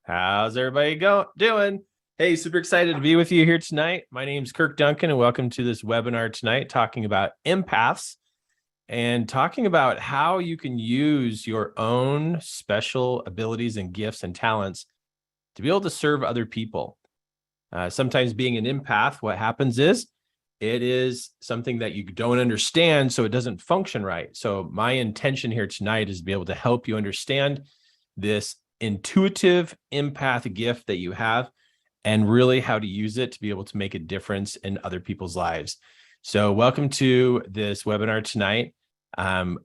How's everybody doing? Hey, super excited to be with you here tonight. My name's Kirk Duncan, and welcome to this webinar tonight talking about empaths and talking about how you can use your own special abilities and gifts and talents to be able to serve other people. Sometimes being an empath, what happens is it is something that you don't understand, so it doesn't function right. So my intention here tonight is to be able to help you understand this intuitive empath gift that you have and really how to use it to be able to make a difference in other people's lives. So welcome to this webinar tonight.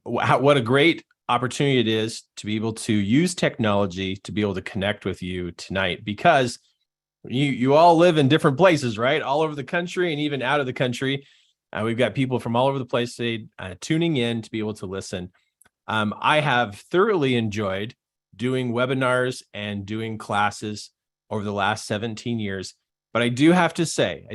What a great opportunity it is to be able to use technology to be able to connect with you tonight, because you all live in different places, right? All over the country and even out of the country. We've got people from all over the place today tuning in to be able to listen. I have thoroughly enjoyed doing webinars and doing classes over the last 17 years. But I do have to say,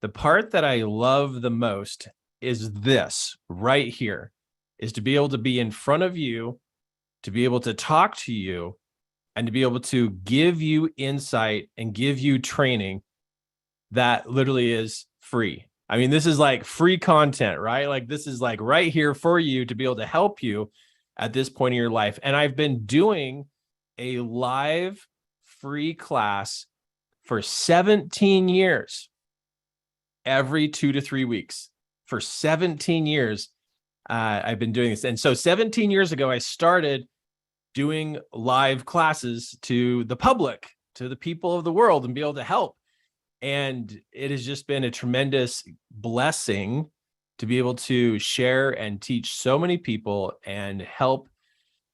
the part that I love the most is this right here, is to be able to be in front of you, to be able to talk to you, and to be able to give you insight and give you training that literally is free. I mean, this is like free content, right? Like this is like right here for you to be able to help you at this point in your life. And I've been doing a live free class for 17 years, every 2 to 3 weeks. For 17 years, I've been doing this. And so 17 years ago, I started doing live classes to the public, to the people of the world, and be able to help. And it has just been a tremendous blessing to be able to share and teach so many people and help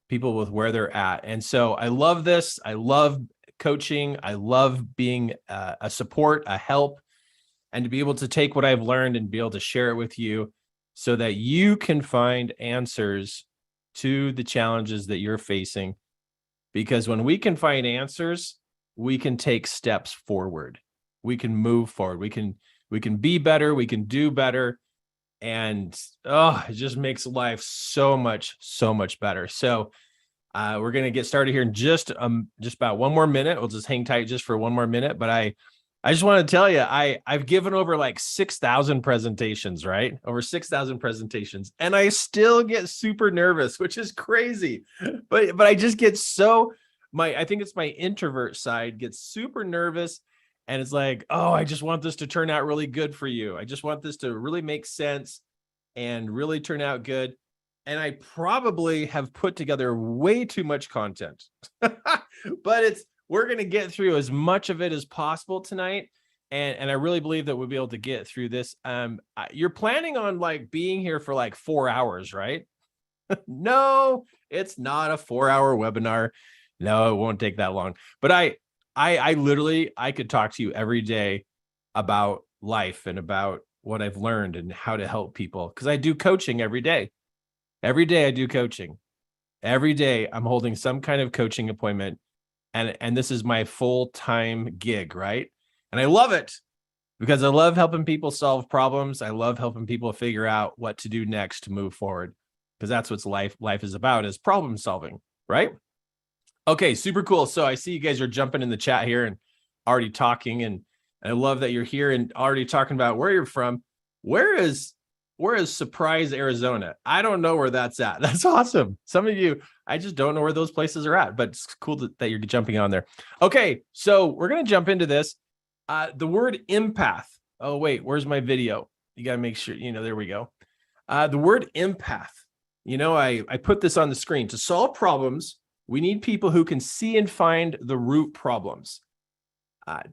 people with where they're at. And so I love this. I love coaching. I love being a support, a help, and to be able to take what I've learned and be able to share it with you so that you can find answers to the challenges that you're facing. Because when we can find answers, we can take steps forward. We can move forward. We can be better. We can do better. And it just makes life so much better. So we're going to get started here in just about one more minute. We'll just hang tight just for one more minute. But I just want to tell you, I've given over like 6,000 presentations, right? Over 6,000 presentations. And I still get super nervous, which is crazy. But I just get I think it's my introvert side gets super nervous. And it's like, oh, I just want this to turn out really good for you. I just want this to really make sense and really turn out good. And I probably have put together way too much content, but we're going to get through as much of it as possible tonight. And I really believe that we'll be able to get through this. You're planning on like being here for like 4 hours, right? No, it's not a 4-hour webinar. No, it won't take that long. But I literally could talk to you every day about life and about what I've learned and how to help people, because I do coaching every day. Every day I do coaching. Every day I'm holding some kind of coaching appointment, and this is my full-time gig, right? And I love it because I love helping people solve problems. I love helping people figure out what to do next to move forward, because that's what life is about, is problem solving, right? Okay, super cool. So I see you guys are jumping in the chat here and already talking, and I love that you're here and already talking about where you're from. Where is Surprise, Arizona? I don't know where that's at. That's awesome. Some of you, I just don't know where those places are at, but it's cool that you're jumping on there. Okay, so we're going to jump into this. The word empath. Oh, wait, where's my video? You got to make sure, there we go. The word empath. I put this on the screen. To solve problems, we need people who can see and find the root problems.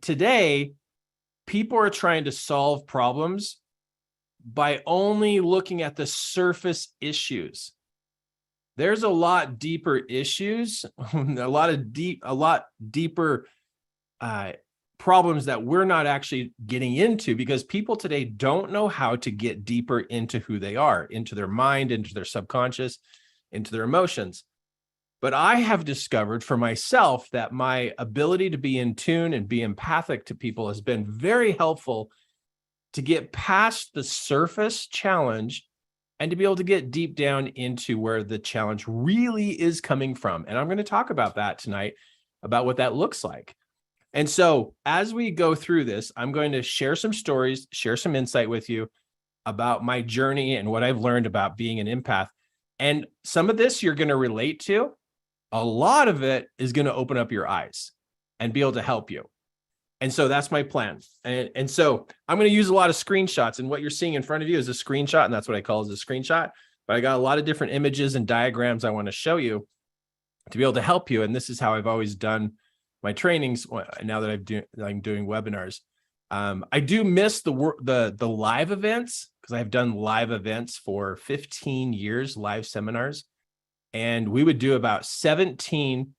Today, people are trying to solve problems by only looking at the surface issues. There's a lot deeper issues, a lot deeper problems that we're not actually getting into, because people today don't know how to get deeper into who they are, into their mind, into their subconscious, into their emotions. But I have discovered for myself that my ability to be in tune and be empathic to people has been very helpful to get past the surface challenge and to be able to get deep down into where the challenge really is coming from. And I'm going to talk about that tonight about what that looks like. And so as we go through this, I'm going to share some stories, share some insight with you about my journey and what I've learned about being an empath. And some of this you're going to relate to. A lot of it is going to open up your eyes and be able to help you. And so that's my plan. And so I'm going to use a lot of screenshots. And what you're seeing in front of you is a screenshot. And that's what I call as a screenshot. But I got a lot of different images and diagrams I want to show you to be able to help you. And this is how I've always done my trainings now that I'm doing webinars. I do miss the live events because I've done live events for 15 years, live seminars. And we would do about 17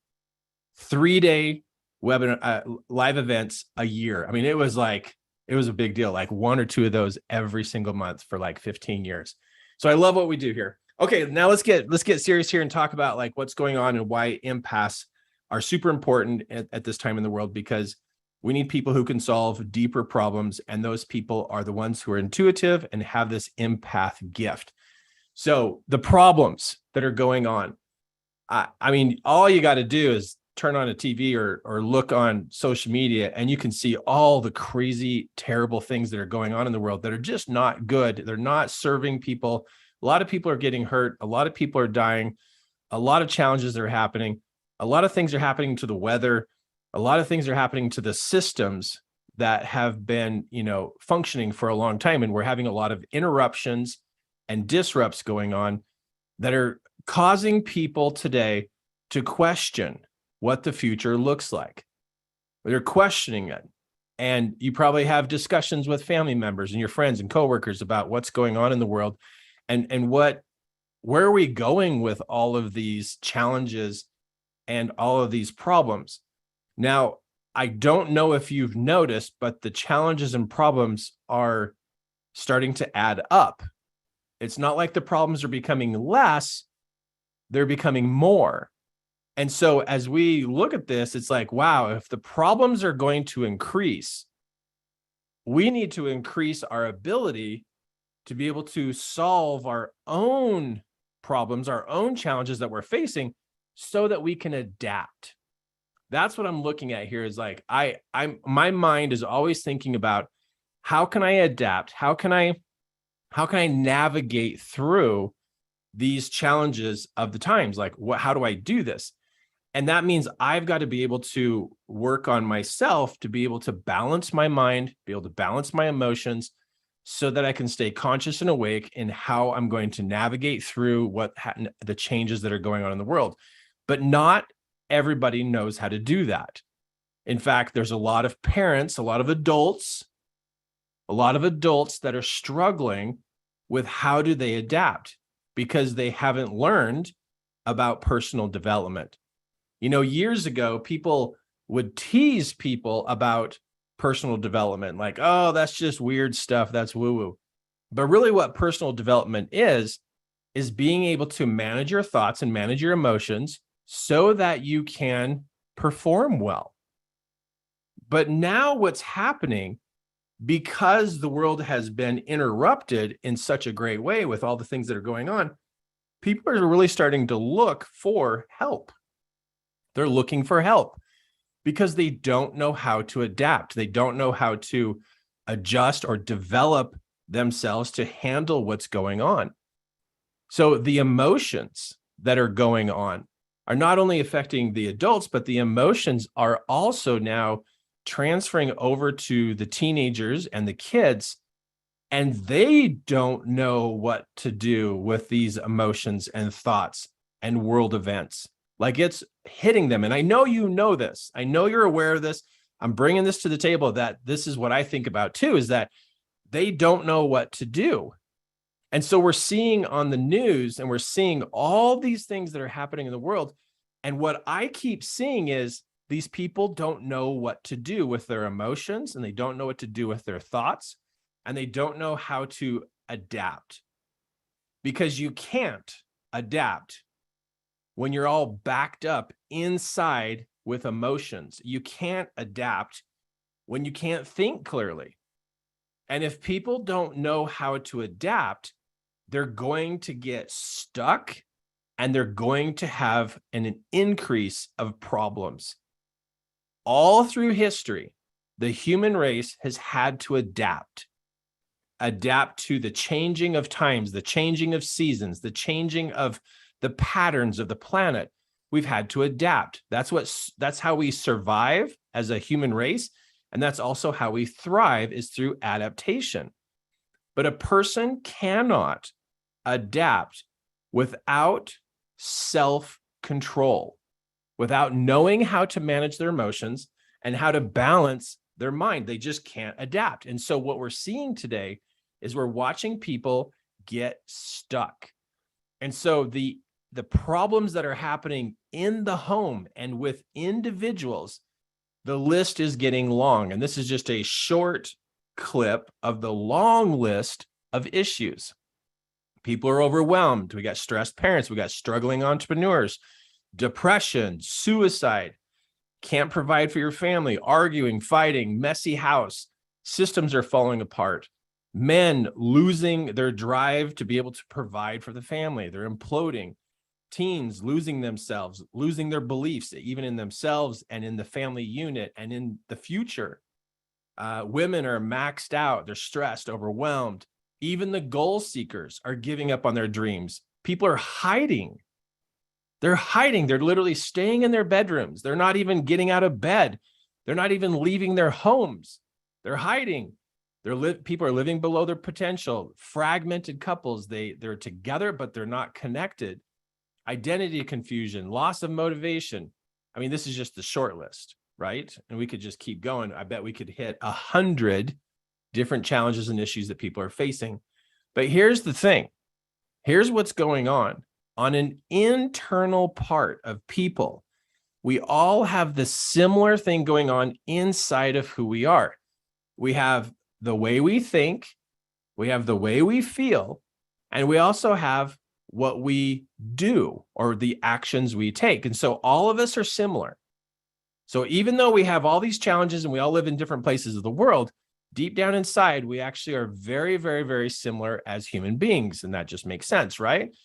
3-day webinar live events a year. I mean, it was a big deal, like 1 or 2 of those every single month for like 15 years. So I love what we do here. Okay, now let's get serious here and talk about like what's going on and why empaths are super important at this time in the world, because we need people who can solve deeper problems. And those people are the ones who are intuitive and have this empath gift. So the problems that are going on, I mean, all you got to do is turn on a TV or look on social media and you can see all the crazy, terrible things that are going on in the world that are just not good. They're not serving people. A lot of people are getting hurt. A lot of people are dying. A lot of challenges are happening. A lot of things are happening to the weather. A lot of things are happening to the systems that have been, functioning for a long time. And we're having a lot of interruptions and disrupts going on that are causing people today to question what the future looks like. They're questioning it. And you probably have discussions with family members and your friends and coworkers about what's going on in the world and where are we going with all of these challenges and all of these problems. Now, I don't know if you've noticed, but the challenges and problems are starting to add up. It's not like the problems are becoming less, they're becoming more. And so as we look at this, it's like, wow, if the problems are going to increase, we need to increase our ability to be able to solve our own problems, our own challenges that we're facing so that we can adapt. That's what I'm looking at here is like, my mind is always thinking about how can I adapt? How can I navigate through these challenges of the times? Like, how do I do this? And that means I've got to be able to work on myself to be able to balance my mind, be able to balance my emotions so that I can stay conscious and awake in how I'm going to navigate through the changes that are going on in the world. But not everybody knows how to do that. In fact, there's a lot of parents, a lot of adults that are struggling with how do they adapt because they haven't learned about personal development. Years ago, people would tease people about personal development, like, oh, that's just weird stuff. That's woo-woo. But really what personal development is being able to manage your thoughts and manage your emotions so that you can perform well. But now what's happening, because the world has been interrupted in such a great way with all the things that are going on, people are really starting to look for help. They're looking for help because they don't know how to adapt. They don't know how to adjust or develop themselves to handle what's going on. So the emotions that are going on are not only affecting the adults, but the emotions are also now transferring over to the teenagers and the kids, and they don't know what to do with these emotions and thoughts and world events. Like, it's hitting them. And I know you know this. I know you're aware of this. I'm bringing this to the table that this is what I think about too, is that they don't know what to do. And so we're seeing on the news and we're seeing all these things that are happening in the world. And what I keep seeing is these people don't know what to do with their emotions, and they don't know what to do with their thoughts, and they don't know how to adapt, because you can't adapt when you're all backed up inside with emotions. You can't adapt when you can't think clearly. And if people don't know how to adapt, they're going to get stuck and they're going to have an increase of problems. all through history, the human race has had to adapt to the changing of times, the changing of seasons, the changing of the patterns of the planet. We've had to adapt. That's how we survive as a human race. And that's also how we thrive, is through adaptation. But a person cannot adapt without self-control, without knowing how to manage their emotions and how to balance their mind. They just can't adapt. And so what we're seeing today is we're watching people get stuck. And so the problems that are happening in the home and with individuals, the list is getting long. And this is just a short clip of the long list of issues. People are overwhelmed. We got stressed parents. We got struggling entrepreneurs, depression, suicide, can't provide for your family, arguing, fighting, messy house, systems are falling apart, men losing their drive to be able to provide for the family. They're imploding. Teens losing themselves, losing their beliefs, even in themselves and in the family unit and in the future. Women are maxed out. They're stressed, overwhelmed. Even the goal seekers are giving up on their dreams. People are hiding. They're hiding. They're literally staying in their bedrooms. They're not even getting out of bed. They're not even leaving their homes. They're hiding. People are living below their potential. Fragmented couples. They're together, but they're not connected. Identity confusion, loss of motivation. I mean, this is just the short list, right? And we could just keep going. I bet we could hit 100 different challenges and issues that people are facing. But here's the thing. Here's what's going on. On an internal part of people, we all have the similar thing going on inside of who we are. We have the way we think, we have the way we feel, and we also have what we do or the actions we take. And so all of us are similar. So even though we have all these challenges and we all live in different places of the world, deep down inside, we actually are very, very, very similar as human beings. And that just makes sense, right?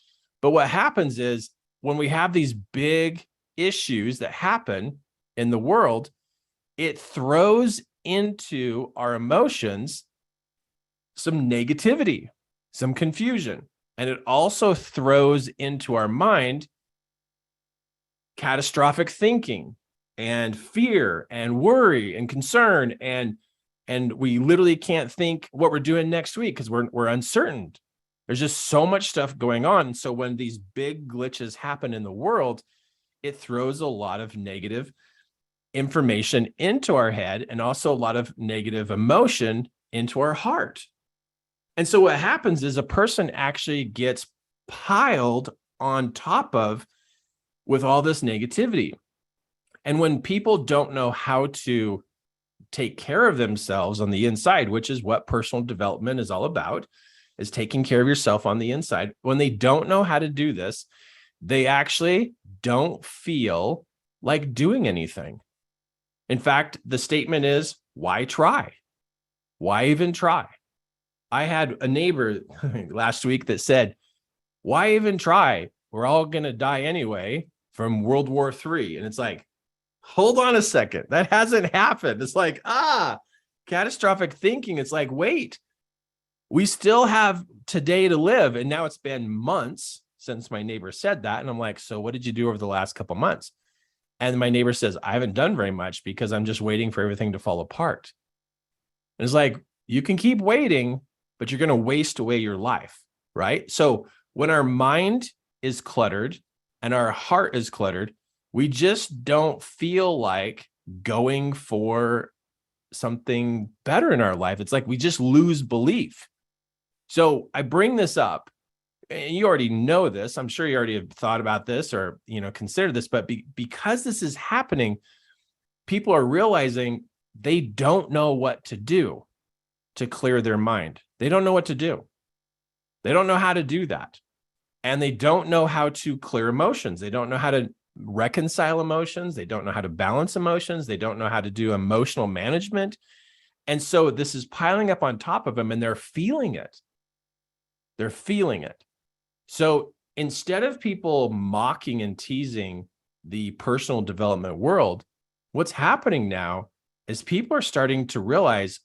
But what happens is when we have these big issues that happen in the world, it throws into our emotions some negativity, some confusion. And it also throws into our mind catastrophic thinking and fear and worry and concern. And we literally can't think what we're doing next week because we're uncertain. There's just so much stuff going on. And so when these big glitches happen in the world, it throws a lot of negative information into our head and also a lot of negative emotion into our heart. And so what happens is a person actually gets piled on top of with all this negativity. And when people don't know how to take care of themselves on the inside, which is what personal development is all about, is taking care of yourself on the inside. When they don't know how to do this, they actually don't feel like doing anything. In fact, the statement is, why try? Why even try? I had a neighbor last week that said, why even try? We're all going to die anyway from World War III. And it's like, hold on a second. That hasn't happened. It's like, catastrophic thinking. It's like, wait, we still have today to live. And now it's been months since my neighbor said that. And I'm like, so what did you do over the last couple of months? And my neighbor says, I haven't done very much because I'm just waiting for everything to fall apart. And it's like, you can keep waiting, but you're going to waste away your life, right? So when our mind is cluttered and our heart is cluttered, we just don't feel like going for something better in our life. It's like we just lose belief. So I bring this up, and you already know this. I'm sure you already have thought about this or, considered this, but because this is happening, people are realizing they don't know what to do to clear their mind. They don't know what to do. They don't know how to do that. And they don't know how to clear emotions. They don't know how to reconcile emotions. They don't know how to balance emotions. They don't know how to do emotional management. And so this is piling up on top of them, and they're feeling it. They're feeling it. So instead of people mocking and teasing the personal development world, what's happening now is people are starting to realize,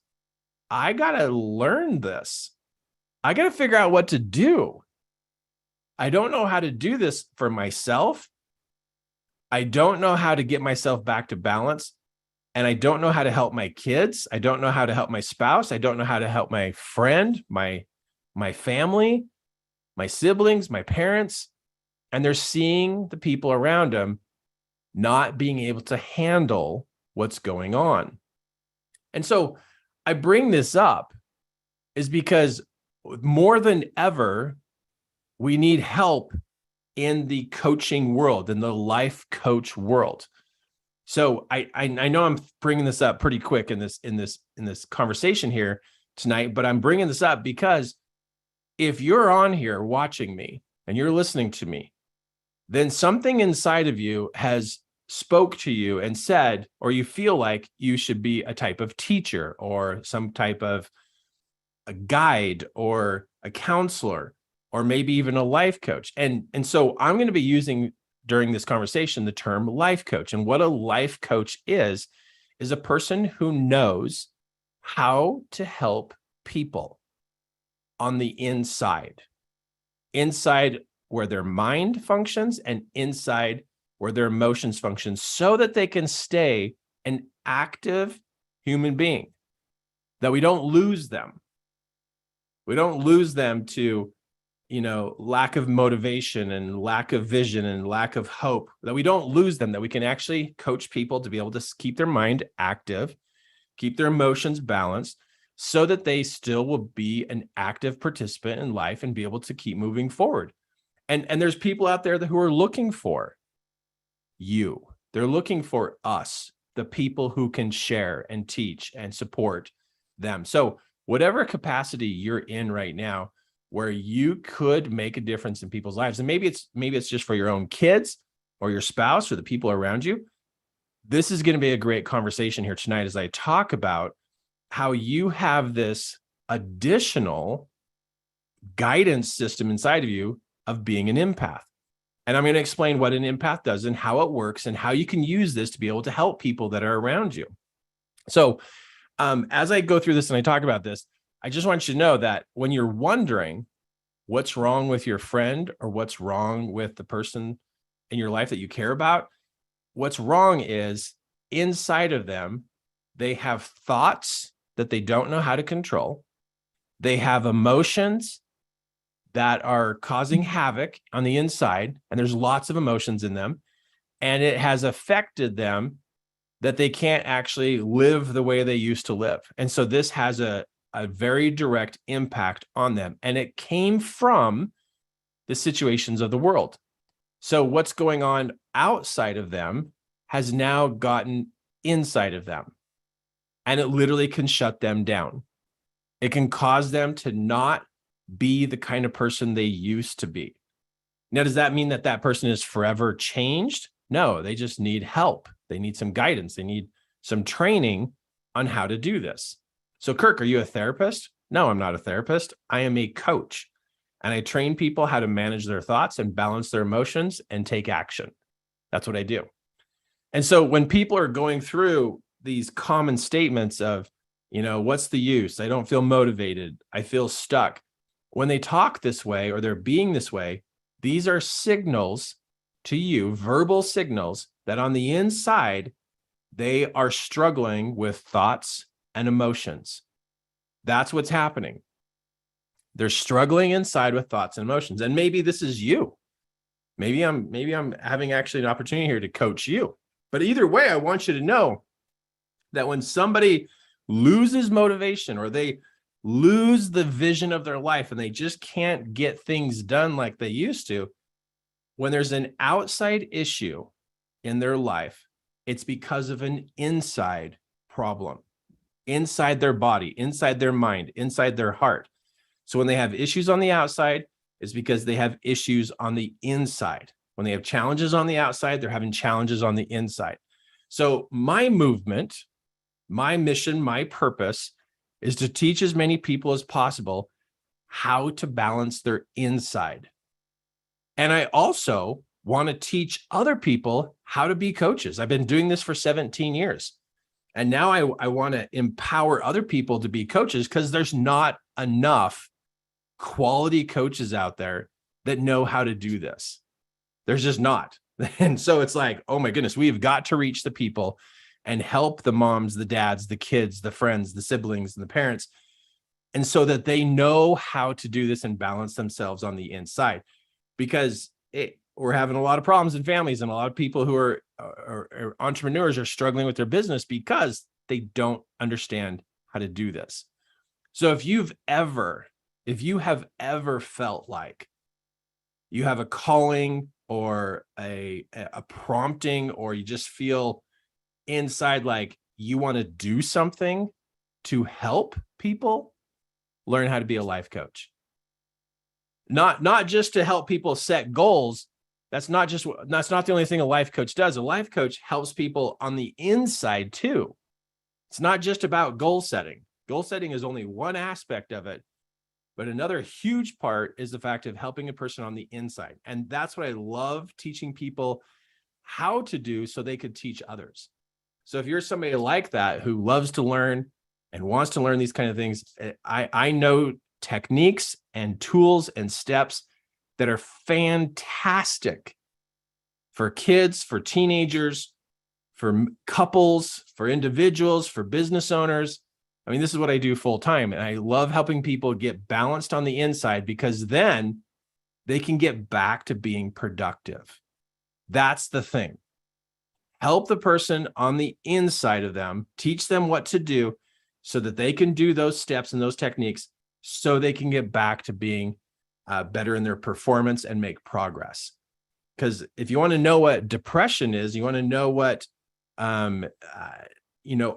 I got to learn this. I got to figure out what to do. I don't know how to do this for myself. I don't know how to get myself back to balance. And I don't know how to help my kids. I don't know how to help my spouse. I don't know how to help my friend, my family, my siblings, my parents. And they're seeing the people around them not being able to handle what's going on. And so I bring this up is because more than ever, we need help in the coaching world, in the life coach world. So I know I'm bringing this up pretty quick in this conversation here tonight, but I'm bringing this up because if you're on here watching me and you're listening to me, then something inside of you has spoke to you and said, or you feel like you should be a type of teacher or some type of a guide or a counselor, or maybe even a life coach. And so I'm going to be using during this conversation the term life coach. And what a life coach is a person who knows how to help people on the inside where their mind functions and inside where their emotions function, so that they can stay an active human being, that we don't lose them. We don't lose them to, lack of motivation and lack of vision and lack of hope, that we don't lose them, that we can actually coach people to be able to keep their mind active, keep their emotions balanced, so that they still will be an active participant in life and be able to keep moving forward. And there's people out there who are looking for you. They're looking for us, the people who can share and teach and support them. So whatever capacity you're in right now, where you could make a difference in people's lives, and maybe it's just for your own kids or your spouse or the people around you, this is going to be a great conversation here tonight as I talk about how you have this additional guidance system inside of you of being an empath. And I'm going to explain what an empath does and how it works and how you can use this to be able to help people that are around you. So as I go through this and I talk about this, I just want you to know that when you're wondering what's wrong with your friend or what's wrong with the person in your life that you care about, what's wrong is inside of them, they have thoughts that they don't know how to control. They have emotions that are causing havoc on the inside, and there's lots of emotions in them, and it has affected them that they can't actually live the way they used to live. And so this has a very direct impact on them, and it came from the situations of the world. So what's going on outside of them has now gotten inside of them, and it literally can shut them down. It can cause them to not be the kind of person they used to be. Now, does that mean that that person is forever changed? No, they just need help. They need some guidance. They need some training on how to do this. So, Kirk, are you a therapist? No, I'm not a therapist. I am a coach, and I train people how to manage their thoughts and balance their emotions and take action. That's what I do. And so when people are going through these common statements of, what's the use? I don't feel motivated. I feel stuck. When they talk this way or they're being this way, these are signals to you, verbal signals, that on the inside, they are struggling with thoughts and emotions. That's what's happening. They're struggling inside with thoughts and emotions. And maybe this is you. Maybe I'm having actually an opportunity here to coach you. But either way, I want you to know that when somebody loses motivation or they lose the vision of their life and they just can't get things done like they used to, when there's an outside issue in their life, it's because of an inside problem, inside their body, inside their mind, inside their heart. So when they have issues on the outside, it's because they have issues on the inside. When they have challenges on the outside, they're having challenges on the inside. So my movement, my mission, my purpose is to teach as many people as possible how to balance their inside. And I also want to teach other people how to be coaches. I've been doing this for 17 years. And now I want to empower other people to be coaches because there's not enough quality coaches out there that know how to do this. There's just not. And so it's like, oh my goodness, we've got to reach the people and help the moms, the dads, the kids, the friends, the siblings, and the parents. And so that they know how to do this and balance themselves on the inside, because we're having a lot of problems in families, and a lot of people who are entrepreneurs are struggling with their business because they don't understand how to do this. So if you have ever felt like you have a calling or a prompting, or you just feel inside like you want to do something to help people, learn how to be a life coach. Not just to help people set goals. That's not the only thing a life coach does. A life coach helps people on the inside too. It's not just about goal setting. Goal setting is only one aspect of it, but another huge part is the fact of helping a person on the inside. And that's what I love teaching people how to do so they could teach others. So if you're somebody like that who loves to learn and wants to learn these kind of things, I know techniques and tools and steps that are fantastic for kids, for teenagers, for couples, for individuals, for business owners. I mean, this is what I do full time. And I love helping people get balanced on the inside, because then they can get back to being productive. That's the thing. Help the person on the inside of them, teach them what to do so that they can do those steps and those techniques so they can get back to being better in their performance and make progress. Because if you want to know what depression is, you want to know what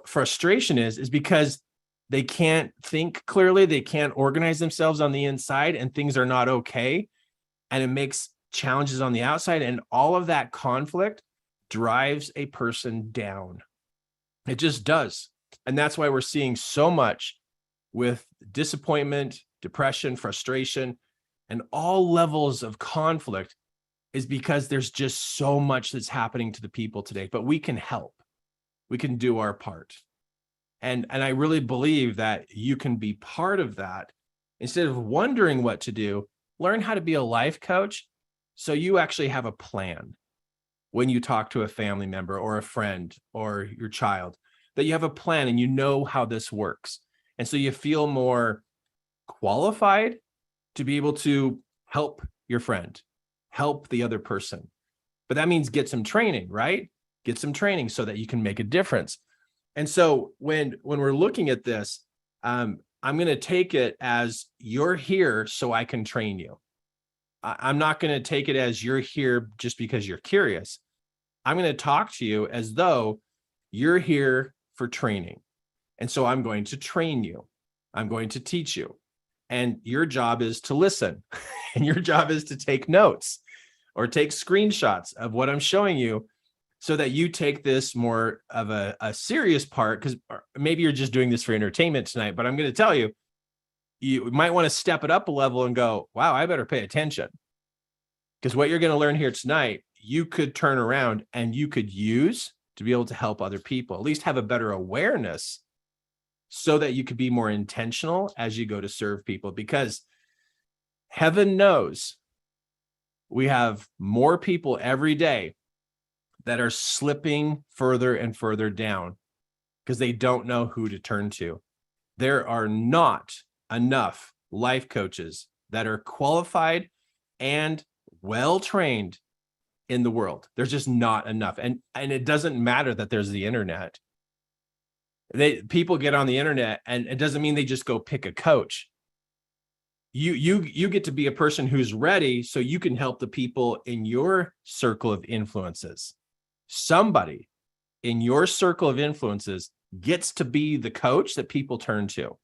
frustration is because they can't think clearly, they can't organize themselves on the inside, and things are not okay, and it makes challenges on the outside, and all of that conflict drives a person down. It just does. And that's why we're seeing so much with disappointment, depression, frustration, and all levels of conflict, is because there's just so much that's happening to the people today. But we can help. We can do our part. And I really believe that you can be part of that. Instead of wondering what to do, learn how to be a life coach so you actually have a plan when you talk to a family member or a friend or your child, that you have a plan and you know how this works. And so you feel more qualified to be able to help your friend, help the other person. But that means get some training, right? Get some training so that you can make a difference. And so when we're looking at this, I'm going to take it as you're here so I can train you. I'm not going to take it as you're here just because you're curious. I'm going to talk to you as though you're here for training. And so I'm going to train you. I'm going to teach you. And your job is to listen. And your job is to take notes or take screenshots of what I'm showing you, so that you take this more of a serious part, because maybe you're just doing this for entertainment tonight, but I'm going to tell you, you might want to step it up a level and go, wow, I better pay attention. Because what you're going to learn here tonight, you could turn around and you could use to be able to help other people, at least have a better awareness, so that you could be more intentional as you go to serve people. Because heaven knows we have more people every day that are slipping further and further down because they don't know who to turn to. There are not enough life coaches that are qualified and well-trained in the world. There's just not enough. And it doesn't matter that there's the internet. People get on the internet, and it doesn't mean they just go pick a coach. You get to be a person who's ready so you can help the people in your circle of influences. Somebody in your circle of influences gets to be the coach that people turn to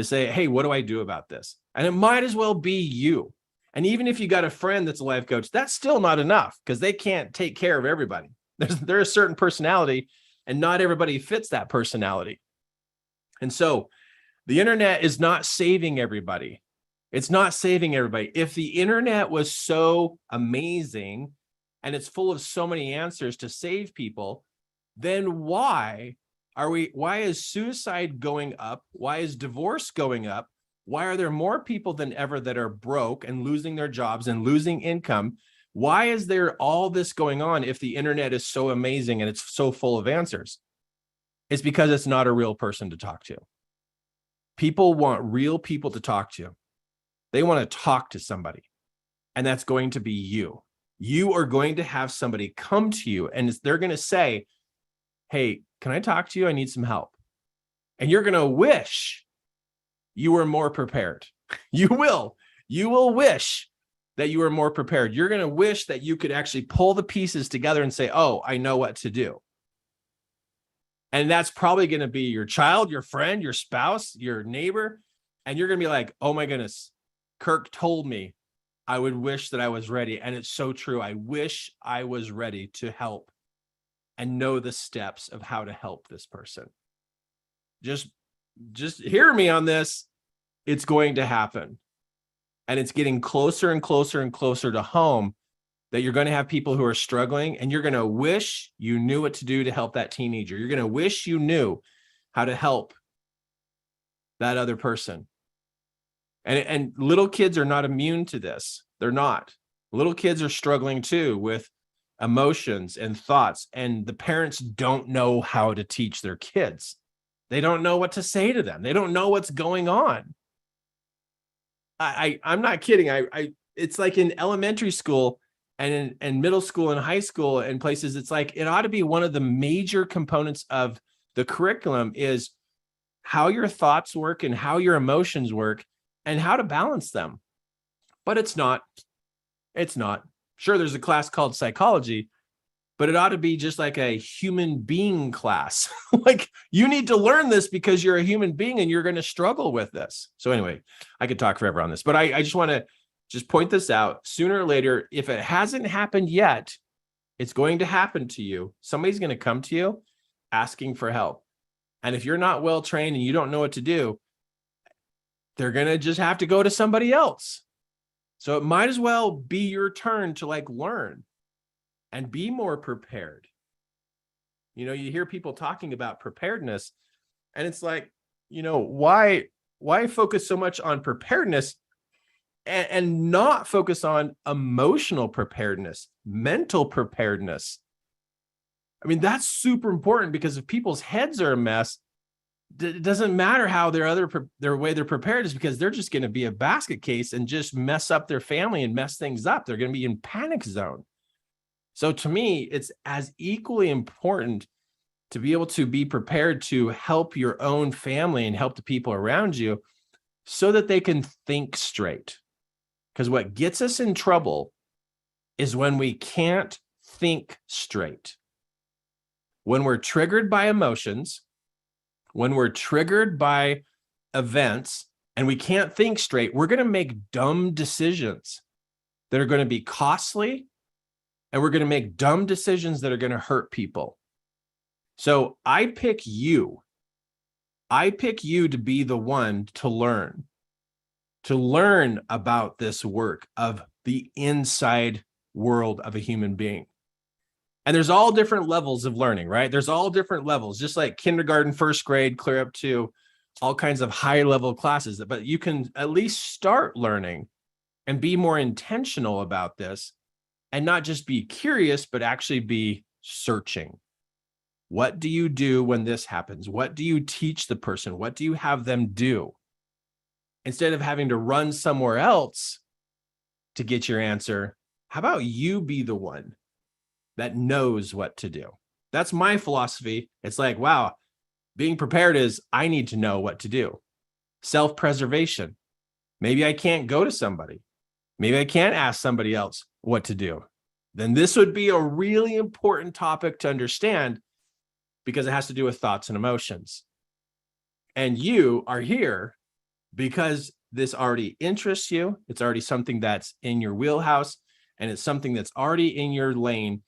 say, hey, what do I do about this? And it might as well be you. And even if you got a friend that's a life coach, that's still not enough, because they can't take care of everybody. There's a certain personality, and not everybody fits that personality. And so the internet is not saving everybody. It's not saving everybody. If the internet was so amazing and it's full of so many answers to save people, then why is suicide going up? Why is divorce going up? Why are there more people than ever that are broke and losing their jobs and losing income? Why is there all this going on if the internet is so amazing and it's so full of answers? It's because it's not a real person to talk to. People want real people to talk to. They want to talk to somebody, and that's going to be you. You are going to have somebody come to you, and they're going to say, hey, can I talk to you? I need some help. And you're going to wish you were more prepared. You will wish that you were more prepared. You're going to wish that you could actually pull the pieces together and say, oh, I know what to do. And that's probably going to be your child, your friend, your spouse, your neighbor. And you're going to be like, oh my goodness, Kirk told me I would wish that I was ready. And it's so true. I wish I was ready to help and know the steps of how to help this person. Just hear me on this. It's going to happen. And it's getting closer and closer and closer to home that you're going to have people who are struggling, and you're going to wish you knew what to do to help that teenager. You're going to wish you knew how to help that other person. And little kids are not immune to this. They're not. Little kids are struggling too with emotions and thoughts, and the parents don't know how to teach their kids. They don't know what to say to them. They don't know what's going on. I'm not kidding. It's like in elementary school and in middle school and high school and places, it's like it ought to be one of the major components of the curriculum is how your thoughts work and how your emotions work and how to balance them. But it's not. It's not. Sure, there's a class called psychology, but it ought to be just like a human being class. Like you need to learn this because you're a human being and you're going to struggle with this. So anyway, I could talk forever on this, but I just want to just point this out. Sooner or later, if it hasn't happened yet, it's going to happen to you. Somebody's going to come to you asking for help. And if you're not well trained and you don't know what to do, they're going to just have to go to somebody else. So it might as well be your turn to like learn and be more prepared. You know, you hear people talking about preparedness, and it's like, you know, why focus so much on preparedness and not focus on emotional preparedness, mental preparedness? I mean, that's super important, because if people's heads are a mess, it doesn't matter how their way they're prepared is, because they're just going to be a basket case and just mess up their family and mess things up. They're going to be in panic zone. So to me, it's as equally important to be able to be prepared to help your own family and help the people around you so that they can think straight. Because what gets us in trouble is when we can't think straight. When we're triggered by emotions, when we're triggered by events and we can't think straight, we're going to make dumb decisions that are going to be costly, and we're going to make dumb decisions that are going to hurt people. So I pick you. I pick you to be the one to learn about this work of the inside world of a human being. And there's all different levels of learning, right? There's all different levels, just like kindergarten, first grade, clear up to all kinds of high level classes. But you can at least start learning and be more intentional about this, and not just be curious, but actually be searching. What do you do when this happens? What do you teach the person? What do you have them do? Instead of having to run somewhere else to get your answer, how about you be the one that knows what to do? That's my philosophy. It's like, wow, being prepared is I need to know what to do. Self-preservation. Maybe I can't go to somebody. Maybe I can't ask somebody else what to do. Then this would be a really important topic to understand, because it has to do with thoughts and emotions. And you are here because this already interests you. It's already something that's in your wheelhouse, and it's something that's already in your lane.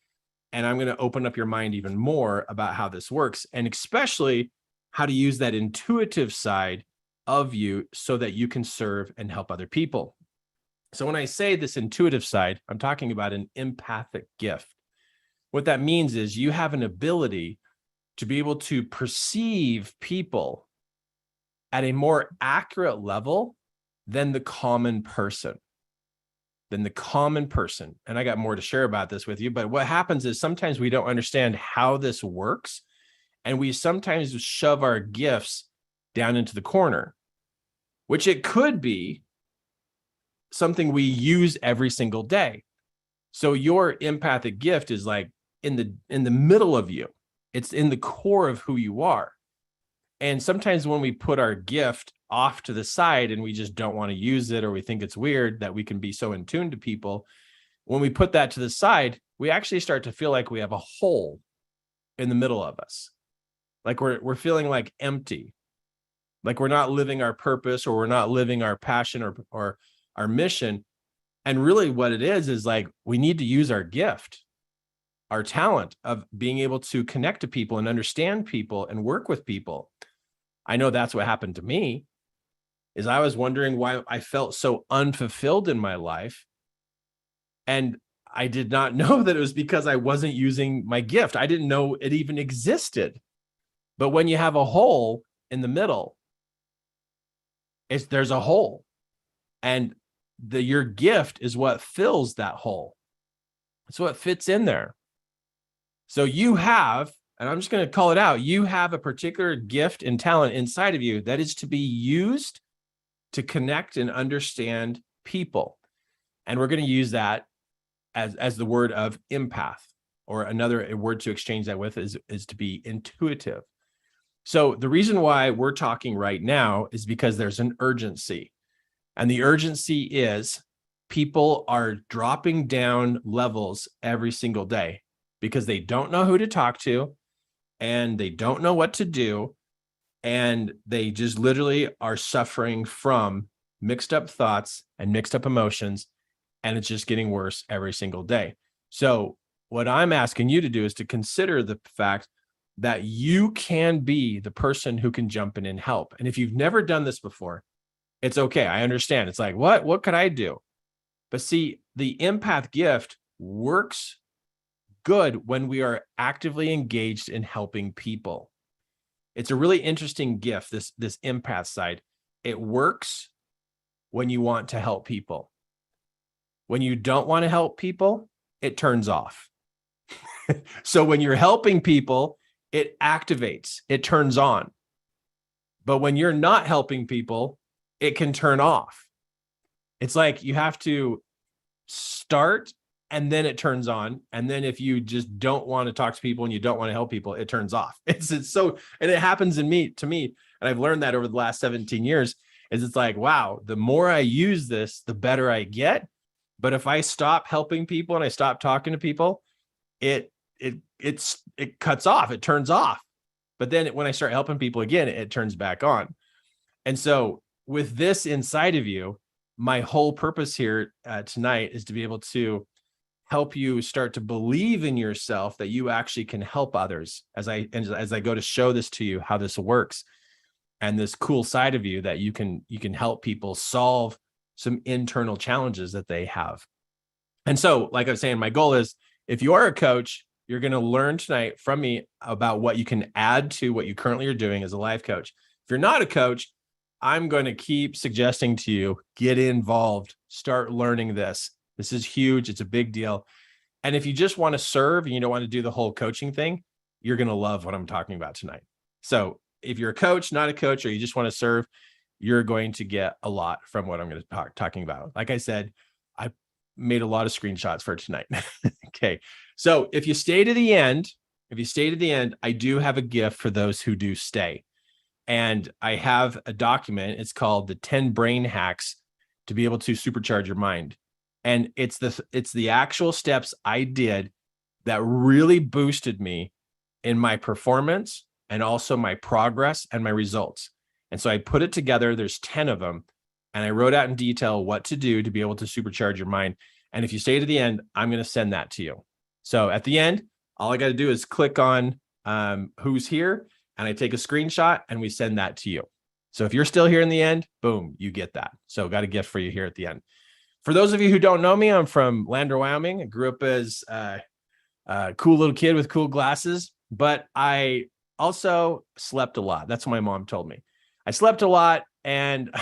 And I'm going to open up your mind even more about how this works, and especially how to use that intuitive side of you so that you can serve and help other people. So when I say this intuitive side, I'm talking about an empathic gift. What that means is you have an ability to be able to perceive people at a more accurate level than the common person. And I got more to share about this with you, but what happens is sometimes we don't understand how this works, and we sometimes shove our gifts down into the corner, which it could be something we use every single day. So your empathic gift is like in the middle of you. It's in the core of who you are. And sometimes when we put our gift off to the side and we just don't want to use it, or we think it's weird that we can be so in tune to people, when we put that to the side, we actually start to feel like we have a hole in the middle of us. Like we're feeling like empty, like we're not living our purpose, or we're not living our passion or our mission. And really what it is like we need to use our gift, our talent of being able to connect to people and understand people and work with people. I know that's what happened to me, is I was wondering why I felt so unfulfilled in my life. And I did not know that it was because I wasn't using my gift. I didn't know it even existed. But when you have a hole in the middle, there's a hole. And your gift is what fills that hole. It's what fits in there. So you have, and I'm just going to call it out, you have a particular gift and talent inside of you that is to be used to connect and understand people. And we're going to use that as the word of empath, or another word to exchange that with is to be intuitive. So the reason why we're talking right now is because there's an urgency. And the urgency is people are dropping down levels every single day because they don't know who to talk to, and they don't know what to do. And they just literally are suffering from mixed up thoughts and mixed up emotions. And it's just getting worse every single day. So what I'm asking you to do is to consider the fact that you can be the person who can jump in and help. And if you've never done this before, it's okay. I understand. It's like, what could I do? But see, the empath gift works good when we are actively engaged in helping people. It's a really interesting gift, this empath side. It works when you want to help people. When you don't want to help people, it turns off. So when you're helping people, it activates, it turns on. But when you're not helping people, it can turn off. It's like you have to start and then it turns on. And then if you just don't want to talk to people and you don't want to help people, it turns off. It's so, and it happens to me. And I've learned that over the last 17 years, is it's like, wow, the more I use this, the better I get. But if I stop helping people and I stop talking to people, it cuts off, it turns off. But then when I start helping people again, it turns back on. And so with this inside of you, my whole purpose here tonight is to be able to help you start to believe in yourself that you actually can help others, as I go to show this to you, how this works, and this cool side of you that you can help people solve some internal challenges that they have. And so, like I was saying, my goal is, if you are a coach, you're going to learn tonight from me about what you can add to what you currently are doing as a life coach. If you're not a coach, I'm going to keep suggesting to you, get involved, start learning this. This is huge. It's a big deal. And if you just want to serve and you don't want to do the whole coaching thing, you're going to love what I'm talking about tonight. So if you're a coach, not a coach, or you just want to serve, you're going to get a lot from what I'm going to talking about. Like I said, I made a lot of screenshots for tonight. Okay. So if you stay to the end, I do have a gift for those who do stay. And I have a document. It's called the 10 Brain Hacks to be able to supercharge your mind. And it's the actual steps I did that really boosted me in my performance and also my progress and my results. And so I put it together. There's 10 of them. And I wrote out in detail what to do to be able to supercharge your mind. And if you stay to the end, I'm going to send that to you. So at the end, all I got to do is click on who's here, and I take a screenshot and we send that to you. So if you're still here in the end, boom, you get that. So got a gift for you here at the end. For those of you who don't know me, I'm from Lander, Wyoming. I grew up as a cool little kid with cool glasses, but I also slept a lot. That's what my mom told me. I slept a lot, and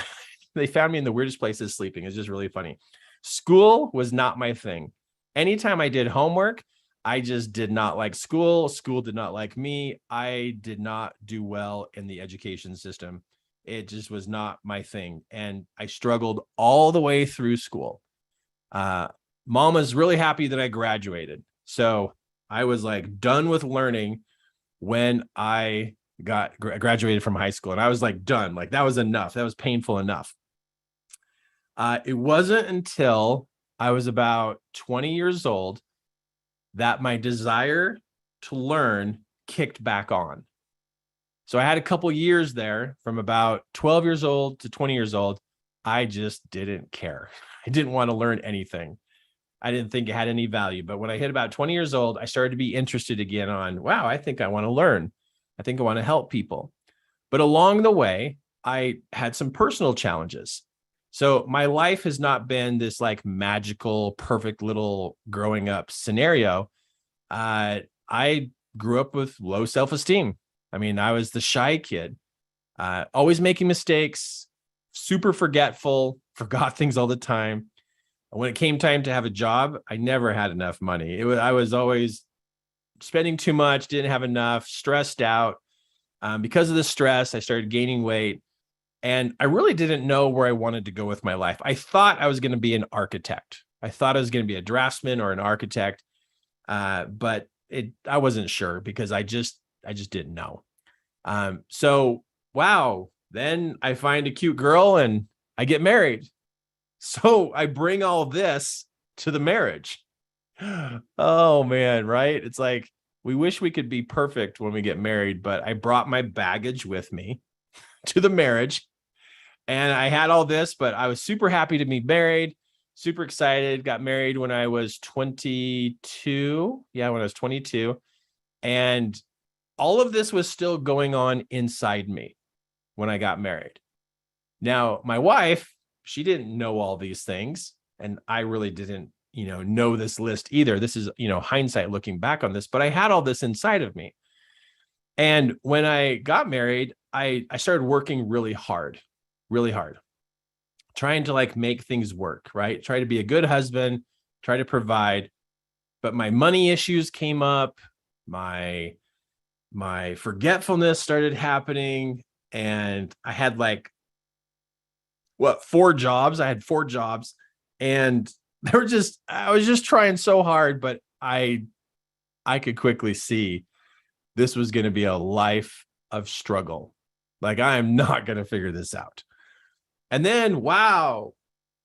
they found me in the weirdest places sleeping. It's just really funny. School was not my thing. Anytime I did homework, I just did not like school. School did not like me. I did not do well in the education system. It just was not my thing. And I struggled all the way through school. Mom was really happy that I graduated. So I was like done with learning when I graduated from high school. And I was like done. Like that was enough. That was painful enough. It wasn't until I was about 20 years old that my desire to learn kicked back on. So I had a couple years there from about 12 years old to 20 years old. I just didn't care. I didn't want to learn anything. I didn't think it had any value. But when I hit about 20 years old, I started to be interested again on, wow, I think I want to learn. I think I want to help people. But along the way, I had some personal challenges. So my life has not been this like magical, perfect little growing up scenario. I grew up with low self-esteem. I mean, I was the shy kid, always making mistakes, super forgetful, forgot things all the time. When it came time to have a job, I never had enough money. I was always spending too much, didn't have enough, stressed out. Because of the stress, I started gaining weight. And I really didn't know where I wanted to go with my life. I thought I was going to be an architect. I thought I was going to be a draftsman or an architect. But I wasn't sure because I just didn't know. So, wow. Then I find a cute girl and I get married. So I bring all this to the marriage. Oh man, right? It's like, we wish we could be perfect when we get married, but I brought my baggage with me to the marriage. And I had all this, but I was super happy to be married, super excited. Got married when I was 22. Yeah, when I was 22. And all of this was still going on inside me when I got married. Now, my wife, she didn't know all these things. And I really didn't, know this list either. This is, hindsight looking back on this, but I had all this inside of me. And when I got married, I started working really hard, trying to like make things work, right? Try to be a good husband, try to provide. But my money issues came up. My forgetfulness started happening. And I had four jobs. I had four jobs, and I was just trying so hard, but I could quickly see this was going to be a life of struggle. Like, I am not going to figure this out. And then, wow,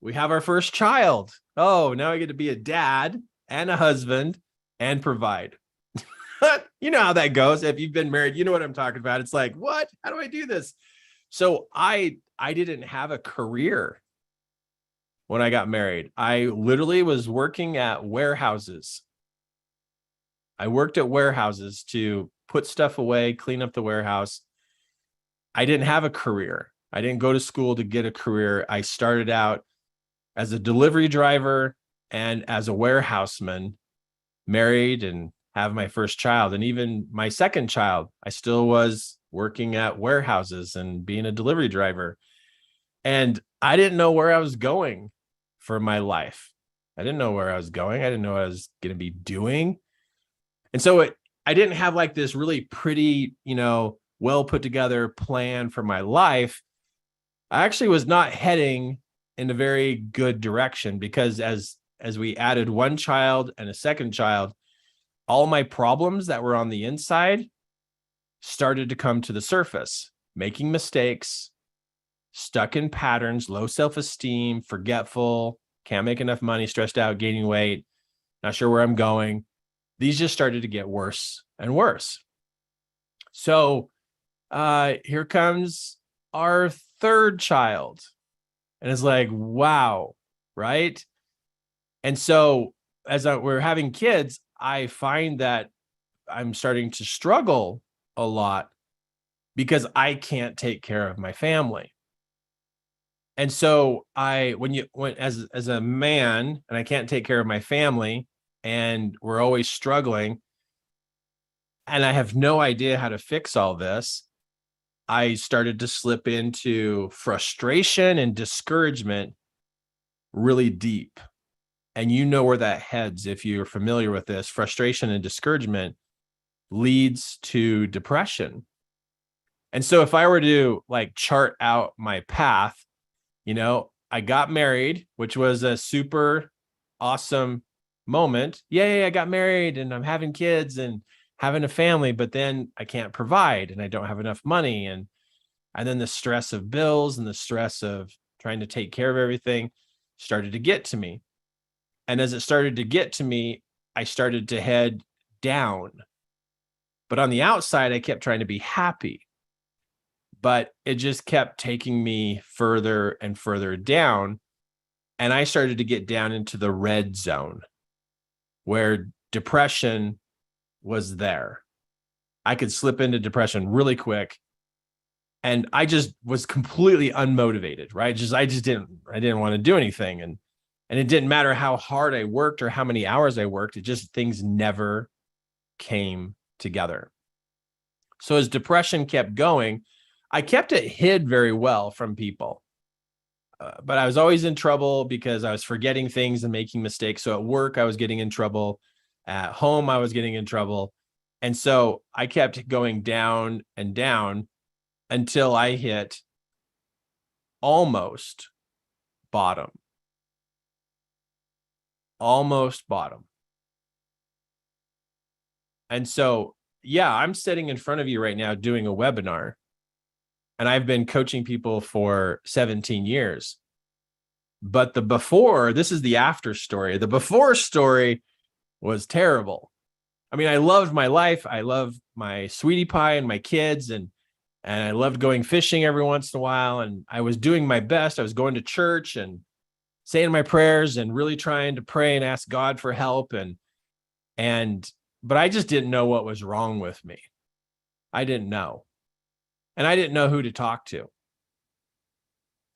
we have our first child. Oh, now I get to be a dad and a husband and provide. You know how that goes. If you've been married, you know what I'm talking about. It's like, what? How do I do this? So I didn't have a career when I got married. I literally was working at warehouses. I worked at warehouses to put stuff away, clean up the warehouse. I didn't have a career. I didn't go to school to get a career. I started out as a delivery driver and as a warehouseman, married and have my first child. And even my second child, I still was working at warehouses and being a delivery driver. And I didn't know where I was going for my life. I didn't know where I was going. I didn't know what I was going to be doing. And so I didn't have like this really pretty, well put together plan for my life. I actually was not heading in a very good direction, because as we added one child and a second child, all my problems that were on the inside started to come to the surface, making mistakes, stuck in patterns, low self-esteem, forgetful, can't make enough money, stressed out, gaining weight, not sure where I'm going. These just started to get worse and worse. So here comes our third child. And it's like, wow, right? And so as we're having kids, I find that I'm starting to struggle a lot because I can't take care of my family. And so when as a man, and I can't take care of my family, and we're always struggling, and I have no idea how to fix all this, I started to slip into frustration and discouragement really deep. And you know where that heads if you're familiar with this. Frustration and discouragement leads to depression. And so if I were to like chart out my path, I got married, which was a super awesome moment. Yay, I got married and I'm having kids and having a family, but then I can't provide and I don't have enough money. And then the stress of bills and the stress of trying to take care of everything started to get to me. And as it started to get to me, I started to head down. But on the outside, I kept trying to be happy. But it just kept taking me further and further down. And I started to get down into the red zone where depression was there. I could slip into depression really quick. And I just was completely unmotivated, right? I didn't want to do anything. And it didn't matter how hard I worked or how many hours I worked. Things never came together. So as depression kept going, I kept it hid very well from people. But I was always in trouble because I was forgetting things and making mistakes. So at work, I was getting in trouble. At home, I was getting in trouble. And so I kept going down and down until I hit almost bottom. Almost bottom. And so, yeah, I'm sitting in front of you right now doing a webinar. And I've been coaching people for 17 years. But the before, this is the after story. The before story was terrible. I mean, I loved my life. I loved my sweetie pie and my kids, and I loved going fishing every once in a while. And I was doing my best. I was going to church and saying my prayers and really trying to pray and ask God for help. But I just didn't know what was wrong with me. I didn't know. And I didn't know who to talk to.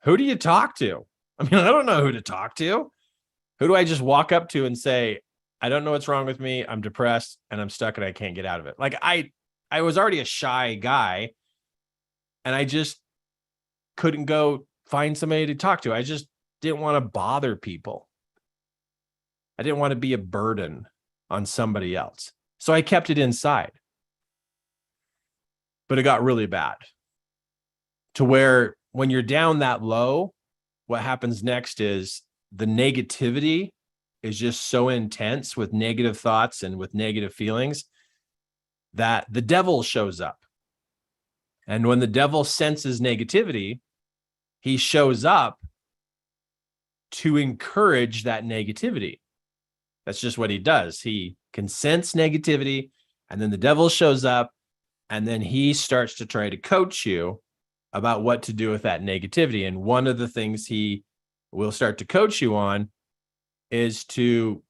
Who do you talk to? I mean, I don't know who to talk to. Who do I just walk up to and say, I don't know what's wrong with me. I'm depressed and I'm stuck and I can't get out of it. Like I was already a shy guy and I just couldn't go find somebody to talk to. I just didn't want to bother people. I didn't want to be a burden on somebody else. So I kept it inside. But it got really bad to where when you're down that low, what happens next is the negativity is just so intense with negative thoughts and with negative feelings that the devil shows up. And when the devil senses negativity, he shows up to encourage that negativity. That's just what he does. He can sense negativity, and then the devil shows up, and then he starts to try to coach you about what to do with that negativity. And one of the things he will start to coach you on is to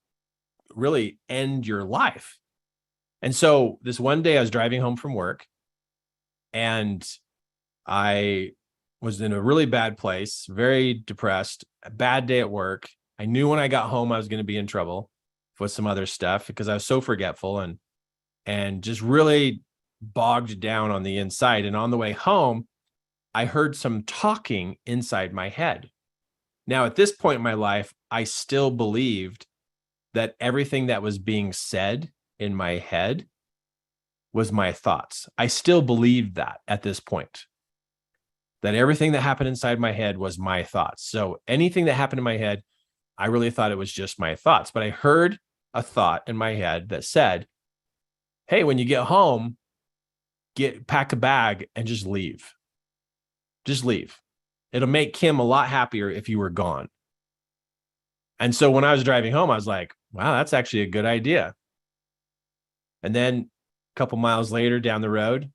really end your life. And so this one day I was driving home from work and I was in a really bad place, very depressed, a bad day at work. I knew when I got home I was going to be in trouble with some other stuff because I was so forgetful and just really bogged down on the inside. And on the way home, I heard some talking inside my head. Now, at this point in my life, I still believed that everything that was being said in my head was my thoughts. I still believed that at this point, that everything that happened inside my head was my thoughts. So anything that happened in my head, I really thought it was just my thoughts. But I heard a thought in my head that said, hey, when you get home, pack a bag and just leave. Just leave. It'll make Kim a lot happier if you were gone. And so when I was driving home, I was like, wow, that's actually a good idea. And then a couple miles later down the road,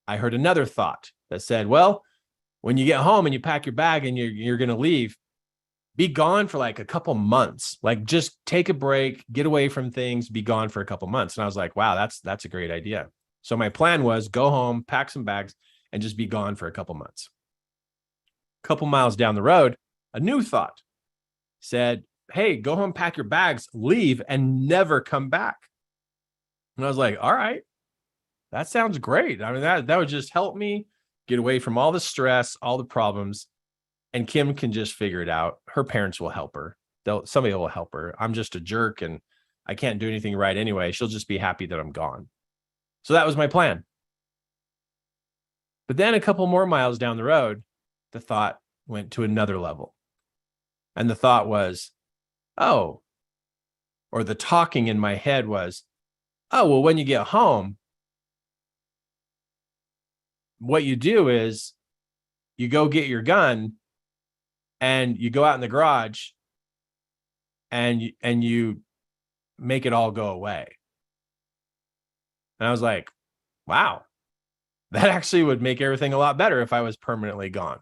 I heard another thought that said, well, when you get home and you pack your bag and you're going to leave, be gone for like a couple months. Like just take a break, get away from things, be gone for a couple months. And I was like, wow, that's a great idea. So my plan was go home, pack some bags, and just be gone for a couple months. A couple miles down the road, a new thought said, hey, go home, pack your bags, leave, and never come back. And I was like, all right, that sounds great. I mean, that would just help me get away from all the stress, all the problems. And Kim can just figure it out. Her parents will help her. Somebody will help her. I'm just a jerk and I can't do anything right anyway. She'll just be happy that I'm gone. So that was my plan. But then a couple more miles down the road, the thought went to another level. And the thought was, oh, or the talking in my head was, oh, well, when you get home, what you do is you go get your gun and you go out in the garage and you make it all go away. And I was like, wow, that actually would make everything a lot better if I was permanently gone.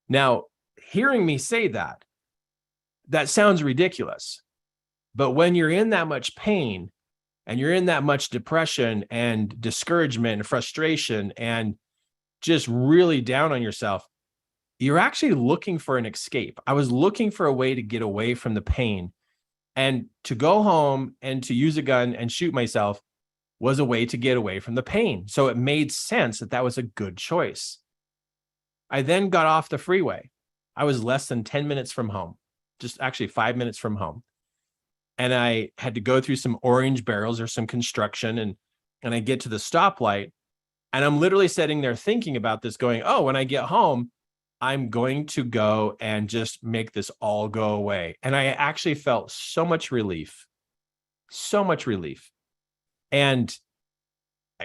Now, hearing me say that sounds ridiculous. But when you're in that much pain and you're in that much depression and discouragement and frustration and just really down on yourself, you're actually looking for an escape. I was looking for a way to get away from the pain, and to go home and to use a gun and shoot myself was a way to get away from the pain. So it made sense that was a good choice. I then got off the freeway. I was less than 10 minutes from home, just actually 5 minutes from home. And I had to go through some orange barrels or some construction, and I get to the stoplight, and I'm literally sitting there thinking about this going, oh, when I get home, I'm going to go and just make this all go away. And I actually felt so much relief. And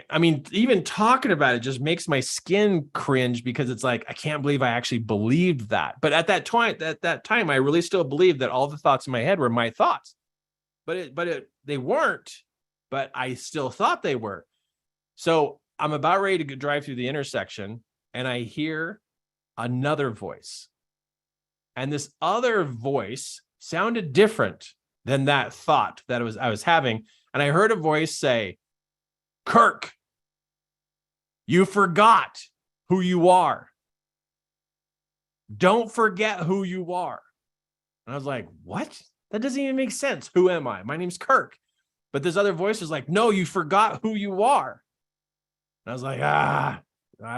I mean, even talking about it just makes my skin cringe, because it's like, I can't believe I actually believed that. But at that time, I really still believed that all the thoughts in my head were my thoughts. But they weren't, but I still thought they were. So I'm about ready to drive through the intersection, and I hear another voice. And this other voice sounded different than that thought that I was having. And I heard a voice say, Kirk, you forgot who you are. Don't forget who you are. And I was like, what? That doesn't even make sense. Who am I? My name's Kirk. But this other voice was like, no, you forgot who you are. And I was like, I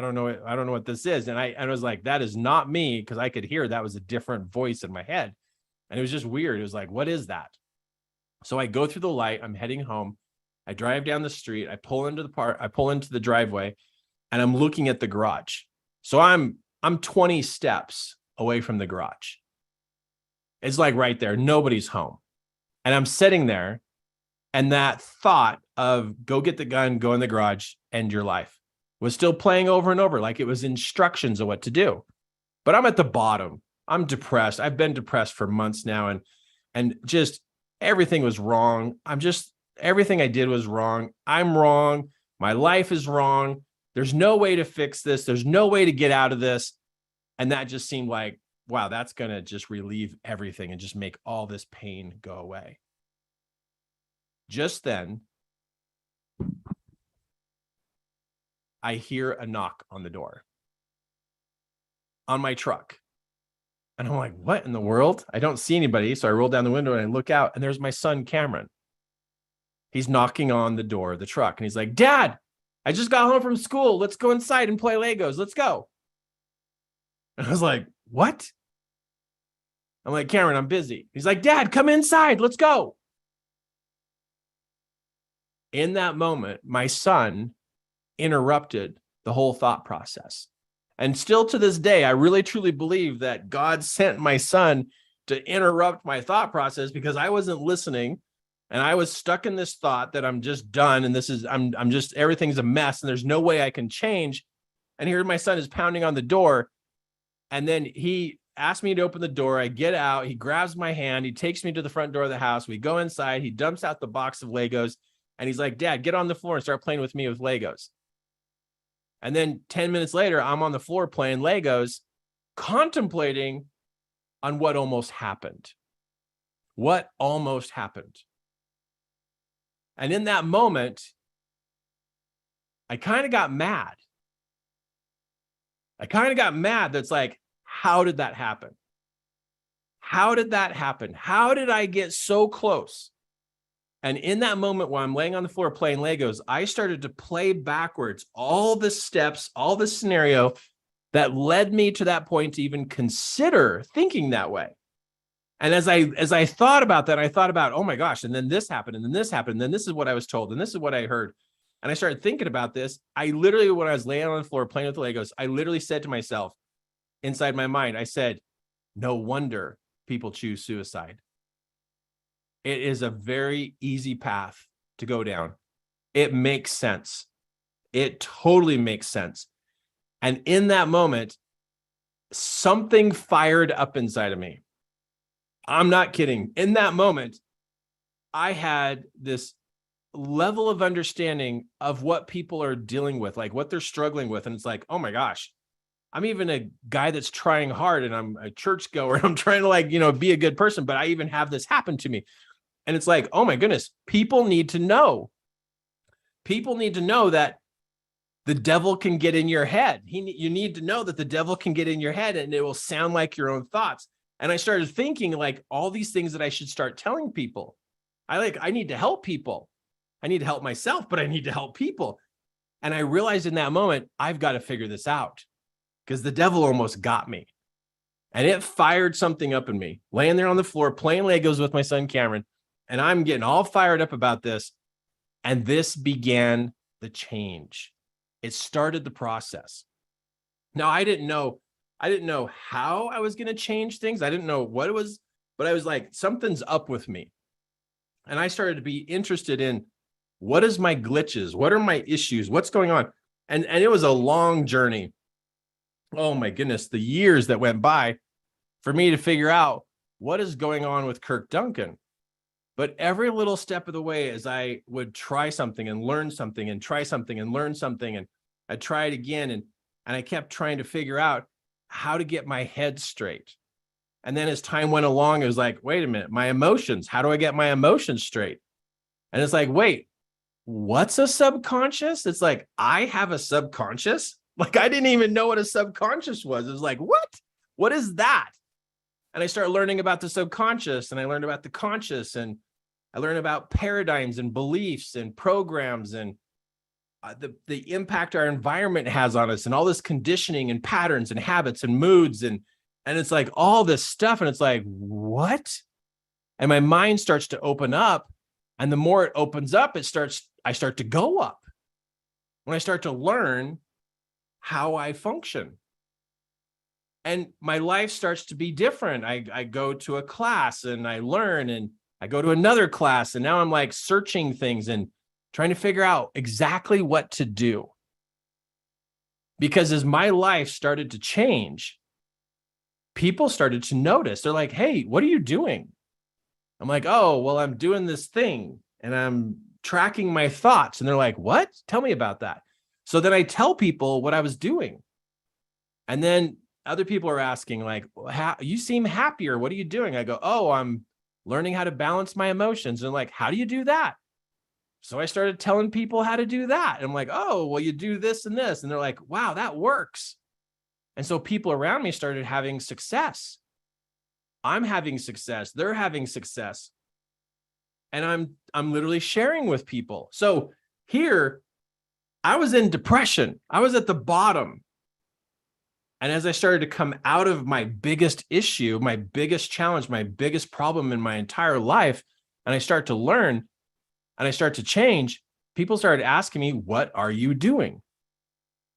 don't know. I don't know what this is. And I was like, that is not me, because I could hear that was a different voice in my head. And it was just weird. It was like, what is that? So I go through the light. I'm heading home. I drive down the street. I pull into the driveway, and I'm looking at the garage. So I'm 20 steps away from the garage. It's like right there. Nobody's home. And I'm sitting there, and that thought of go get the gun, go in the garage, end your life was still playing over and over, like it was instructions of what to do. But I'm at the bottom. I'm depressed. I've been depressed for months now, and just everything was wrong. Everything I did was wrong. I'm wrong. My life is wrong. There's no way to fix this. There's no way to get out of this. And that just seemed like, wow, that's going to just relieve everything and just make all this pain go away. Just then, I hear a knock on the door on my truck. And I'm like, what in the world? I don't see anybody. So I roll down the window and I look out, and there's my son, Cameron. He's knocking on the door of the truck, and he's like, Dad, I just got home from school. Let's go inside and play Legos. Let's go. And I was like, what? I'm like, Cameron, I'm busy. He's like, Dad, come inside. Let's go. In that moment, my son interrupted the whole thought process. And still to this day, I really truly believe that God sent my son to interrupt my thought process, because I wasn't listening, and I was stuck in this thought that I'm just done, and I'm just, everything's a mess, and there's no way I can change. And here my son is pounding on the door, and then he asked me to open the door. I get out, he grabs my hand, he takes me to the front door of the house. We go inside, he dumps out the box of Legos, and he's like, Dad, get on the floor and start playing with me with Legos. And then 10 minutes later, I'm on the floor playing Legos, contemplating on what almost happened. What almost happened. And in that moment, I kind of got mad. I kind of got mad. That's like, how did that happen? How did that happen? How did I get so close? And in that moment when I'm laying on the floor playing Legos, I started to play backwards all the steps, all the scenario that led me to that point to even consider thinking that way. And as I thought about that, I thought about, oh my gosh, and then this happened, and then this happened, and then this is what I was told, and this is what I heard. And I started thinking about this. I literally, when I was laying on the floor playing with the Legos, I literally said to myself, inside my mind, I said, no wonder people choose suicide. It is a very easy path to go down. It makes sense. It totally makes sense. And in that moment, something fired up inside of me. I'm not kidding. In that moment, I had this level of understanding of what people are dealing with, like what they're struggling with. And it's like, oh my gosh, I'm even a guy that's trying hard and I'm a churchgoer. I'm trying to be a good person, but I even have this happen to me. And it's like, oh my goodness, people need to know. People need to know that the devil can get in your head. You need to know that the devil can get in your head and it will sound like your own thoughts. And I started thinking like all these things that I should start telling people. I need to help people. I need to help myself, but I need to help people. And I realized in that moment, I've got to figure this out because the devil almost got me. And it fired something up in me, laying there on the floor, playing Legos with my son, Cameron. And I'm getting all fired up about this. And this began the change. It started the process. Now, I didn't know how I was going to change things. I didn't know what it was, but I was like, something's up with me. And I started to be interested in what is my glitches? What are my issues? What's going on? And it was a long journey. Oh my goodness, the years that went by for me to figure out what is going on with Kirk Duncan. But every little step of the way, as I would try something and learn something and try something and learn something, and I'd try it again, and I kept trying to figure out how to get my head straight. And then as time went along, it was like, wait a minute, my emotions, how do I get my emotions straight? And it's like, wait, what's a subconscious? It's like, I have a subconscious? Like, I didn't even know what a subconscious was. It was like, what? What is that? And I started learning about the subconscious, and I learned about the conscious, and I learned about paradigms and beliefs and programs and the impact our environment has on us and all this conditioning and patterns and habits and moods. And it's like all this stuff. And it's like, what? And my mind starts to open up. And the more it opens up, I start to go up when I start to learn how I function. And my life starts to be different. I go to a class and I learn, and I go to another class, and now I'm like searching things and trying to figure out exactly what to do. Because as my life started to change, people started to notice. They're like, hey, what are you doing? I'm like, oh, well, I'm doing this thing and I'm tracking my thoughts. And they're like, what? Tell me about that. So then I tell people what I was doing. And then other people are asking, like, you seem happier. What are you doing? I go, oh, I'm learning how to balance my emotions. And like, how do you do that? So I started telling people how to do that. And I'm like, oh, well, you do this and this. And they're like, wow, that works. And so people around me started having success. I'm having success. They're having success. And I'm literally sharing with people. So here, I was in depression. I was at the bottom. And as I started to come out of my biggest issue, my biggest challenge, my biggest problem in my entire life, and I start to learn and I start to change, people started asking me, what are you doing?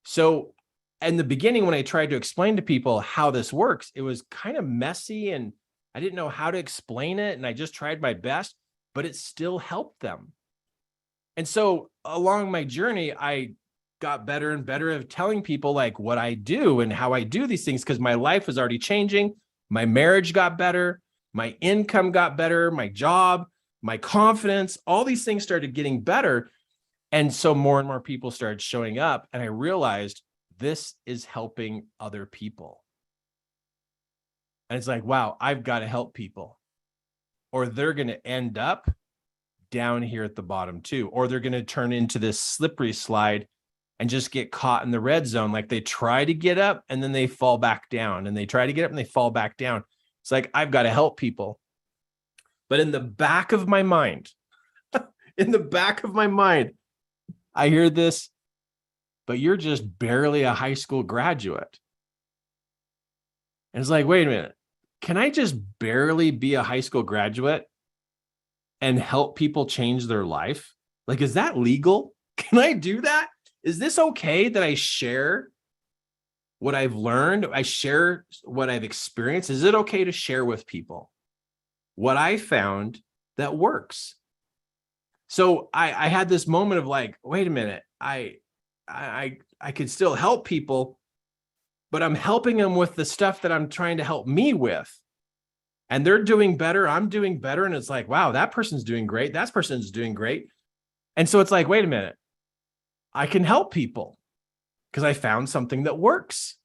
So in the beginning, when I tried to explain to people how this works, it was kind of messy and I didn't know how to explain it. And I just tried my best, but it still helped them. And so along my journey, I got better and better at telling people like what I do and how I do these things, because my life was already changing. My marriage got better. My income got better. My job, my confidence, all these things started getting better. And so more and more people started showing up. And I realized this is helping other people. And it's like, wow, I've got to help people, or they're going to end up down here at the bottom too, or they're going to turn into this slippery slide and just get caught in the red zone. Like they try to get up and then they fall back down, and they try to get up and they fall back down. It's like, I've got to help people. But in the back of my mind, I hear this, but you're just barely a high school graduate. And it's like, wait a minute, can I just barely be a high school graduate and help people change their life? Like, is that legal? Can I do that? Is this okay that I share what I've learned? I share what I've experienced. Is it okay to share with people what I found that works? So I had this moment of like, wait a minute, I could still help people, but I'm helping them with the stuff that I'm trying to help me with. And they're doing better. I'm doing better. And it's like, wow, that person's doing great. That person's doing great. And so it's like, wait a minute, I can help people because I found something that works.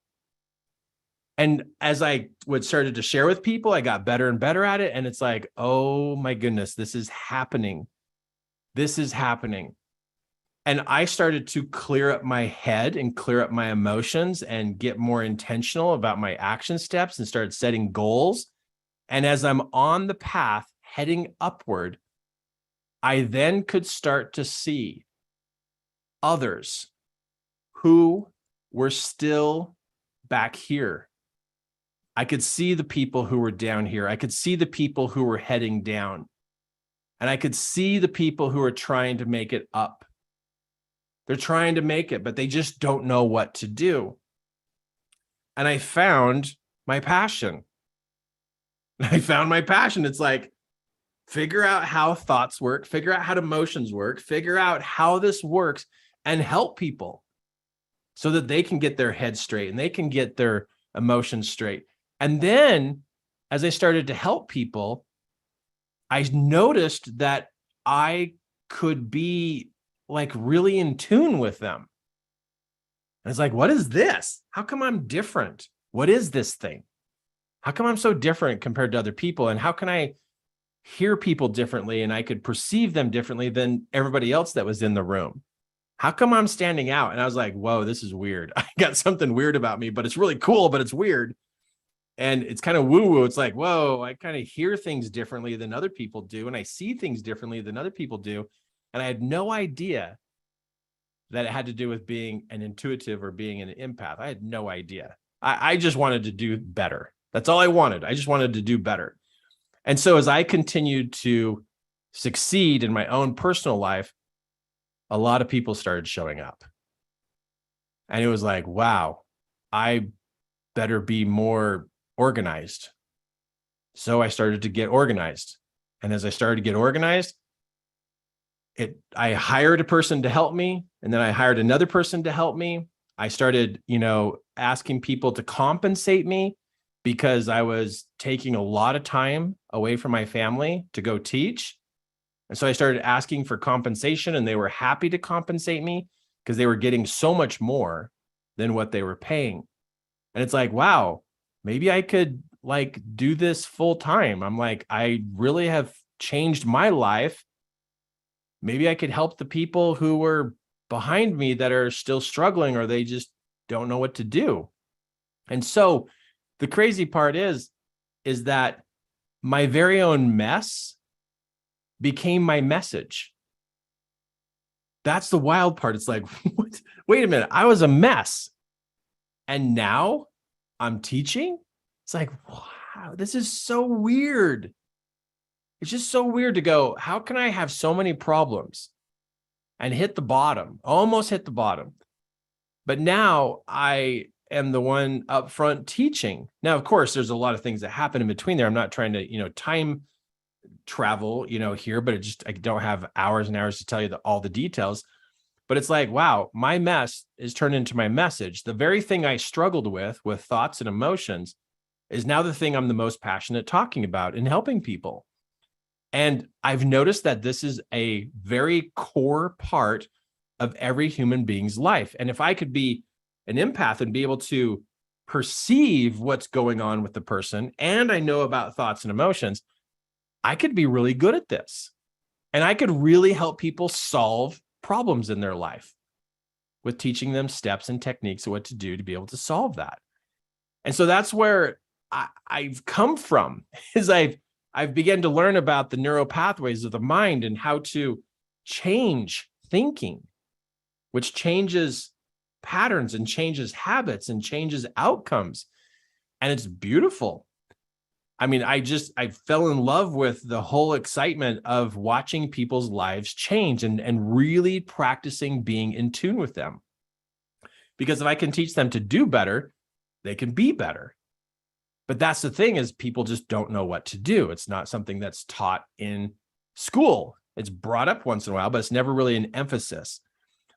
And as I started to share with people, I got better and better at it. And it's like, oh my goodness, this is happening. This is happening. And I started to clear up my head and clear up my emotions and get more intentional about my action steps and started setting goals. And as I'm on the path heading upward, I then could start to see others who were still back here. I could see the people who were down here. I could see the people who were heading down. And I could see the people who are trying to make it up. They're trying to make it, but they just don't know what to do. And I found my passion. It's like, figure out how thoughts work, figure out how emotions work, figure out how this works, and help people so that they can get their head straight and they can get their emotions straight. And then as I started to help people, I noticed that I could be like really in tune with them. And it's like, what is this? How come I'm different? What is this thing? How come I'm so different compared to other people? And how can I hear people differently and I could perceive them differently than everybody else that was in the room? How come I'm standing out? And I was like, whoa, this is weird. I got something weird about me, but it's really cool, but it's weird. And it's kind of woo-woo. It's like, whoa, I kind of hear things differently than other people do. And I see things differently than other people do. And I had no idea that it had to do with being an intuitive or being an empath. I had no idea. I just wanted to do better. That's all I wanted. I just wanted to do better. And so as I continued to succeed in my own personal life, a lot of people started showing up. And it was like, wow, I better be more organized. So I started to get organized. And as I started to get organized, I hired a person to help me. And then I hired another person to help me. I started, asking people to compensate me because I was taking a lot of time away from my family to go teach. And so I started asking for compensation, and they were happy to compensate me because they were getting so much more than what they were paying. And it's like, wow, maybe I could do this full time. I'm like, I really have changed my life. Maybe I could help the people who were behind me that are still struggling, or they just don't know what to do. And so the crazy part is that my very own mess became my message. That's the wild part. It's like, what? Wait a minute, I was a mess. And now I'm teaching? It's like, wow, this is so weird. It's just so weird to go, how can I have so many problems and hit the bottom, almost hit the bottom? But now I am the one up front teaching. Now, of course, there's a lot of things that happen in between there. I'm not trying to, time travel, here, but I don't have hours and hours to tell you all the details. But it's like, wow, my mess is turned into my message. The very thing I struggled with thoughts and emotions is now the thing I'm the most passionate talking about and helping people. And I've noticed that this is a very core part of every human being's life. And if I could be an empath and be able to perceive what's going on with the person, and I know about thoughts and emotions, I could be really good at this. And I could really help people solve problems in their life. with teaching them steps and techniques of what to do to be able to solve that. And so that's where I've come from, is I've begun to learn about the neural pathways of the mind and how to change thinking, which changes patterns and changes habits and changes outcomes. And it's beautiful. I mean, I fell in love with the whole excitement of watching people's lives change and really practicing being in tune with them. Because if I can teach them to do better, they can be better. But that's the thing, is people just don't know what to do. It's not something that's taught in school. It's brought up once in a while, but it's never really an emphasis.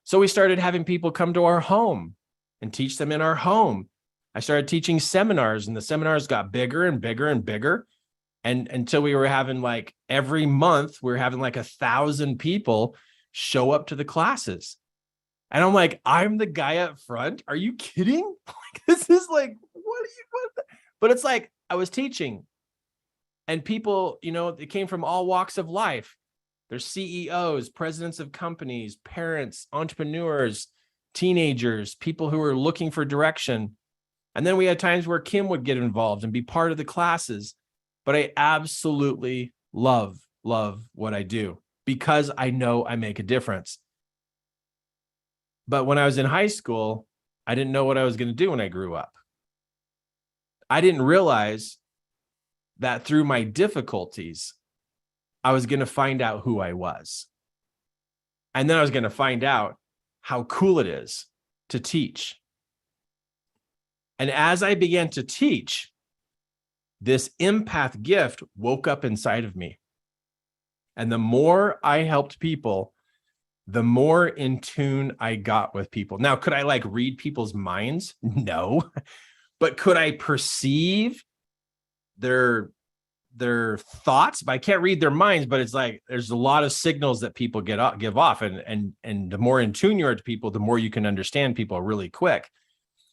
So we started having people come to our home and teach them in our home. I started teaching seminars, and the seminars got bigger and bigger and bigger. And until we were having, like, every month, we were having like 1,000 people show up to the classes. And I'm like, I'm the guy up front. Are you kidding? Like, this is like, what? But it's like, I was teaching, and people, they came from all walks of life. There's CEOs, presidents of companies, parents, entrepreneurs, teenagers, people who are looking for direction. And then we had times where Kim would get involved and be part of the classes. But I absolutely love what I do, because I know I make a difference. But when I was in high school, I didn't know what I was going to do when I grew up. I didn't realize that through my difficulties, I was going to find out who I was. And then I was going to find out how cool it is to teach. And as I began to teach, this empath gift woke up inside of me. And the more I helped people, the more in tune I got with people. Now, could I like read people's minds? No. But could I perceive their thoughts? But I can't read their minds, but it's like there's a lot of signals that people give off. And the more in tune you are to people, the more you can understand people really quick.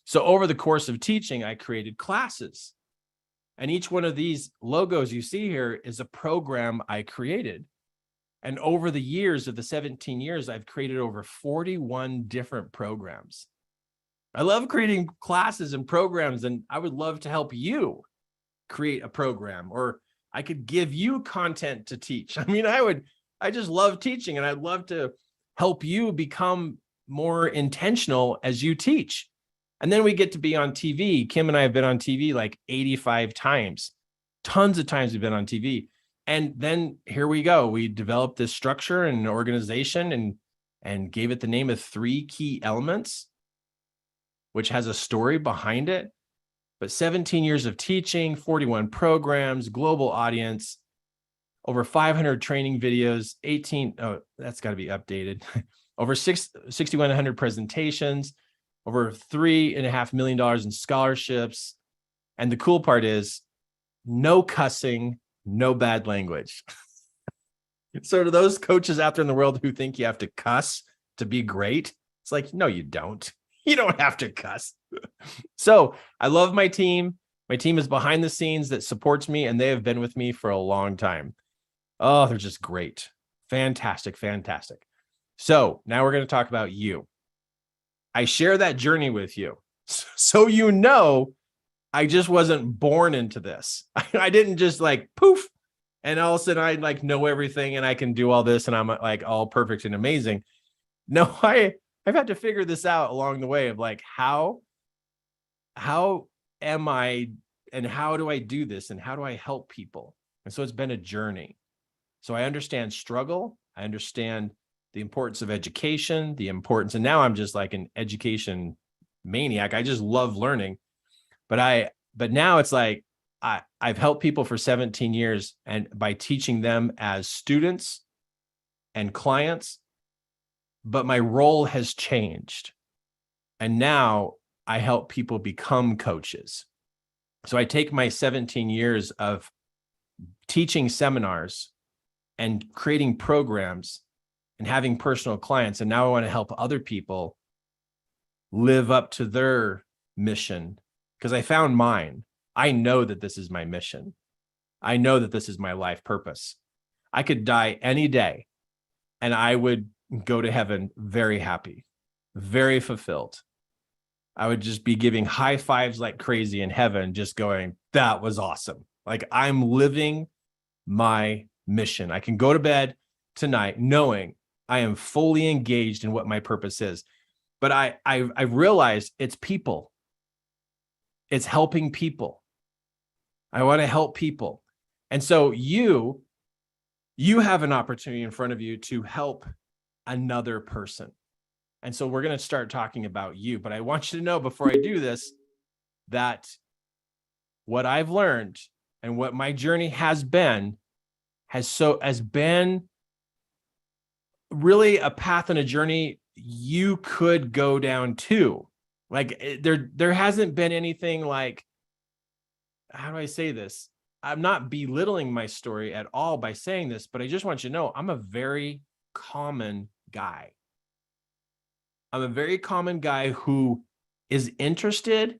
So over the course of teaching, I created classes. And each one of these logos you see here is a program I created. And over the years of the 17 years, I've created over 41 different programs. I love creating classes and programs, and I would love to help you create a program, or I could give you content to teach. I mean, I just love teaching, and I'd love to help you become more intentional as you teach. And then we get to be on TV. Kim and I have been on TV like 85 times. Tons of times we've been on TV. And then here we go. We developed this structure and organization and gave it the name of 3 Key Elements, which has a story behind it. But 17 years of teaching, 41 programs, global audience, over 500 training videos, that's got to be updated. Over 6,100 presentations, over $3.5 million in scholarships. And the cool part is no cussing, no bad language. So to those coaches out there in the world who think you have to cuss to be great, it's like, no, you don't. You don't have to cuss. So I love my team. My team is behind the scenes that supports me, and they have been with me for a long time. Oh, they're just great. Fantastic, fantastic. So now we're going to talk about you. I share that journey with you. So I just wasn't born into this. I didn't just like poof, and all of a sudden I like know everything and I can do all this and I'm like all perfect and amazing. No, I've had to figure this out along the way of like, how am I and how do I do this and how do I help people? And so it's been a journey. So I understand struggle. I understand the importance of education, and now I'm just like an education maniac. I just love learning. But now it's like I've helped people for 17 years, and by teaching them as students and clients, but my role has changed. And now I help people become coaches. So I take my 17 years of teaching seminars and creating programs and having personal clients, and now I want to help other people live up to their mission, because I found mine. I know that this is my mission. I know that this is my life purpose. I could die any day and I would go to heaven very happy. very fulfilled. I would just be giving high fives like crazy in heaven, just going, that was awesome. Like I'm living my mission. I can go to bed tonight knowing I am fully engaged in what my purpose is. But I realized it's people. It's helping people. I want to help people. And so you have an opportunity in front of you to help another person. And so we're going to start talking about you. But I want you to know before I do this, that what I've learned and what my journey has been has been really a path and a journey you could go down too. Like there hasn't been anything like, how do I say this? I'm not belittling my story at all by saying this, but I just want you to know I'm a very common guy. I'm a very common guy who is interested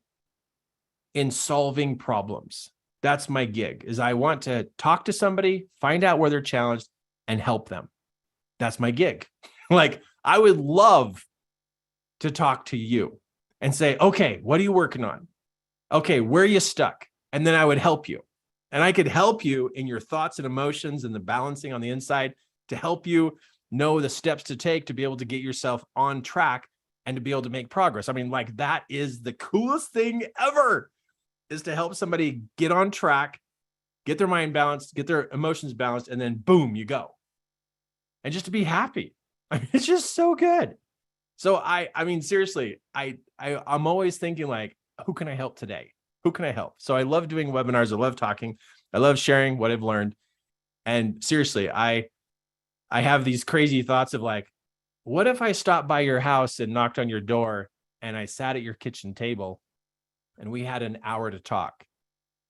in solving problems. That's my gig, is I want to talk to somebody, find out where they're challenged, and help them. That's my gig. Like, I would love to talk to you and say, okay, what are you working on? Okay, where are you stuck? And then I would help you. And I could help you in your thoughts and emotions and the balancing on the inside to help you know the steps to take to be able to get yourself on track and to be able to make progress. I mean, like, that is the coolest thing ever, is to help somebody get on track, get their mind balanced, get their emotions balanced, and then boom, you go. And just to be happy. I mean, it's just so good. So I mean, seriously, I'm always thinking like, who can I help today? Who can I help? So I love doing webinars. I love talking. I love sharing what I've learned. And seriously, I have these crazy thoughts of like, what if I stopped by your house and knocked on your door and I sat at your kitchen table and we had an hour to talk?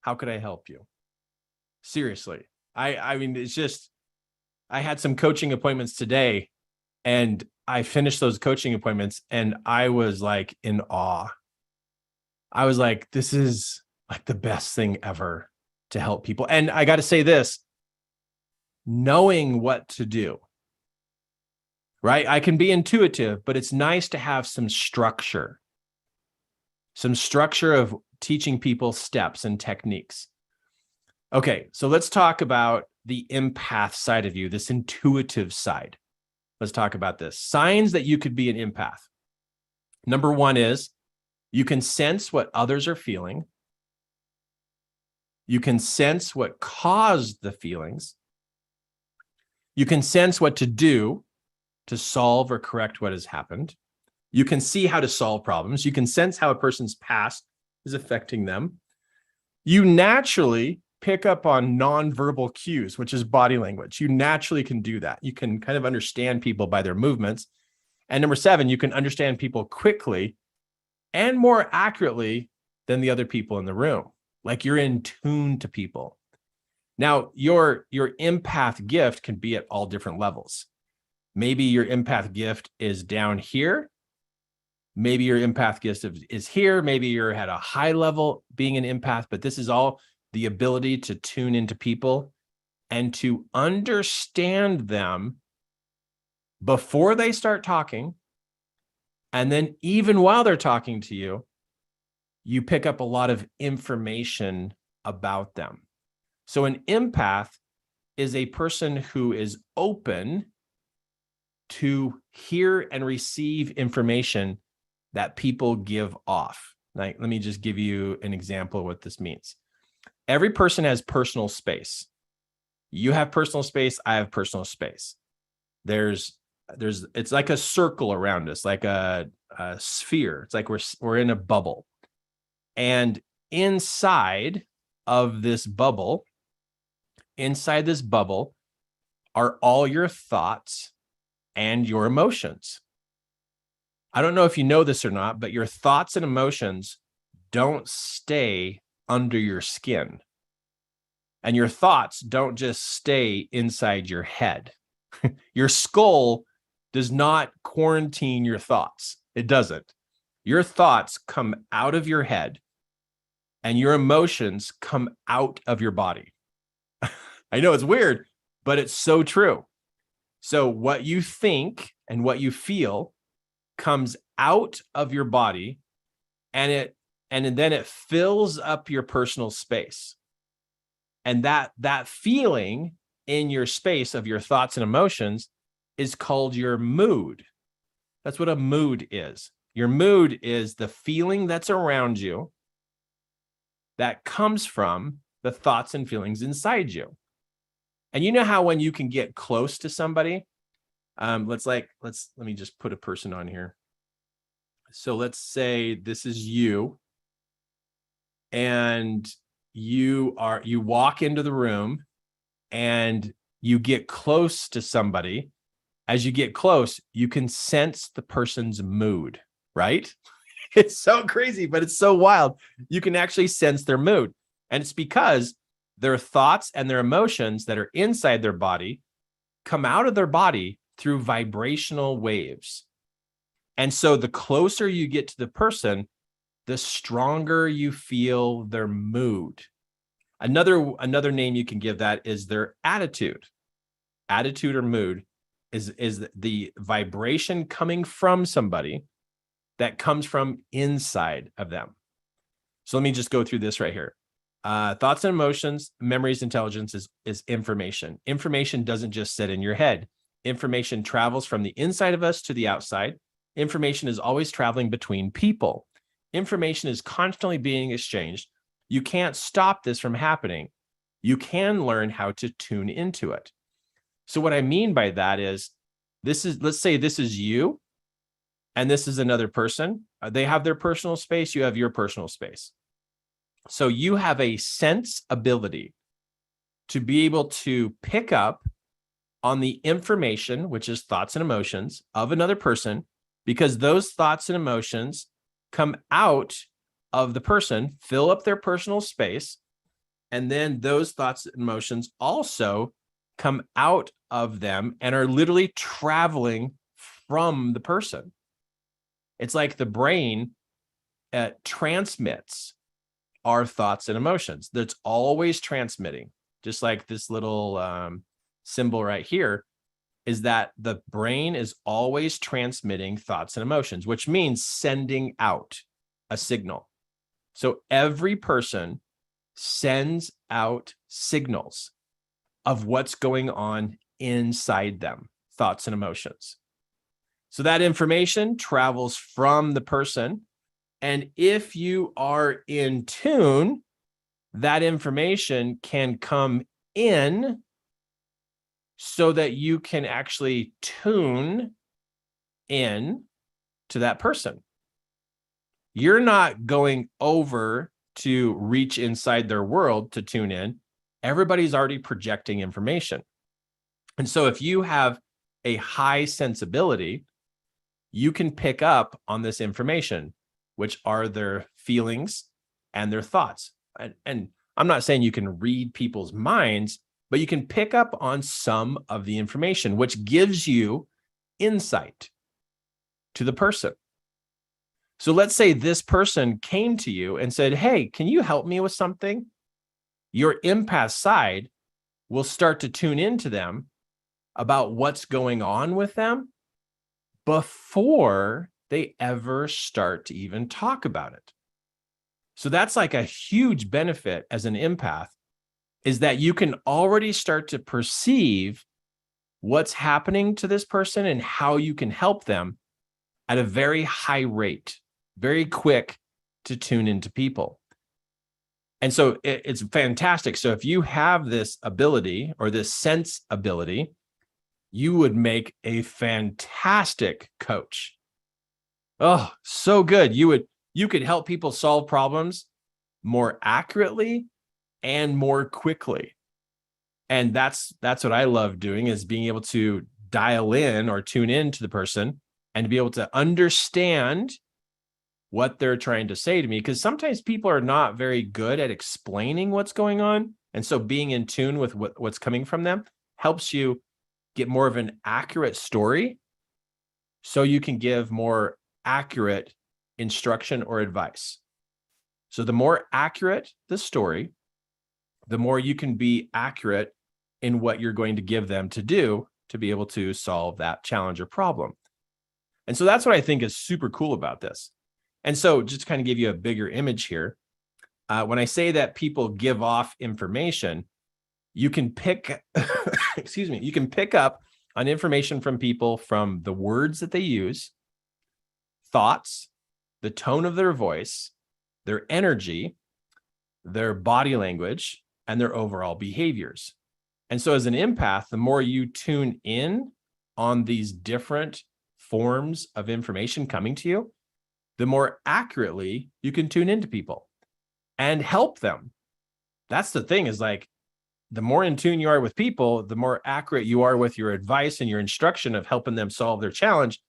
How could I help you? Seriously. I mean, it's just, I had some coaching appointments today and I finished those coaching appointments and I was like in awe. I was like, this is like the best thing ever to help people. And I got to say this, knowing what to do, right? I can be intuitive, but it's nice to have some structure of teaching people steps and techniques. Okay, so let's talk about the empath side of you, this intuitive side. Let's talk about this. Signs that you could be an empath. Number one is you can sense what others are feeling. You can sense what caused the feelings. You can sense what to do to solve or correct what has happened. You can see how to solve problems. You can sense how a person's past is affecting them. You naturally pick up on nonverbal cues, which is body language. You naturally can do that. You can kind of understand people by their movements. And number 7, you can understand people quickly and more accurately than the other people in the room. Like, you're in tune to people. Now, your empath gift can be at all different levels. Maybe your empath gift is down here. Maybe your empath gift is here. Maybe you're at a high level being an empath, but this is all the ability to tune into people and to understand them before they start talking. And then even while they're talking to you, you pick up a lot of information about them. So an empath is a person who is open to hear and receive information that people give off. Like, let me just give you an example of what this means. Every person has personal space. You have personal space. I have personal space. It's like a circle around us, like a sphere. It's like we're in a bubble. And inside this bubble are all your thoughts and your emotions. I don't know if you know this or not, but your thoughts and emotions don't stay under your skin. And your thoughts don't just stay inside your head. Your skull does not quarantine your thoughts. It doesn't. Your thoughts come out of your head and your emotions come out of your body. I know it's weird, but it's so true. So what you think and what you feel comes out of your body, and then it fills up your personal space. And that feeling in your space of your thoughts and emotions is called your mood. That's what a mood is. Your mood is the feeling that's around you that comes from the thoughts and feelings inside you. And you know how when you can get close to somebody, let me just put a person on here. So let's say this is you, and you walk into the room and you get close to somebody. As you get close, you can sense the person's mood, right? It's so crazy, but it's so wild. You can actually sense their mood. And it's because their thoughts and their emotions that are inside their body come out of their body through vibrational waves. And so the closer you get to the person, the stronger you feel their mood. Another name you can give that is their attitude. Attitude or mood is the vibration coming from somebody that comes from inside of them. So let me just go through this right here. Thoughts and emotions, memories, intelligence is information. Information doesn't just sit in your head. Information travels from the inside of us to the outside. Information is always traveling between people. Information is constantly being exchanged. You can't stop this from happening. You can learn how to tune into it. So what I mean by that is, let's say this is you, and this is another person. They have their personal space. You have your personal space. So you have a sense ability to be able to pick up on the information, which is thoughts and emotions of another person, because those thoughts and emotions come out of the person, fill up their personal space, and then those thoughts and emotions also come out of them and are literally traveling from the person. It's like the brain transmits our thoughts and emotions. That's always transmitting. Just like this little symbol right here is that the brain is always transmitting thoughts and emotions, which means sending out a signal. So every person sends out signals of what's going on inside them, thoughts and emotions. So that information travels from the person. And if you are in tune, that information can come in so that you can actually tune in to that person. You're not going over to reach inside their world to tune in. Everybody's already projecting information. And so if you have a high sensibility, you can pick up on this information, which are their feelings and their thoughts. And I'm not saying you can read people's minds, but you can pick up on some of the information, which gives you insight to the person. So let's say this person came to you and said, "Hey, can you help me with something?" Your empath side will start to tune into them about what's going on with them before they ever start to even talk about it. So that's like a huge benefit as an empath, is that you can already start to perceive what's happening to this person and how you can help them at a very high rate, very quick to tune into people. And so it's fantastic. So if you have this ability or this sense ability, you would make a fantastic coach. Oh, so good. You could help people solve problems more accurately and more quickly. And that's what I love doing, is being able to dial in or tune in to the person and to be able to understand what they're trying to say to me. Because sometimes people are not very good at explaining what's going on. And so being in tune with what's coming from them helps you get more of an accurate story, so you can give more accurate instruction or advice. So the more accurate the story, the more you can be accurate in what you're going to give them to do to be able to solve that challenge or problem. And so that's what I think is super cool about this. And so just to kind of give you a bigger image here, when I say that people give off information, you can pick, excuse me, you can pick up on information from people from the words that they use, thoughts, the tone of their voice, their energy, their body language, and their overall behaviors. And so as an empath, the more you tune in on these different forms of information coming to you, the more accurately you can tune into people and help them. That's the thing, is like, the more in tune you are with people, the more accurate you are with your advice and your instruction of helping them solve their challenge.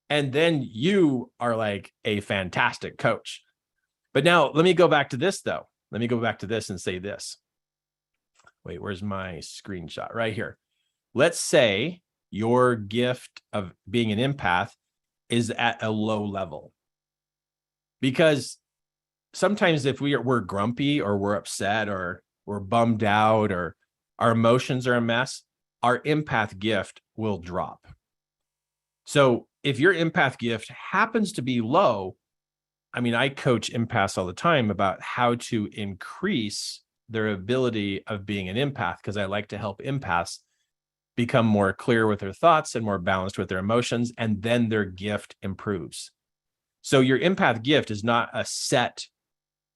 And then you are like a fantastic coach. But now let me go back to this though. Let me go back to this and say this. Wait, where's my screenshot? Right here. Let's say your gift of being an empath is at a low level. Because sometimes if we're grumpy or we're upset or we're bummed out or our emotions are a mess, our empath gift will drop. So if your empath gift happens to be low, I mean, I coach empaths all the time about how to increase their ability of being an empath, because I like to help empaths become more clear with their thoughts and more balanced with their emotions, and then their gift improves. So your empath gift is not a set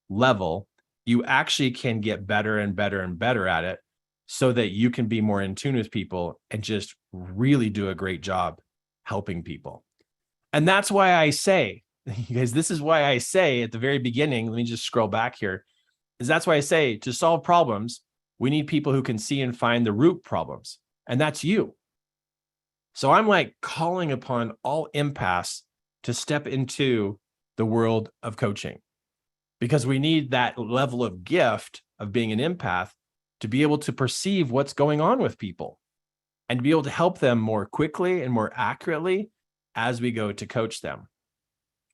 level. You actually can get better and better and better at it so that you can be more in tune with people and just really do a great job helping people. And that's why I say, you guys, this is why I say at the very beginning, let me just scroll back here, is that's why I say to solve problems, we need people who can see and find the root problems. And that's you. So I'm like calling upon all empaths to step into the world of coaching, because we need that level of gift of being an empath to be able to perceive what's going on with people and to be able to help them more quickly and more accurately as we go to coach them.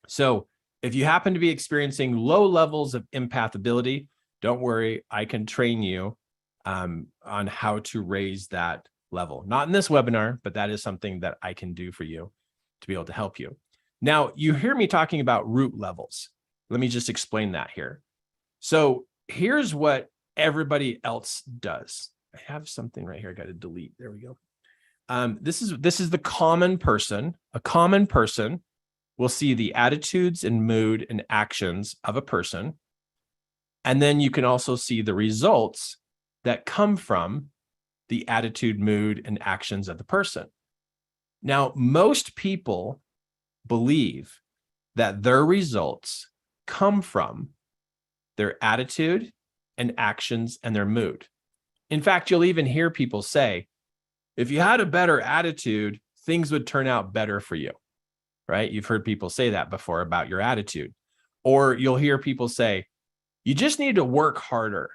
So if you happen to be experiencing low levels of empath ability, don't worry, I can train you on how to raise that level. Not in this webinar, but that is something that I can do for you to be able to help you. Now, you hear me talking about root levels. Let me just explain that here. So here's what everybody else does. I have something right here I got to delete. There we go. This is the common person. A common person will see the attitudes and mood and actions of a person. And then you can also see the results that come from the attitude, mood, and actions of the person. Now, most people believe that their results come from their attitude and actions and their mood. In fact, you'll even hear people say, if you had a better attitude, things would turn out better for you, right? You've heard people say that before about your attitude. Or you'll hear people say, you just need to work harder,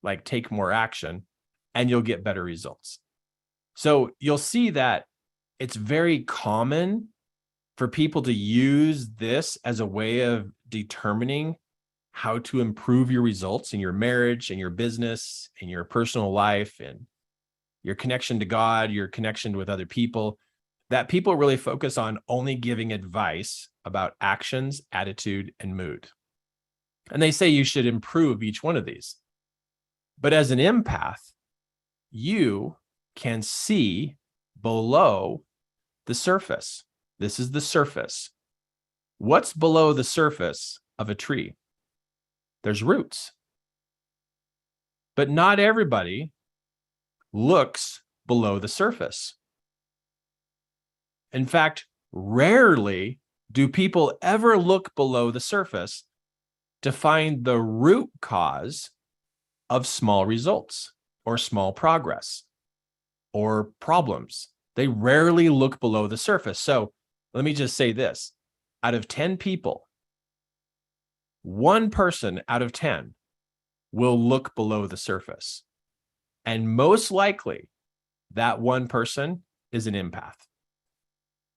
like take more action, and you'll get better results. So you'll see that it's very common for people to use this as a way of determining how to improve your results in your marriage, in your business, in your personal life, and your connection to God, your connection with other people, that people really focus on only giving advice about actions, attitude, and mood. And they say you should improve each one of these. But as an empath, you can see below the surface. This is the surface. What's below the surface of a tree? There's roots. But not everybody looks below the surface. In fact, rarely do people ever look below the surface to find the root cause of small results or small progress or problems. They rarely look below the surface. So let me just say this. Out of 10 people, one person out of 10 will look below the surface. And most likely, that one person is an empath.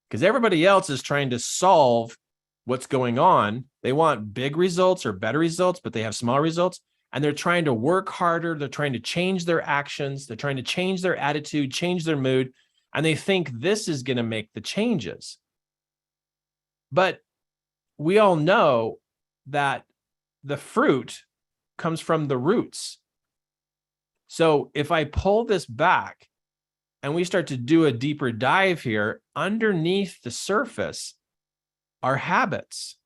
Because everybody else is trying to solve what's going on. They want big results or better results, but they have small results. And they're trying to work harder. They're trying to change their actions. They're trying to change their attitude, change their mood. And they think this is going to make the changes. But we all know that the fruit comes from the roots. So if I pull this back and we start to do a deeper dive here, underneath the surface are habits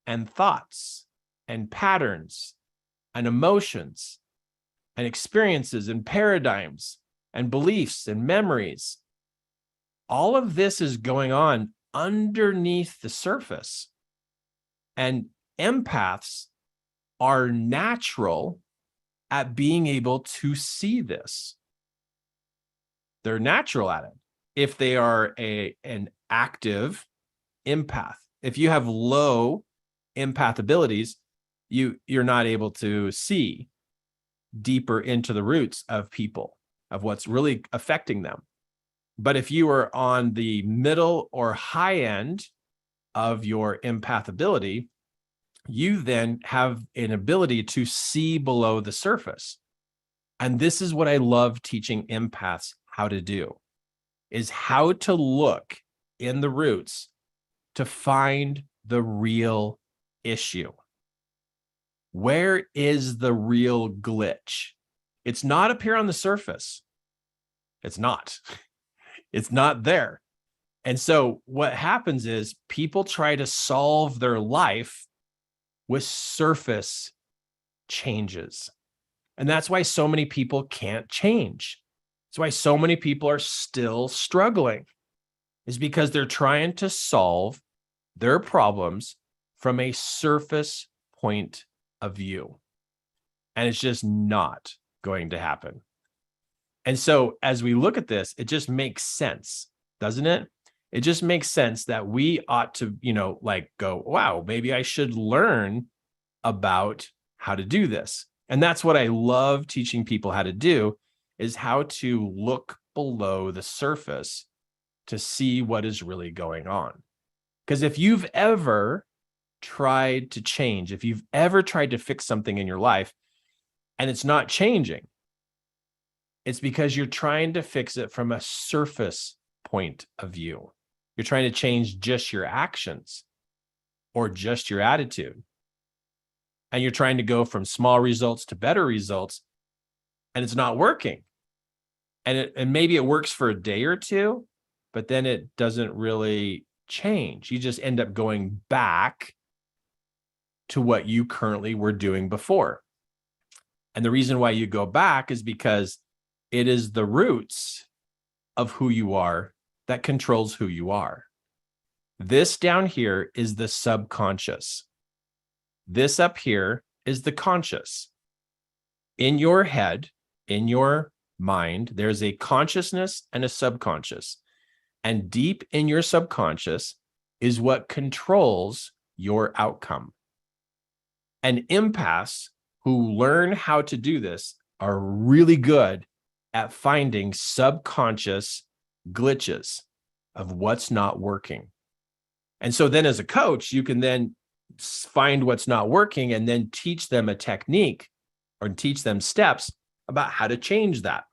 and thoughts and patterns and emotions and experiences and paradigms and beliefs and memories. All of this is going on underneath the surface. And empaths are natural at being able to see this. They're natural at it. If they are an active empath, if you have low empath abilities, you're not able to see deeper into the roots of people, of what's really affecting them. But if you are on the middle or high end of your empath ability, you then have an ability to see below the surface. And this is what I love teaching empaths how to do, is how to look in the roots to find the real issue. Where is the real glitch? It's not up here on the surface. It's not. It's not there. And so what happens is people try to solve their life with surface changes. And that's why so many people can't change. That's why so many people are still struggling, is because they're trying to solve their problems from a surface point of view. And it's just not going to happen. And so as we look at this, it just makes sense, doesn't it? It just makes sense that we ought to, go, wow, maybe I should learn about how to do this. And that's what I love teaching people how to do, is how to look below the surface to see what is really going on. Because if you've ever tried to change, if you've ever tried to fix something in your life and it's not changing, it's because you're trying to fix it from a surface point of view. You're trying to change just your actions or just your attitude. And you're trying to go from small results to better results, and it's not working. And maybe it works for a day or two, but then it doesn't really change. You just end up going back to what you currently were doing before. And the reason why you go back is because it is the roots of who you are that controls who you are. This down here is the subconscious. This up here is the conscious. In your head, in your mind, there's a consciousness and a subconscious. And deep in your subconscious is what controls your outcome. And empaths who learn how to do this are really good at finding subconscious glitches of what's not working. And so then as a coach, you can then find what's not working and then teach them a technique or teach them steps about how to change that.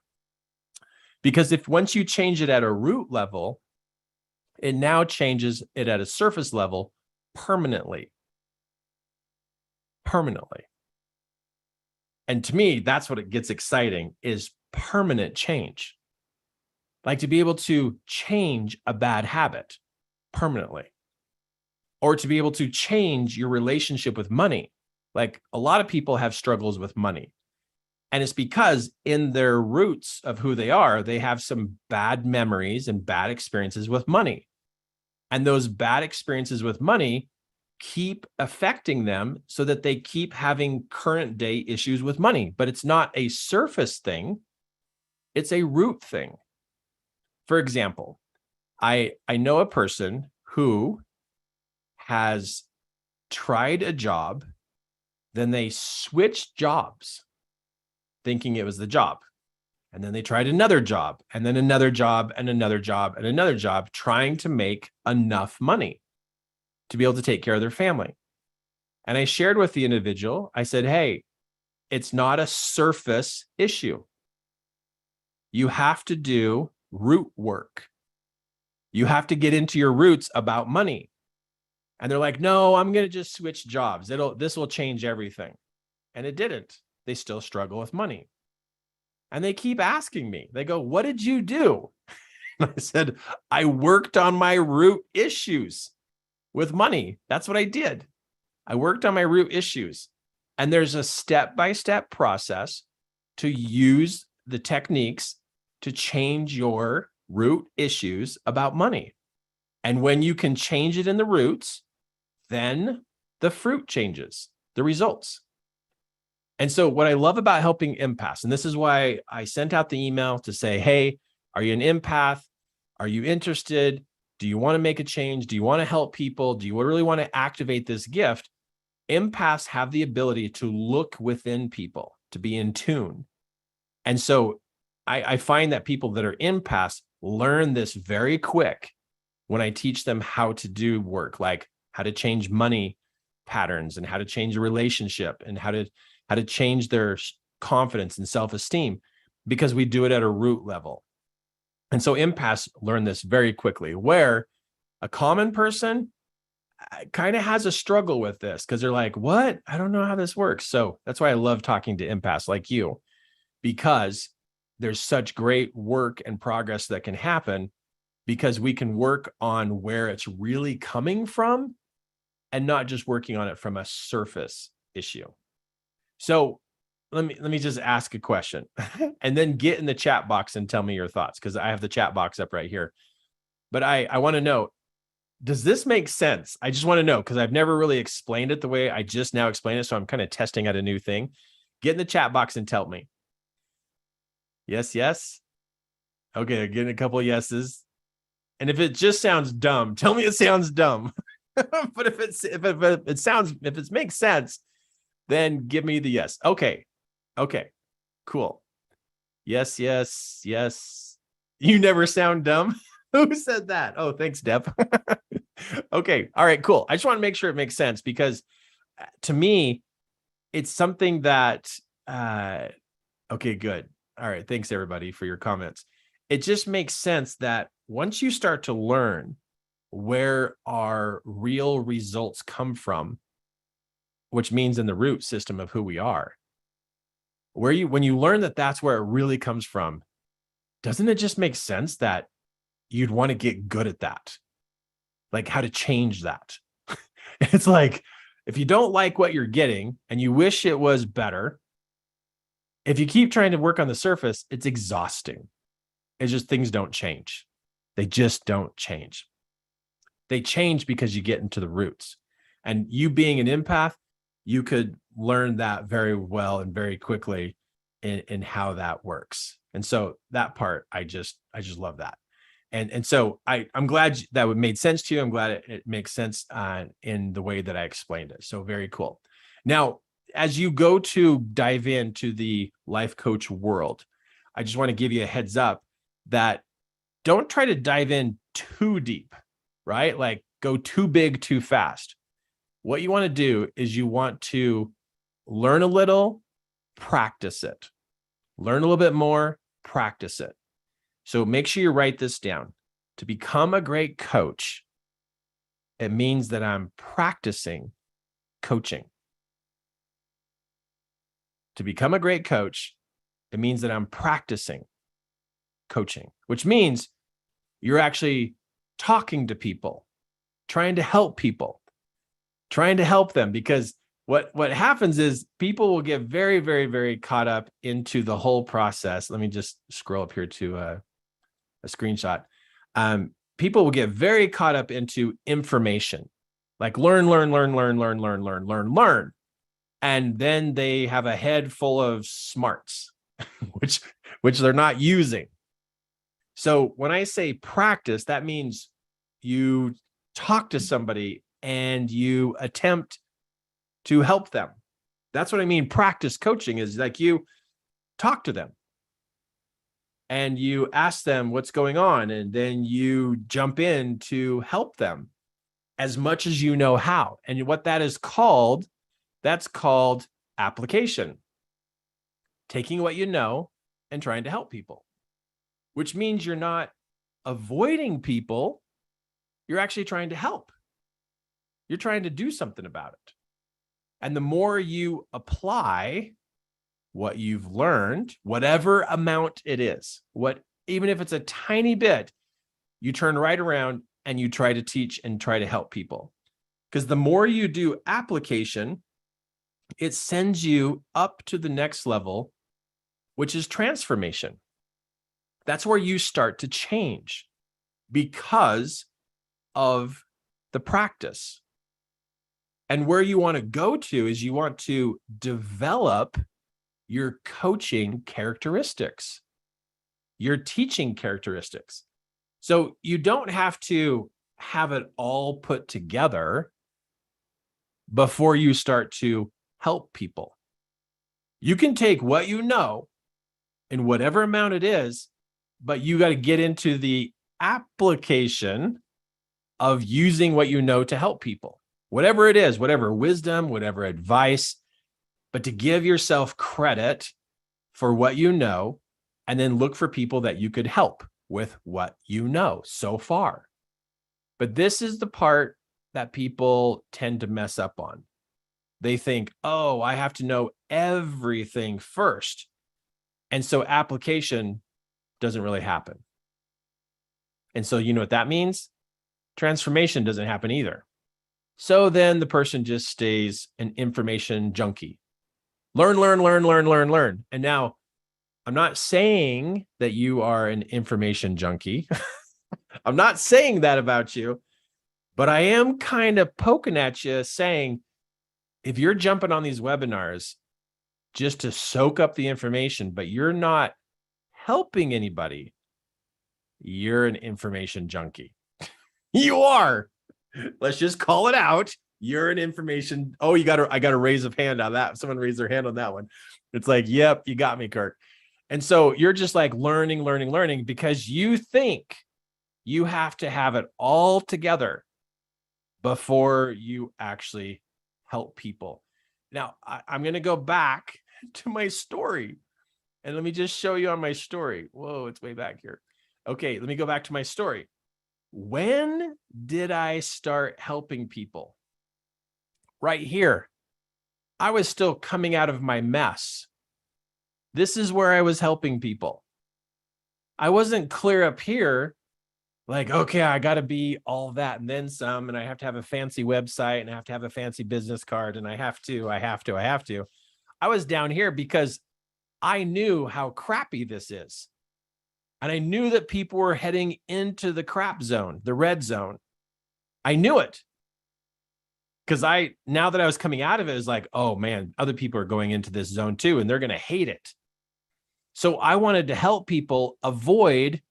Because if once you change it at a root level, it now changes it at a surface level permanently. Permanently. And to me, that's what it gets exciting, is permanent change. Like to be able to change a bad habit permanently, or to be able to change your relationship with money. Like a lot of people have struggles with money. And it's because in their roots of who they are, they have some bad memories and bad experiences with money. And those bad experiences with money keep affecting them so that they keep having current day issues with money. But it's not a surface thing. It's a root thing. For example, I know a person who has tried a job, then they switched jobs thinking it was the job. And then they tried another job, and then another job, and another job, and another job, trying to make enough money to be able to take care of their family. And I shared with the individual, I said, hey, it's not a surface issue. You have to do root work. You have to get into your roots about money. And they're like, no, I'm going to just switch jobs. This will change everything. And it didn't. They still struggle with money. And they keep asking me, they go, what did you do? And I said, I worked on my root issues with money. That's what I did. I worked on my root issues. And there's a step-by-step process to use the techniques to change your root issues about money. And when you can change it in the roots, then the fruit changes, the results. And so what I love about helping empaths, and this is why I sent out the email to say, hey, are you an empath? Are you interested? Do you want to make a change? Do you want to help people? Do you really want to activate this gift? Empaths have the ability to look within people, to be in tune. And so I find that people that are empaths learn this very quick when I teach them how to do work, like how to change money patterns and how to change a relationship and how to change their confidence and self-esteem, because we do it at a root level. And so empaths learn this very quickly, where a common person kind of has a struggle with this because they're like, what? I don't know how this works. So that's why I love talking to empaths like you, because there's such great work and progress that can happen because we can work on where it's really coming from and not just working on it from a surface issue. So let me just ask a question and then get in the chat box and tell me your thoughts, because I have the chat box up right here. But I want to know, does this make sense? I just want to know, because I've never really explained it the way I just now explained it. So I'm kind of testing out a new thing. Get in the chat box and tell me. Yes, yes. Okay, getting a couple of yeses. And if it just sounds dumb, tell me it sounds dumb. But if it makes sense, then give me the yes. Okay. Okay. Cool. Yes, yes, yes. You never sound dumb. Who said that? Oh, thanks, Deb. Okay. All right, cool. I just want to make sure it makes sense, because to me, it's something that, okay, good. All right. Thanks, everybody, for your comments. It just makes sense that once you start to learn where our real results come from, which means in the root system of who we are, when you learn that that's where it really comes from, doesn't it just make sense that you'd want to get good at that? Like how to change that. It's like, if you don't like what you're getting and you wish it was better, if you keep trying to work on the surface, it's exhausting. It's just, things don't change. They just don't change. They change because you get into the roots. And you being an empath, you could learn that very well and very quickly in how that works. And so that part, I just love that. And so I'm glad that made sense to you. I'm glad it makes sense in the way that I explained it. So very cool. Now, as you go to dive into the life coach world, I just want to give you a heads up that don't try to dive in too deep, right? Like go too big, too fast. What you want to do is you want to learn a little, practice it. Learn a little bit more, practice it. So make sure you write this down. To become a great coach, it means that I'm practicing coaching. To become a great coach, it means that I'm practicing coaching, which means you're actually talking to people, trying to help people, trying to help them. Because what happens is people will get very, very, very caught up into the whole process. Let me just scroll up here to a screenshot. People will get very caught up into information, like learn. And then they have a head full of smarts, which they're not using. So when I say practice, that means you talk to somebody and you attempt to help them. That's what I mean. Practice coaching is like you talk to them and you ask them what's going on, and then you jump in to help them as much as you know how. And what that is called, that's called application. Taking what you know and trying to help people, which means you're not avoiding people. You're actually trying to help. You're trying to do something about it. And the more you apply what you've learned, whatever amount it is, even if it's a tiny bit, you turn right around and you try to teach and try to help people. Because the more you do application, it sends you up to the next level, which is transformation. That's where you start to change because of the practice. And where you want to go to is you want to develop your coaching characteristics, your teaching characteristics. So you don't have to have it all put together before you start to help people. You can take what you know in whatever amount it is, but you got to get into the application of using what you know to help people. Whatever it is, whatever wisdom, whatever advice, but to give yourself credit for what you know, and then look for people that you could help with what you know so far. But this is the part that people tend to mess up on. They think, oh, I have to know everything first. And so application doesn't really happen. And so you know what that means? Transformation doesn't happen either. So then the person just stays an information junkie. Learn. And now I'm not saying that you are an information junkie. I'm not saying that about you, but I am kind of poking at you saying, if you're jumping on these webinars just to soak up the information, but you're not helping anybody, you're an information junkie. You are. Let's just call it out. You're an information. Oh, I got a raise of hand on that. Someone raised their hand on that one. It's like, yep, you got me, Kirk. And so you're just like learning because you think you have to have it all together before you actually help people. Now, I'm going to go back to my story and let me just show you on my story. Whoa, it's way back here. Okay, let me go back to my story. When did I start helping people? Right here. I was still coming out of my mess. This is where I was helping people. I wasn't clear up here, like, okay, I got to be all that and then some, and I have to have a fancy website and I have to have a fancy business card and I have to. I was down here because I knew how crappy this is. And I knew that people were heading into the crap zone, the red zone. I knew it. Because now that I was coming out of it, it was like, oh man, other people are going into this zone too, and they're going to hate it. So I wanted to help people avoid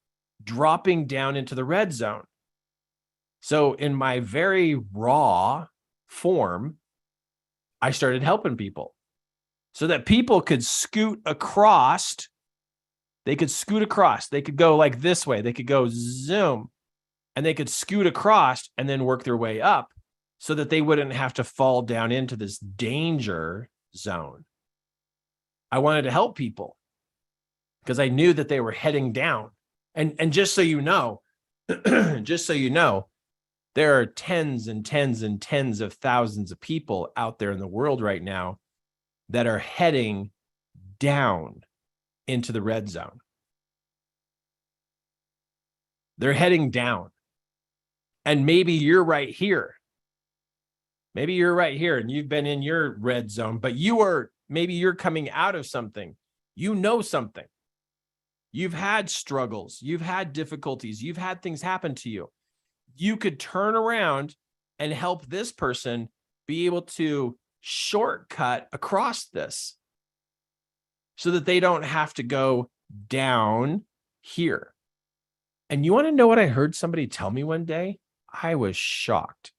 dropping down into the red zone. So in my very raw form, I started helping people so that people could scoot across. They could scoot across. They could go like this way. They could go zoom, and they could scoot across and then work their way up so that they wouldn't have to fall down into this danger zone. I wanted to help people because I knew that they were heading down. And just so you know, there are tens and tens and tens of thousands of people out there in the world right now that are heading down into the red zone. They're heading down. And maybe you're right here. Maybe you're right here and you've been in your red zone, but maybe you're coming out of something. You know something. You've had struggles. You've had difficulties. You've had things happen to you. You could turn around and help this person be able to shortcut across this so that they don't have to go down here. And you want to know what I heard somebody tell me one day? I was shocked.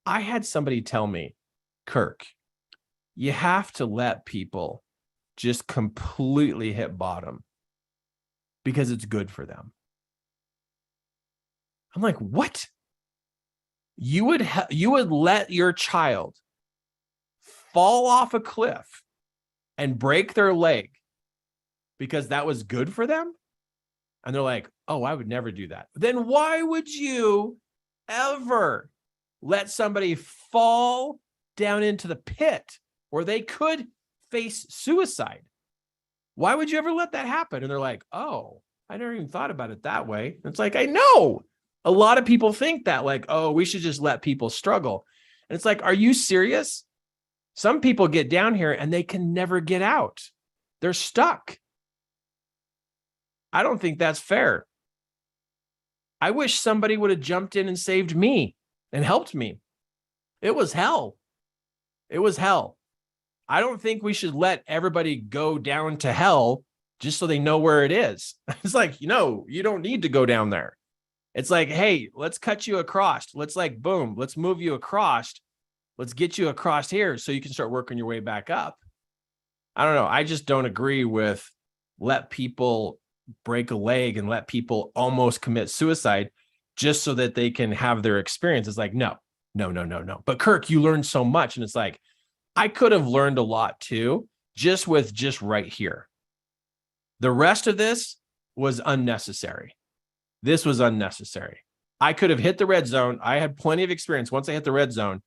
I had somebody tell me, Kirk, you have to let people just completely hit bottom because it's good for them. I'm like, what? You would let your child fall off a cliff and break their leg because that was good for them? And they're like, oh, I would never do that. Then why would you ever let somebody fall down into the pit or they could face suicide. Why would you ever let that happen? And they're like, oh, I never even thought about it that way. And it's like, I know a lot of people think that, like, oh, we should just let people struggle. And it's like, are you serious? Some people get down here and they can never get out. They're stuck. I don't think that's fair. I wish somebody would have jumped in and saved me and helped me. It was hell. It was hell. I don't think we should let everybody go down to hell just so they know where it is. It's like, you don't need to go down there. It's like, hey, let's cut you across. Let's like, boom, let's move you across. Let's get you across here so you can start working your way back up. I don't know. I just don't agree with let people break a leg and let people almost commit suicide just so that they can have their experience. It's like, no. But Kirk, you learned so much. And it's like, I could have learned a lot too, just right here. The rest of this was unnecessary. This was unnecessary. I could have hit the red zone. I had plenty of experience once I hit the red zone,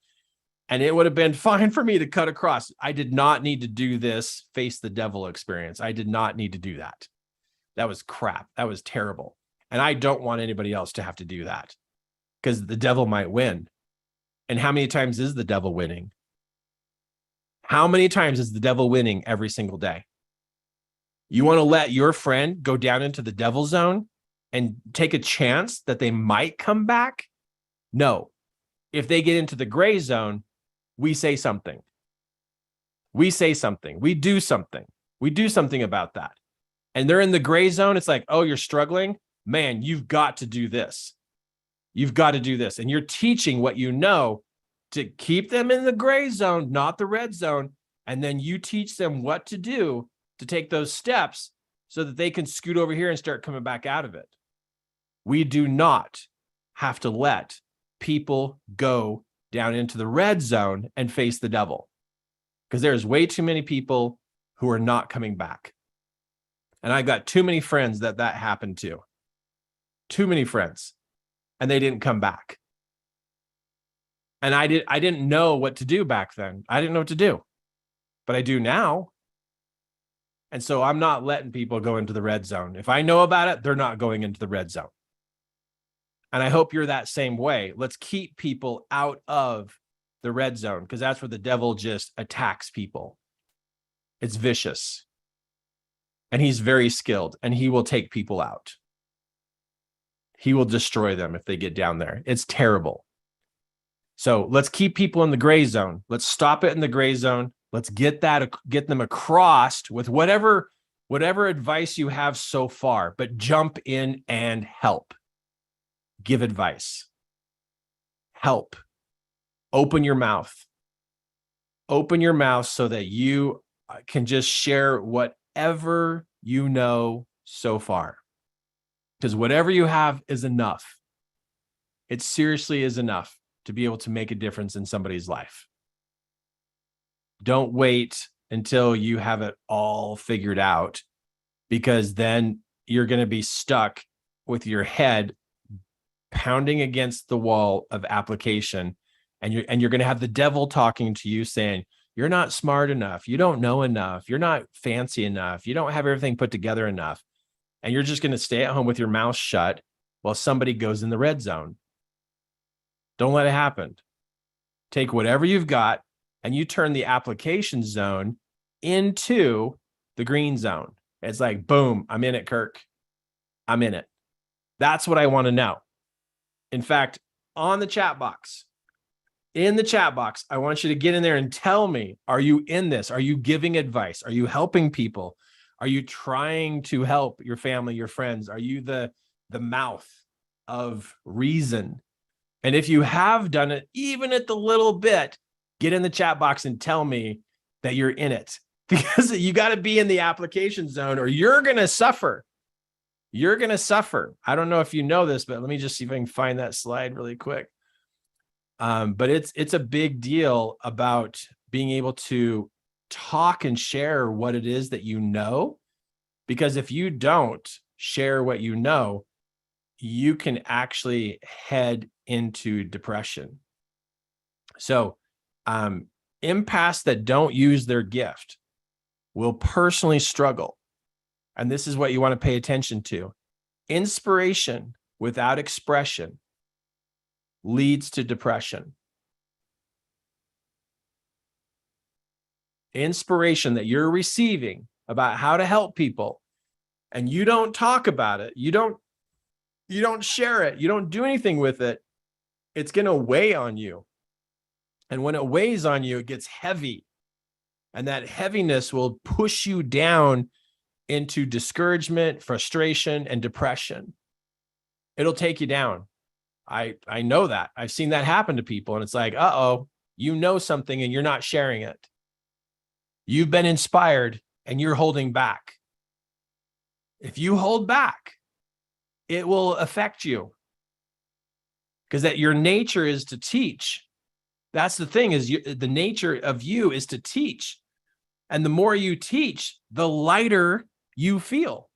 and it would have been fine for me to cut across. I did not need to do this face the devil experience. I did not need to do that. That was crap. That was terrible. And I don't want anybody else to have to do that because the devil might win. And how many times is the devil winning? How many times is the devil winning every single day? You want to let your friend go down into the devil zone and take a chance that they might come back? No. If they get into the gray zone, we say something. We say something. We do something. We do something about that. And they're in the gray zone. It's like, oh, you're struggling? Man, you've got to do this. You've got to do this. And you're teaching what you know to keep them in the gray zone, not the red zone. And then you teach them what to do to take those steps so that they can scoot over here and start coming back out of it. We do not have to let people go down into the red zone and face the devil because there's way too many people who are not coming back. And I got too many friends that happened to. Too many friends. And they didn't come back. And I didn't know what to do back then. I didn't know what to do. But I do now. And so I'm not letting people go into the red zone. If I know about it, they're not going into the red zone. And I hope you're that same way. Let's keep people out of the red zone because that's where the devil just attacks people. It's vicious. And he's very skilled and he will take people out. He will destroy them if they get down there. It's terrible. So let's keep people in the gray zone. Let's stop it in the gray zone. Let's get them across with whatever advice you have so far, but jump in and help. Give advice. Help. Open your mouth. Open your mouth so that you can just share whatever you know so far. Because whatever you have is enough. It seriously is enough to be able to make a difference in somebody's life. Don't wait until you have it all figured out, because then you're going to be stuck with your head pounding against the wall of application. And you're going to have the devil talking to you saying, you're not smart enough. You don't know enough. You're not fancy enough. You don't have everything put together enough. And you're just going to stay at home with your mouth shut while somebody goes in the red zone. Don't let it happen. Take whatever you've got and you turn the application zone into the green zone. It's like, boom, I'm in it, Kirk. I'm in it. That's what I want to know. In fact, in the chat box, I want you to get in there and tell me, are you in this? Are you giving advice? Are you helping people? Are you trying to help your family, your friends? Are you the mouth of reason? And if you have done it, even at the little bit, get in the chat box and tell me that you're in it, because you got to be in the application zone or you're going to suffer. You're going to suffer. I don't know if you know this, but let me just see if I can find that slide really quick. But it's a big deal about being able to talk and share what it is that you know, because if you don't share what you know, you can actually head into depression. So empaths that don't use their gift will personally struggle. And this is what you want to pay attention to. Inspiration without expression leads to depression. Inspiration that you're receiving about how to help people, and you don't talk about it, you don't share it, you don't do anything with it, it's going to weigh on you. And when it weighs on you, it gets heavy. And that heaviness will push you down into discouragement, frustration, and depression. It'll take you down. I know that. I've seen that happen to people. And it's like, uh-oh, you know something and you're not sharing it. You've been inspired and you're holding back. If you hold back, it will affect you. Because that your nature is to teach. That's the thing, is the nature of you is to teach. And the more you teach, the lighter you feel.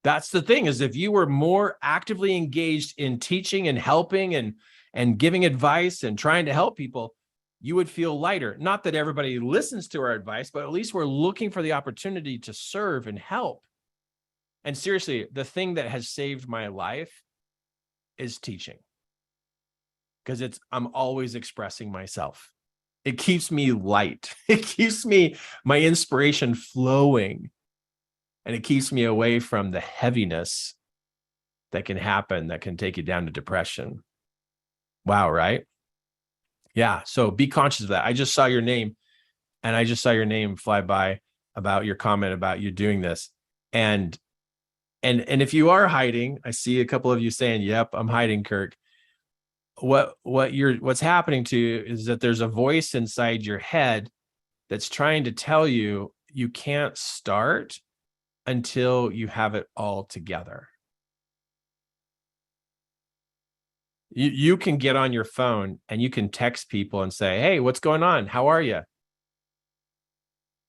That's the thing, is if you were more actively engaged in teaching and helping and giving advice and trying to help people, you would feel lighter. Not that everybody listens to our advice, but at least we're looking for the opportunity to serve and help. And seriously, the thing that has saved my life is teaching. Because I'm always expressing myself. It keeps me light. It keeps my inspiration flowing. And it keeps me away from the heaviness that can happen, that can take you down to depression. Wow, right? Yeah, so be conscious of that. I just saw your name, and I just saw your name fly by about your comment about you doing this. And if you are hiding, I see a couple of you saying, "Yep, I'm hiding, Kirk." What's happening to you is that there's a voice inside your head that's trying to tell you you can't start until you have it all together. You can get on your phone and you can text people and say, "Hey, what's going on? How are you?"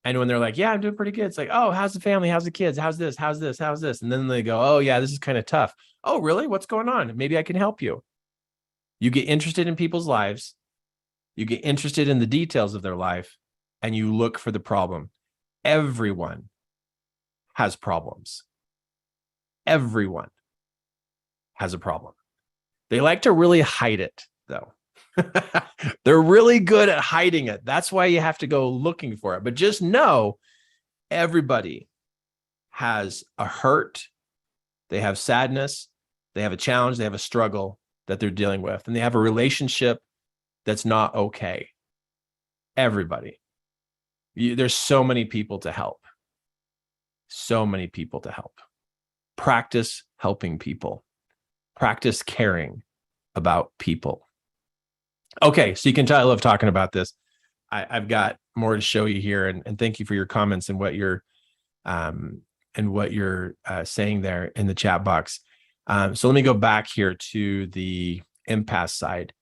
And when they're like, "Yeah, I'm doing pretty good," it's like, "Oh, how's the family? How's the kids? How's this? How's this? How's this?" And then they go, "Oh yeah, this is kind of tough." "Oh, really? What's going on? Maybe I can help you." You get interested in people's lives. You get interested in the details of their life, and you look for the problem. Everyone has problems. Everyone has a problem. They like to really hide it, though. They're really good at hiding it. That's why you have to go looking for it. But just know everybody has a hurt. They have sadness. They have a challenge. They have a struggle that they're dealing with. And they have a relationship that's not okay. Everybody. There's so many people to help. So many people to help. Practice helping people. Practice caring about people. Okay, so you can tell I love talking about this. I've got more to show you here, and thank you for your comments and what you're saying there in the chat box. So let me go back here to the empath side.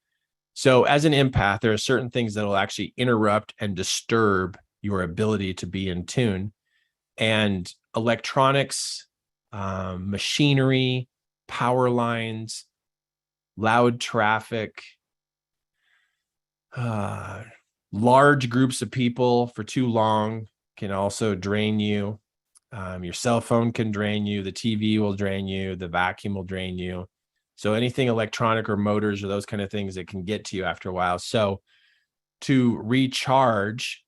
So as an empath, there are certain things that will actually interrupt and disturb your ability to be in tune. And electronics, machinery, power lines, loud traffic, large groups of people for too long can also drain you. Your cell phone can drain you. The TV will drain you. The vacuum will drain you. So anything electronic or motors or those kind of things, that can get to you after a while. So to recharge,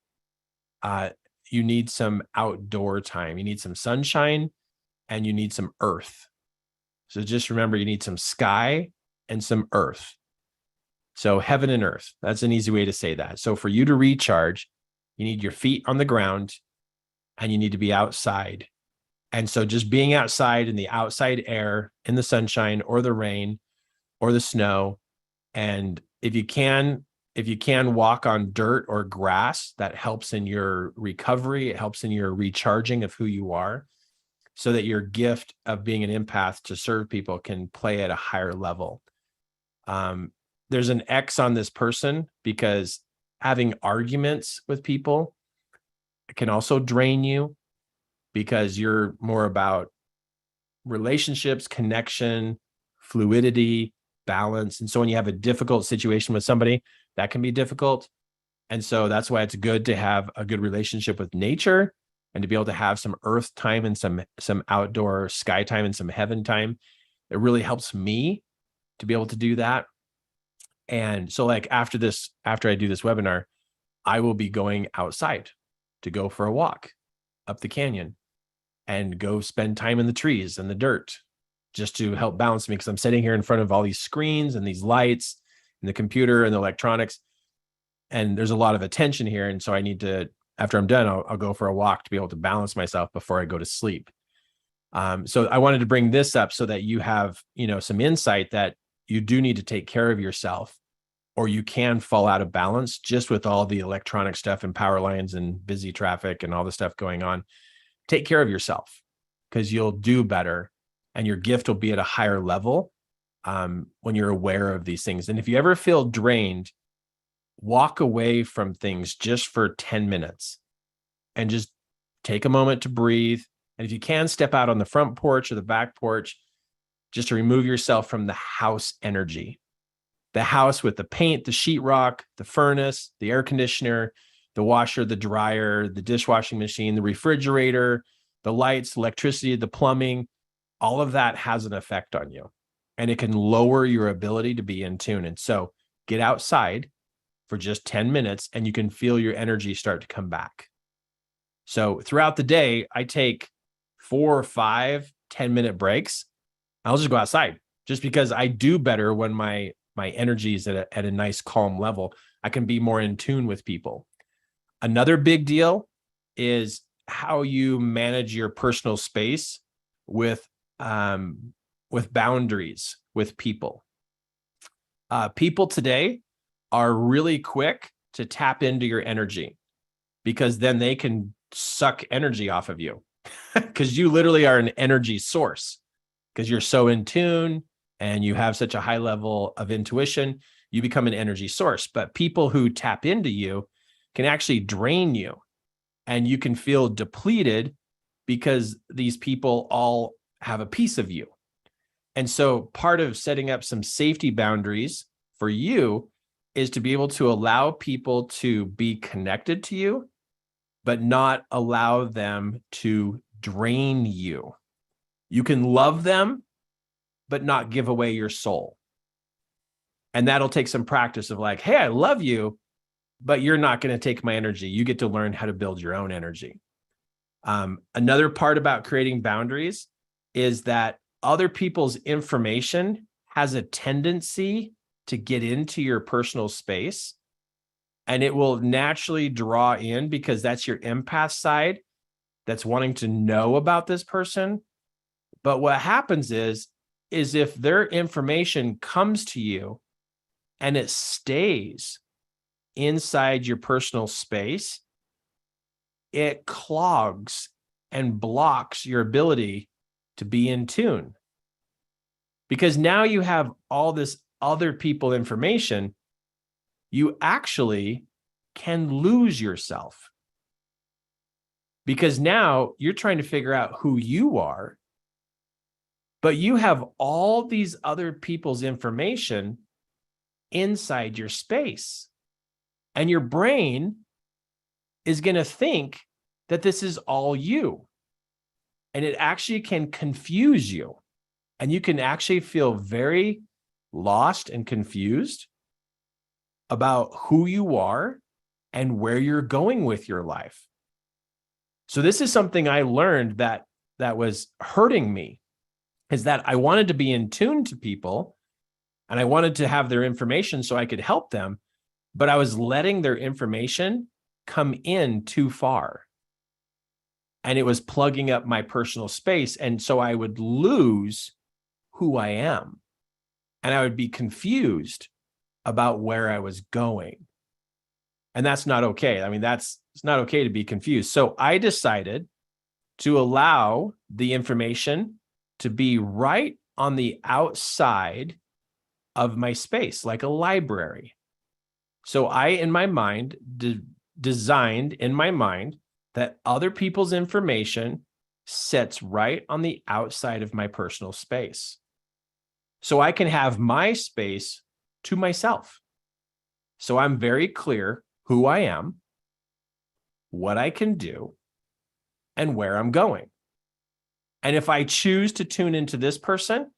you need some outdoor time. You need some sunshine and you need some earth. So just remember, you need some sky and some earth. So heaven and earth, that's an easy way to say that. So for you to recharge, you need your feet on the ground and you need to be outside. And so just being outside in the outside air, in the sunshine or the rain or the snow. And if you can walk on dirt or grass, that helps in your recovery. It helps in your recharging of who you are, so that your gift of being an empath to serve people can play at a higher level. There's an X on this person, because having arguments with people can also drain you, because you're more about relationships, connection, fluidity, balance. And so when you have a difficult situation with somebody, that can be difficult. And so that's why it's good to have a good relationship with nature and to be able to have some earth time and some outdoor sky time and some heaven time. It really helps me to be able to do that. And so like after I do this webinar, I will be going outside to go for a walk up the canyon and go spend time in the trees and the dirt just to help balance me, because I'm sitting here in front of all these screens and these lights and the computer and the electronics. And there's a lot of attention here. And so I need to, after I'm done, I'll go for a walk to be able to balance myself before I go to sleep. So I wanted to bring this up so that you have, some insight that you do need to take care of yourself, or you can fall out of balance just with all the electronic stuff and power lines and busy traffic and all the stuff going on. Take care of yourself, because you'll do better and your gift will be at a higher level when you're aware of these things. And if you ever feel drained, walk away from things just for 10 minutes and just take a moment to breathe. And if you can, step out on the front porch or the back porch just to remove yourself from the house energy. The house with the paint, the sheetrock, the furnace, the air conditioner, the washer, the dryer, the dishwashing machine, the refrigerator, the lights, electricity, the plumbing, all of that has an effect on you. And it can lower your ability to be in tune. And so get outside for just 10 minutes and you can feel your energy start to come back. So throughout the day, I take 4 or 5 10-minute breaks. I'll just go outside just because I do better when my energy is at a nice calm level. I can be more in tune with people. Another big deal is how you manage your personal space with boundaries with people. People today are really quick to tap into your energy, because then they can suck energy off of you because you literally are an energy source, because you're so in tune and you have such a high level of intuition, you become an energy source. But people who tap into you can actually drain you, and you can feel depleted because these people all have a piece of you. And so part of setting up some safety boundaries for you is to be able to allow people to be connected to you, but not allow them to drain you. You can love them, but not give away your soul. And that'll take some practice of like, hey, I love you, but you're not going to take my energy. You get to learn how to build your own energy. Another part about creating boundaries is that other people's information has a tendency to get into your personal space, and it will naturally draw in, because that's your empath side that's wanting to know about this person. But what happens is if their information comes to you and it stays inside your personal space, it clogs and blocks your ability to be in tune. Because now you have all this other people information, you actually can lose yourself. Because now you're trying to figure out who you are, but you have all these other people's information inside your space. And your brain is going to think that this is all you. And it actually can confuse you. And you can actually feel very lost and confused about who you are and where you're going with your life. So this is something I learned that was hurting me, is that I wanted to be in tune to people and I wanted to have their information so I could help them, but I was letting their information come in too far. And it was plugging up my personal space. And so I would lose who I am. And I would be confused about where I was going. And that's not okay. I mean, it's not okay to be confused. So I decided to allow the information to be right on the outside of my space, like a library. So I, in my mind, designed in my mind that other people's information sits right on the outside of my personal space. so I can have my space to myself. So I'm very clear who I am, what I can do, and where I'm going. And if I choose to tune into this person,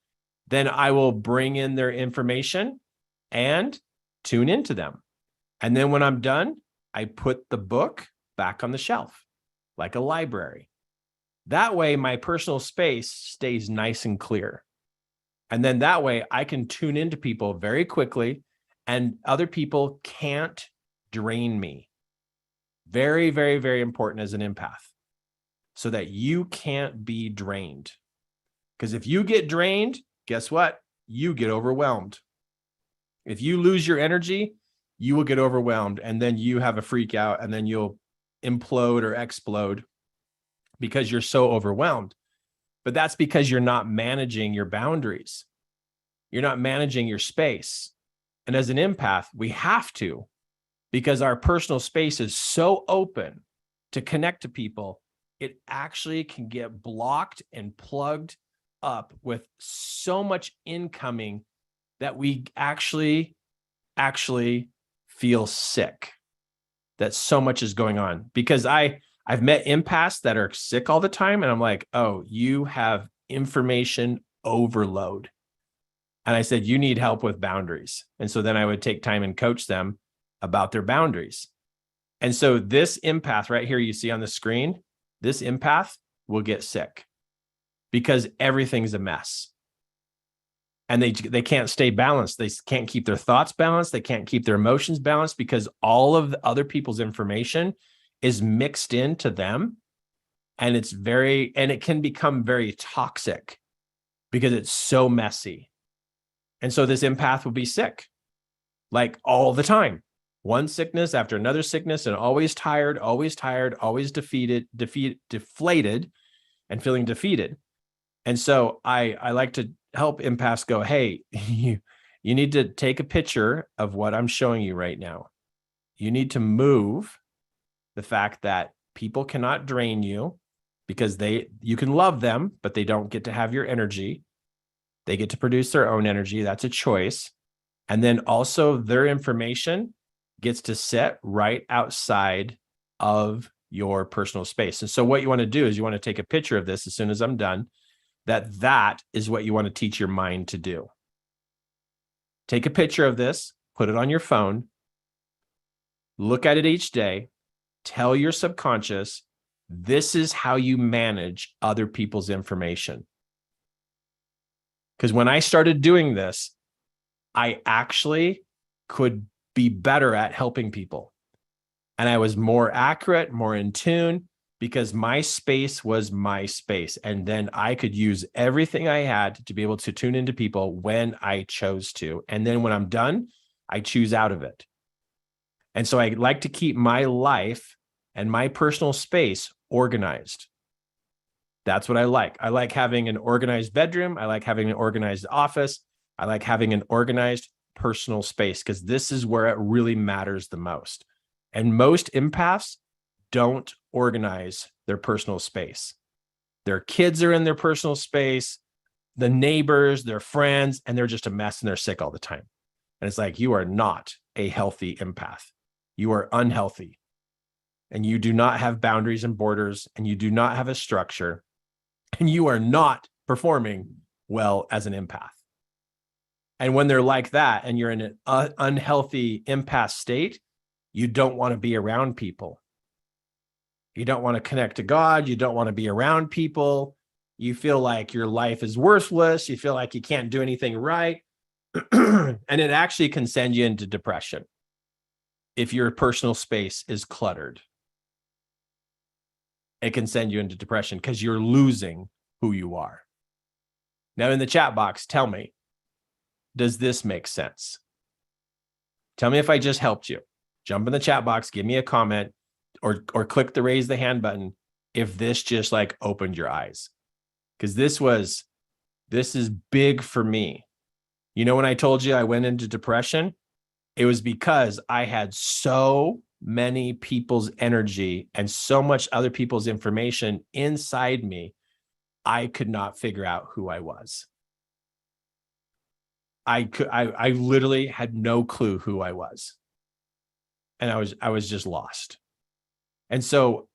then I will bring in their information and tune into them. And then when I'm done, I put the book back on the shelf, like a library. That way, my personal space stays nice and clear. And then that way, I can tune into people very quickly, and other people can't drain me. Very, very, very important as an empath, so that you can't be drained. Because if you get drained, guess what? You get overwhelmed. If you lose your energy, you will get overwhelmed, and then you have a freak out, and then you'll implode or explode because you're so overwhelmed. But that's because you're not managing your boundaries. You're not managing your space. And as an empath, we have to, because our personal space is so open to connect to people, it actually can get blocked and plugged up with so much incoming that we actually feel sick, that so much is going on. Because I've met empaths that are sick all the time, and I'm like, oh, you have information overload. And I said, you need help with boundaries. And so then I would take time and coach them about their boundaries. And so this empath right here, you see on the screen, this empath will get sick because everything's a mess. And they can't stay balanced. They can't keep their thoughts balanced. They can't keep their emotions balanced because all of the other people's information is mixed into them. And it can become very toxic because it's so messy. And so this empath will be sick, like all the time. One sickness after another sickness, and always tired, always deflated, and feeling defeated. And so I like to help empaths go, hey, you need to take a picture of what I'm showing you right now. You need to move the fact that people cannot drain you, because you can love them, but they don't get to have your energy. They get to produce their own energy. That's a choice. And then also their information gets to sit right outside of your personal space. And so what you want to do is you want to take a picture of this as soon as I'm done, that is what you want to teach your mind to do. Take a picture of this, put it on your phone, look at it each day, tell your subconscious, this is how you manage other people's information. Because when I started doing this, I actually could be better at helping people. And I was more accurate, more in tune, because my space was my space. And then I could use everything I had to be able to tune into people when I chose to. And then when I'm done, I choose out of it. And so I like to keep my life and my personal space organized. That's what I like. I like having an organized bedroom. I like having an organized office. I like having an organized personal space, because this is where it really matters the most. And most empaths don't organize their personal space. Their kids are in their personal space, the neighbors, their friends, and they're just a mess and they're sick all the time. And it's like, you are not a healthy empath. You are unhealthy. And you do not have boundaries and borders, and you do not have a structure, and you are not performing well as an empath. And when they're like that, and you're in an unhealthy empath state, you don't want to be around people. You don't want to connect to God. You don't want to be around people. You feel like your life is worthless. You feel like you can't do anything right. And it actually can send you into depression if your personal space is cluttered. It can send you into depression because you're losing who you are. Now, in the chat box, tell me, does this make sense? Tell me if I just helped you. Jump in the chat box, give me a comment, or click the raise the hand button if this just like opened your eyes. Because this is big for me. You know, when I told you I went into depression, it was because I had so many people's energy and so much other people's information inside me, I could not figure out who I was. I literally had no clue who I was. And I was just lost. And so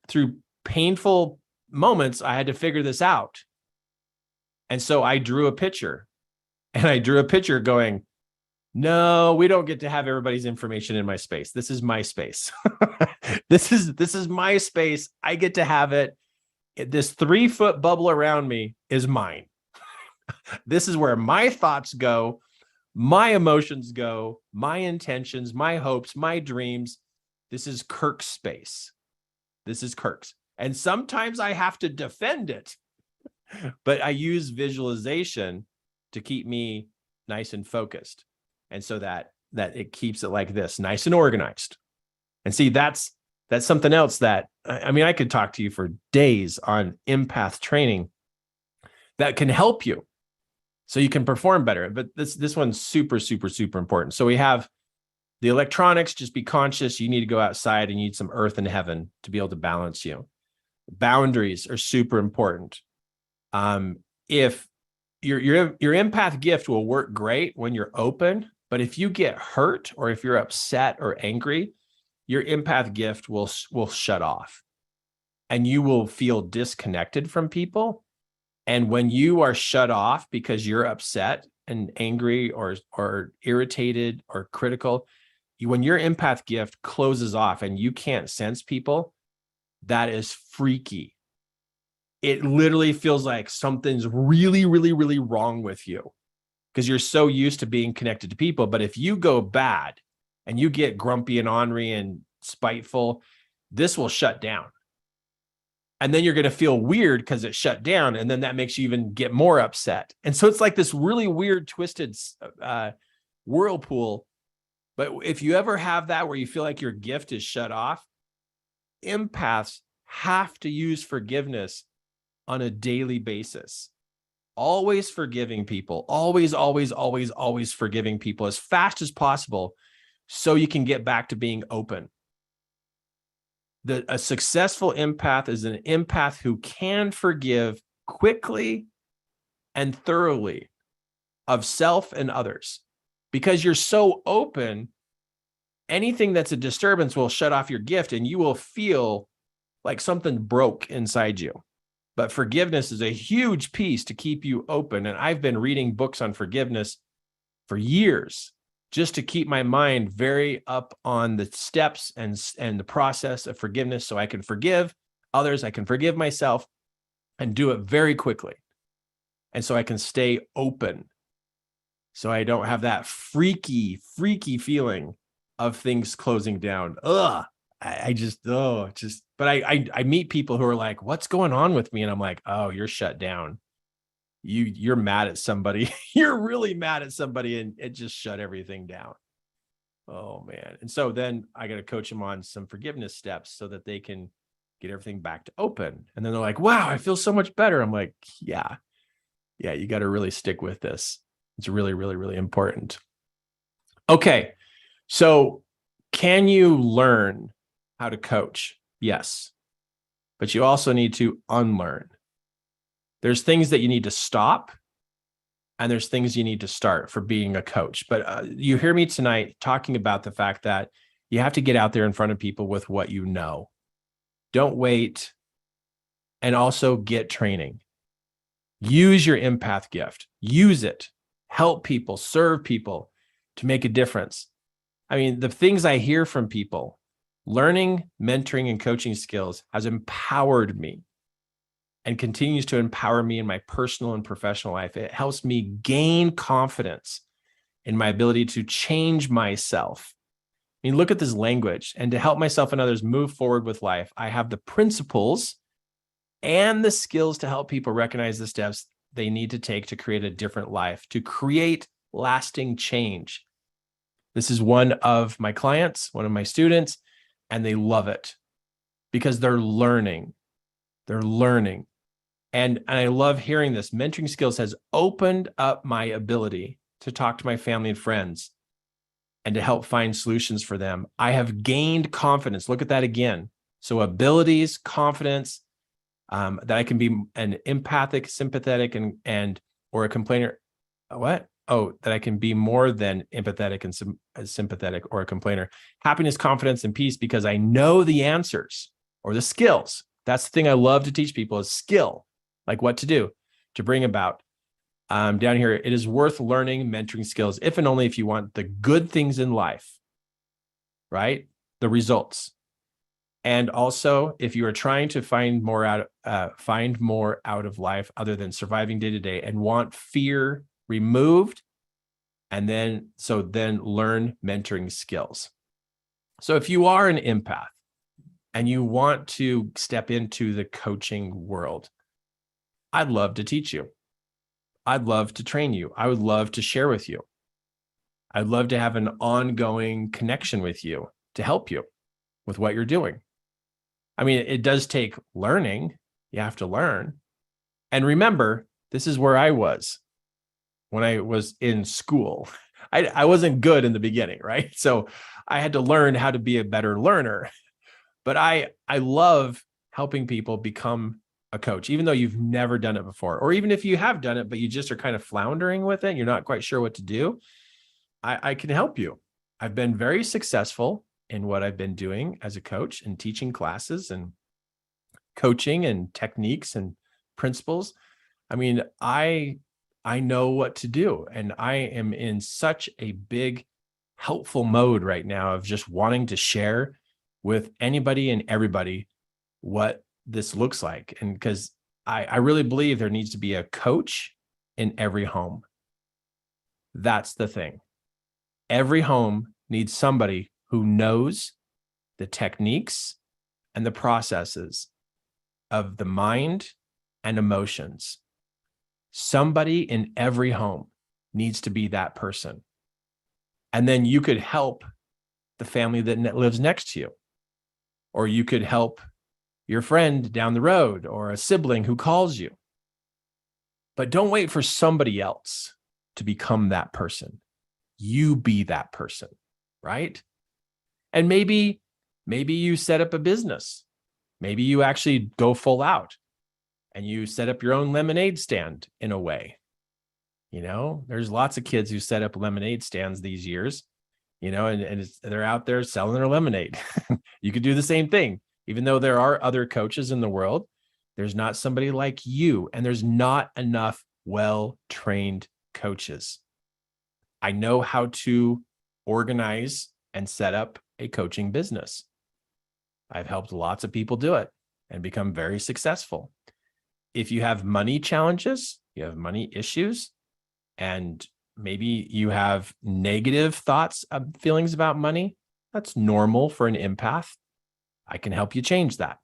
through painful moments, I had to figure this out. And so I drew a picture, and I drew a picture going, no, we don't get to have everybody's information in my space. This is my space. This is my space. I get to have it. This 3-foot bubble around me is mine. This is where my thoughts go, my emotions go, my intentions, my hopes, my dreams. This is Kirk's space. This is Kirk's. And sometimes I have to defend it, but I use visualization to keep me nice and focused. And so that it keeps it like this, nice and organized. And see, that's something else that, I mean, I could talk to you for days on empath training that can help you so you can perform better. But this one's super, super, super important. So we have the electronics. Just be conscious. You need to go outside and you need some earth and heaven to be able to balance you. Boundaries are super important. If your empath gift will work great when you're open, but if you get hurt or if you're upset or angry, your empath gift will shut off and you will feel disconnected from people. And when you are shut off because you're upset and angry or irritated or critical, when your empath gift closes off and you can't sense people, that is freaky. It literally feels like something's really, really, really wrong with you because you're so used to being connected to people. But if you go bad and you get grumpy and ornery and spiteful, this will shut down. And then you're going to feel weird because it shut down. And then that makes you even get more upset. And so it's like this really weird, twisted whirlpool. But if you ever have that where you feel like your gift is shut off, empaths have to use forgiveness on a daily basis. Always forgiving people, always, always, always, always forgiving people as fast as possible so you can get back to being open. A successful empath is an empath who can forgive quickly and thoroughly of self and others. Because you're so open, anything that's a disturbance will shut off your gift and you will feel like something broke inside you. But forgiveness is a huge piece to keep you open. And I've been reading books on forgiveness for years just to keep my mind very up on the steps and the process of forgiveness so I can forgive others, I can forgive myself and do it very quickly. And so I can stay open. So I don't have that freaky feeling of things closing down. But I meet people who are like, what's going on with me? And I'm like, oh, you're shut down. You're mad at somebody. You're really mad at somebody and it just shut everything down. Oh man. And so then I got to coach them on some forgiveness steps so that they can get everything back to open. And then they're like, wow, I feel so much better. I'm like, yeah, you got to really stick with this. It's really, really, really important. Okay. So can you learn how to coach? Yes. But you also need to unlearn. There's things that you need to stop and there's things you need to start for being a coach. But you hear me tonight talking about the fact that you have to get out there in front of people with what you know. Don't wait. And also get training. Use your empath gift. Use it. Help people, serve people to make a difference. I mean, the things I hear from people, learning, mentoring, and coaching skills has empowered me and continues to empower me in my personal and professional life. It helps me gain confidence in my ability to change myself. I mean, look at this language. And to help myself and others move forward with life, I have the principles and the skills to help people recognize the steps they need to take to create a different life, to create lasting change. This is one of my clients, one of my students, and they love it because they're learning. They're learning. And I love hearing this. Mentoring skills has opened up my ability to talk to my family and friends and to help find solutions for them. I have gained confidence. Look at that again. So abilities, confidence, that I can be an empathic, sympathetic, or a complainer. What? that I can be more than empathetic and sympathetic or a complainer. Happiness, confidence, and peace, because I know the answers or the skills. That's the thing I love to teach people is skill, like what to do to bring about. Down here, it is worth learning mentoring skills, if and only if you want the good things in life, right? The results. And also, if you are trying to find more out of life other than surviving day to day and want fear removed, and then learn mentoring skills. So if you are an empath and you want to step into the coaching world, I'd love to teach you. I'd love to train you. I would love to share with you. I'd love to have an ongoing connection with you to help you with what you're doing. I mean, it does take learning. You have to learn. And remember, this is where I was when I was in school. I wasn't good in the beginning, right? So I had to learn how to be a better learner. But I love helping people become a coach, even though you've never done it before, or even if you have done it, but you just are kind of floundering with it, you're not quite sure what to do. I can help you. I've been very successful in what I've been doing as a coach and teaching classes and coaching and techniques and principles. I mean, I know what to do, and I am in such a big helpful mode right now of just wanting to share with anybody and everybody what this looks like. And because I really believe there needs to be a coach in every home. That's the thing. Every home needs somebody who knows the techniques and the processes of the mind and emotions. Somebody in every home needs to be that person. And then you could help the family that lives next to you, or you could help your friend down the road or a sibling who calls you. But don't wait for somebody else to become that person. You be that person, right? And maybe you set up a business. Maybe you actually go full out and you set up your own lemonade stand in a way. You know, there's lots of kids who set up lemonade stands these years, you know, and they're out there selling their lemonade. You could do the same thing. Even though there are other coaches in the world, there's not somebody like you, and there's not enough well-trained coaches. I know how to organize and set up a coaching business. I've helped lots of people do it and become very successful. If you have money challenges, you have money issues, and maybe you have negative thoughts, feelings about money, that's normal for an empath. I can help you change that.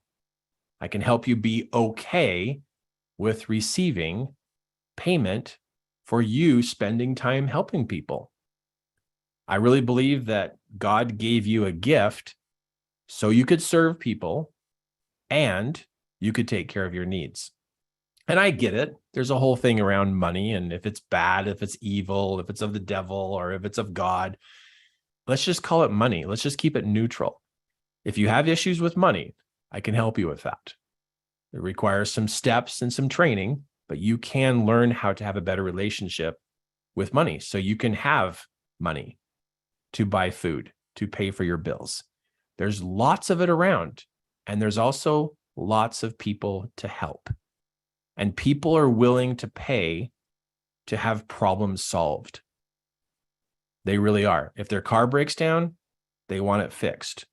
I can help you be okay with receiving payment for you spending time helping people. I really believe that God gave you a gift so you could serve people and you could take care of your needs. And I get it. There's a whole thing around money, and if it's bad, if it's evil, if it's of the devil, or if it's of God, let's just call it money. Let's just keep it neutral. If you have issues with money, I can help you with that. It requires some steps and some training, but you can learn how to have a better relationship with money so you can have money to buy food, to pay for your bills. There's lots of it around, and there's also lots of people to help. And people are willing to pay to have problems solved. They really are. If their car breaks down, they want it fixed.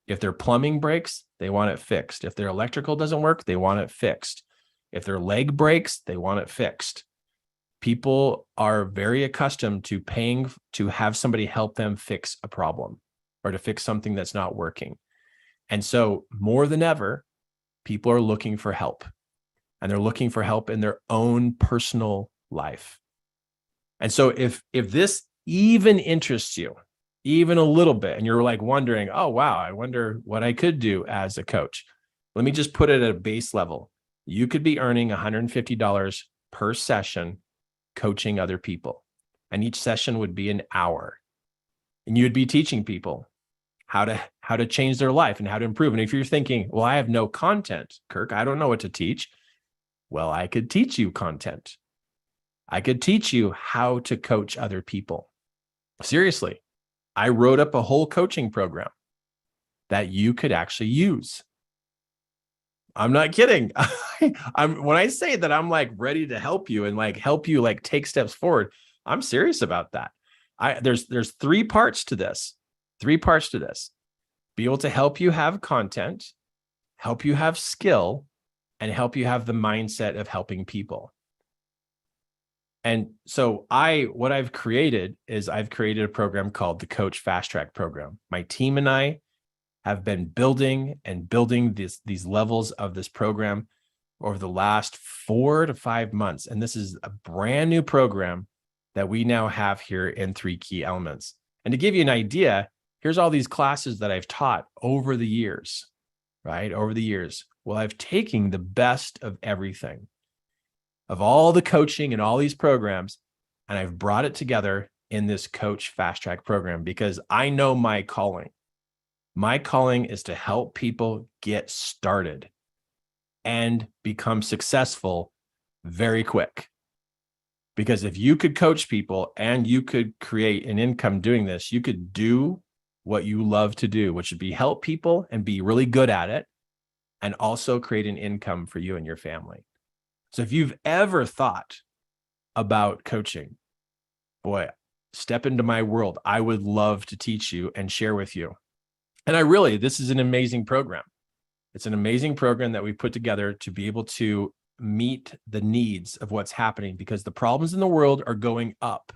If their plumbing breaks, they want it fixed. If their electrical doesn't work, they want it fixed. If their leg breaks, they want it fixed. People are very accustomed to paying to have somebody help them fix a problem or to fix something that's not working. And so more than ever, people are looking for help, and they're looking for help in their own personal life. And so if this even interests you, even a little bit, and you're like wondering, oh, wow, I wonder what I could do as a coach. Let me just put it at a base level. You could be earning $150 per session coaching other people. And each session would be an hour. And you would be teaching people how to change their life and how to improve. And if you're thinking, well, I have no content, Kirk, I don't know what to teach. Well, I could teach you content. I could teach you how to coach other people. Seriously, I wrote up a whole coaching program that you could actually use. I'm not kidding. When I say that I'm like ready to help you and like help you like take steps forward, I'm serious about that. There's three parts to this. Three parts to this. Be able to help you have content, help you have skill, and help you have the mindset of helping people. And so what I've created is I've created a program called the Coach Fast Track Program. My team and I have been building these levels of this program over the last 4 to 5 months. And this is a brand new program that we now have here in 3 key elements. And to give you an idea, here's all these classes that I've taught over the years, right? Over the years. Well, I've taken the best of everything, of all the coaching and all these programs, and I've brought it together in this Coach Fast Track Program because I know my calling. My calling is to help people get started and become successful very quick. Because if you could coach people and you could create an income doing this, you could do what you love to do, which would be help people and be really good at it, and also create an income for you and your family. So if you've ever thought about coaching, boy, step into my world. I would love to teach you and share with you. And this is an amazing program. It's an amazing program that we put together to be able to meet the needs of what's happening, because the problems in the world are going up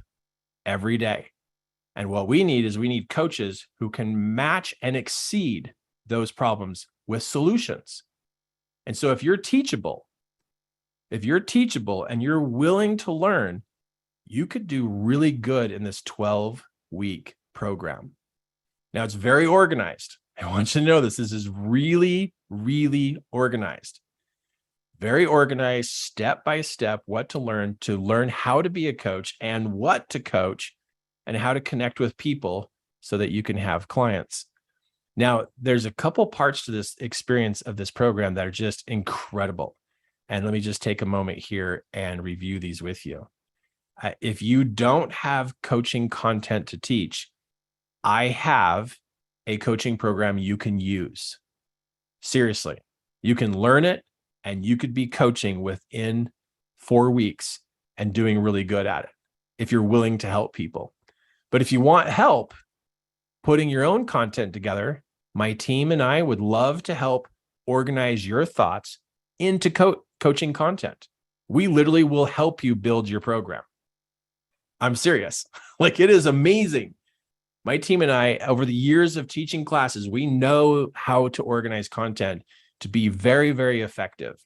every day. And what we need coaches who can match and exceed those problems with solutions. And so if you're teachable and you're willing to learn, you could do really good in this 12-week program. Now, it's very organized. I want you to know this. This is really, really organized. Very organized, step by step, what to learn how to be a coach and what to coach and how to connect with people so that you can have clients. Now, there's a couple parts to this experience of this program that are just incredible. And let me just take a moment here and review these with you. If you don't have coaching content to teach, I have a coaching program you can use. Seriously, you can learn it and you could be coaching within 4 weeks and doing really good at it if you're willing to help people. But if you want help putting your own content together, my team and I would love to help organize your thoughts into coaching content. We literally will help you build your program. I'm serious. Like, it is amazing. My team and I, over the years of teaching classes, we know how to organize content to be very, very effective.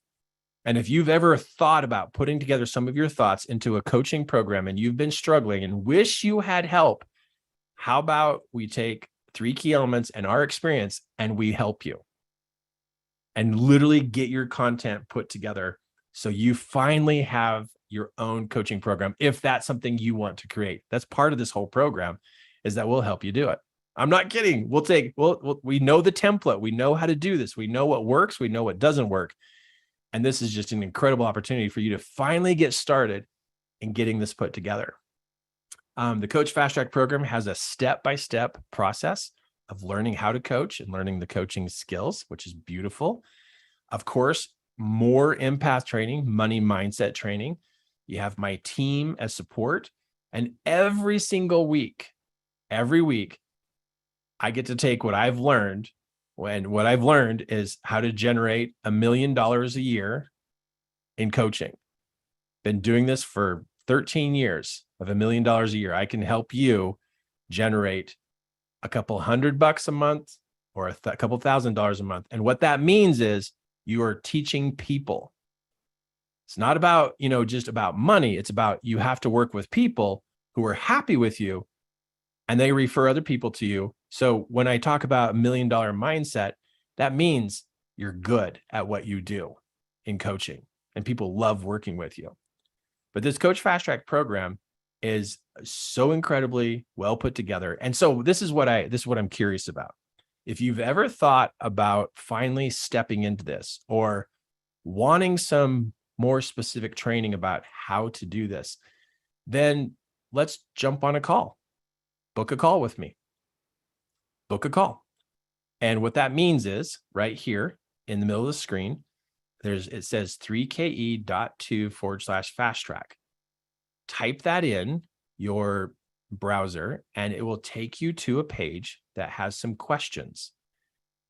And if you've ever thought about putting together some of your thoughts into a coaching program and you've been struggling and wish you had help, how about we take 3 key elements and our experience and we help you and literally get your content put together so you finally have your own coaching program, if that's something you want to create. That's part of this whole program, is that we'll help you do it. I'm not kidding. We know the template. We know how to do this. We know what works. We know what doesn't work. And this is just an incredible opportunity for you to finally get started in getting this put together. The Coach Fast Track program has a step-by-step process of learning how to coach and learning the coaching skills, which is beautiful. Of course, more empath training, money mindset training. You have my team as support. And every week, I get to take what I've learned. And what I've learned is how to generate $1 million a year in coaching. Been doing this for 13 years of $1 million a year. I can help you generate a couple $100 a month or a couple $1,000 a month. And what that means is you are teaching people. It's not about, just about money. It's about, you have to work with people who are happy with you and they refer other people to you. So when I talk about $1 million mindset, that means you're good at what you do in coaching and people love working with you. But this Coach Fast Track program is so incredibly well put together. And so this is what I'm curious about. If you've ever thought about finally stepping into this or wanting some more specific training about how to do this, then let's jump on a call. Book a call with me. Book a call. And what that means is right here in the middle of the screen, it says 3ke.2/fast track. Type that in your browser and it will take you to a page that has some questions,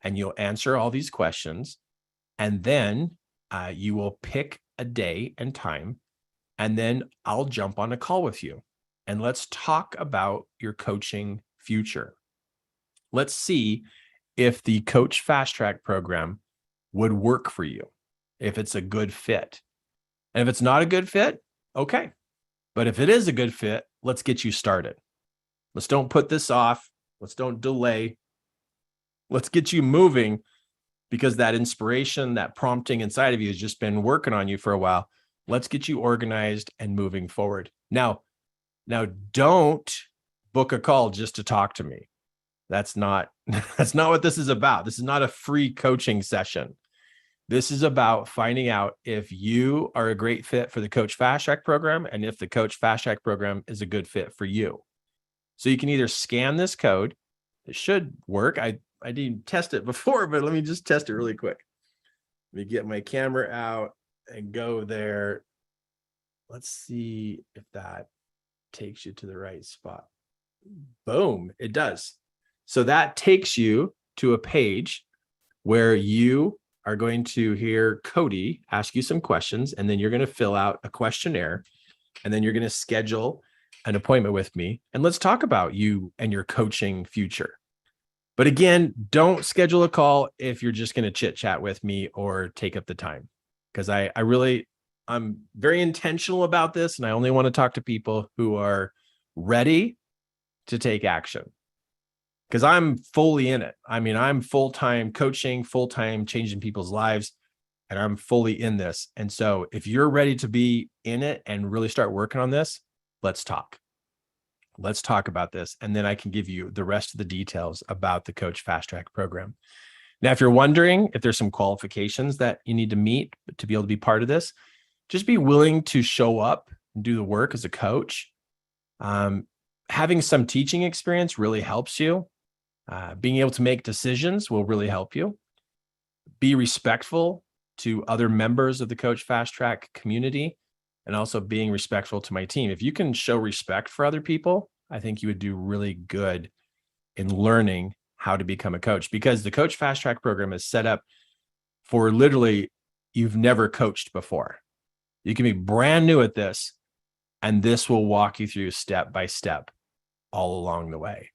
and you'll answer all these questions. And then you will pick a day and time, and then I'll jump on a call with you and let's talk about your coaching future. Let's see if the Coach Fast Track program would work for you, if it's a good fit. And if it's not a good fit, okay. But if it is a good fit, let's get you started. Let's don't put this off. Let's don't delay. Let's get you moving, because that inspiration, that prompting inside of you has just been working on you for a while. Let's get you organized and moving forward. Now don't book a call just to talk to me. That's not what this is about. This is not a free coaching session. This is about finding out if you are a great fit for the Coach Fast Track program and if the Coach Fast Track program is a good fit for you. So you can either scan this code. It should work. I didn't test it before, but let me just test it really quick. Let me get my camera out and go there. Let's see if that takes you to the right spot. Boom, it does. So that takes you to a page where you are going to hear Cody ask you some questions, and then you're going to fill out a questionnaire, and then you're going to schedule an appointment with me, and let's talk about you and your coaching future. But again, don't schedule a call if you're just going to chit chat with me or take up the time, because I'm very intentional about this, and I only want to talk to people who are ready to take action, because I'm fully in it. I mean, I'm full-time coaching, full-time changing people's lives, and I'm fully in this. And so if you're ready to be in it and really start working on this, let's talk. Let's talk about this. And then I can give you the rest of the details about the Coach Fast Track program. Now, if you're wondering if there's some qualifications that you need to meet to be able to be part of this, just be willing to show up and do the work as a coach. Having some teaching experience really helps you. Being able to make decisions will really help you. Be respectful to other members of the Coach Fast Track community, and also being respectful to my team. If you can show respect for other people, I think you would do really good in learning how to become a coach, because the Coach Fast Track program is set up for literally you've never coached before. You can be brand new at this, and this will walk you through step by step all along the way.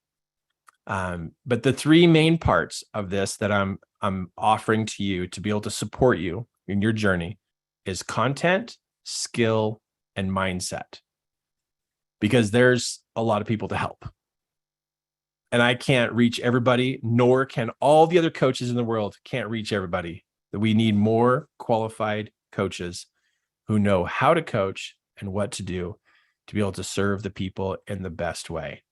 But the three main parts of this that I'm offering to you to be able to support you in your journey is content, skill, and mindset, because there's a lot of people to help. And I can't reach everybody, nor can all the other coaches in the world can't reach everybody. That we need more qualified coaches who know how to coach and what to do to be able to serve the people in the best way.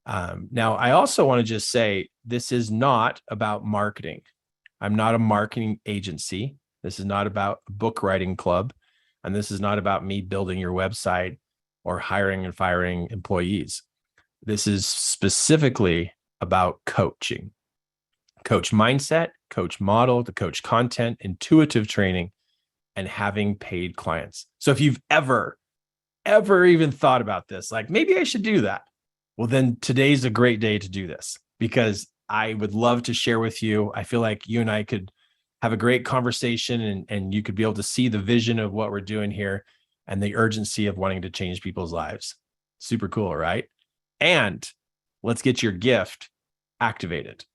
Now, I also want to just say, this is not about marketing. I'm not a marketing agency. This is not about a book writing club. And this is not about me building your website or hiring and firing employees. This is specifically about coaching, coach mindset, coach model, the coach content, intuitive training, and having paid clients. So if you've ever even thought about this, like maybe I should do that, well, then today's a great day to do this, because I would love to share with you. I feel like you and I could have a great conversation, and you could be able to see the vision of what we're doing here and the urgency of wanting to change people's lives. Super cool, right? And let's get your gift activated.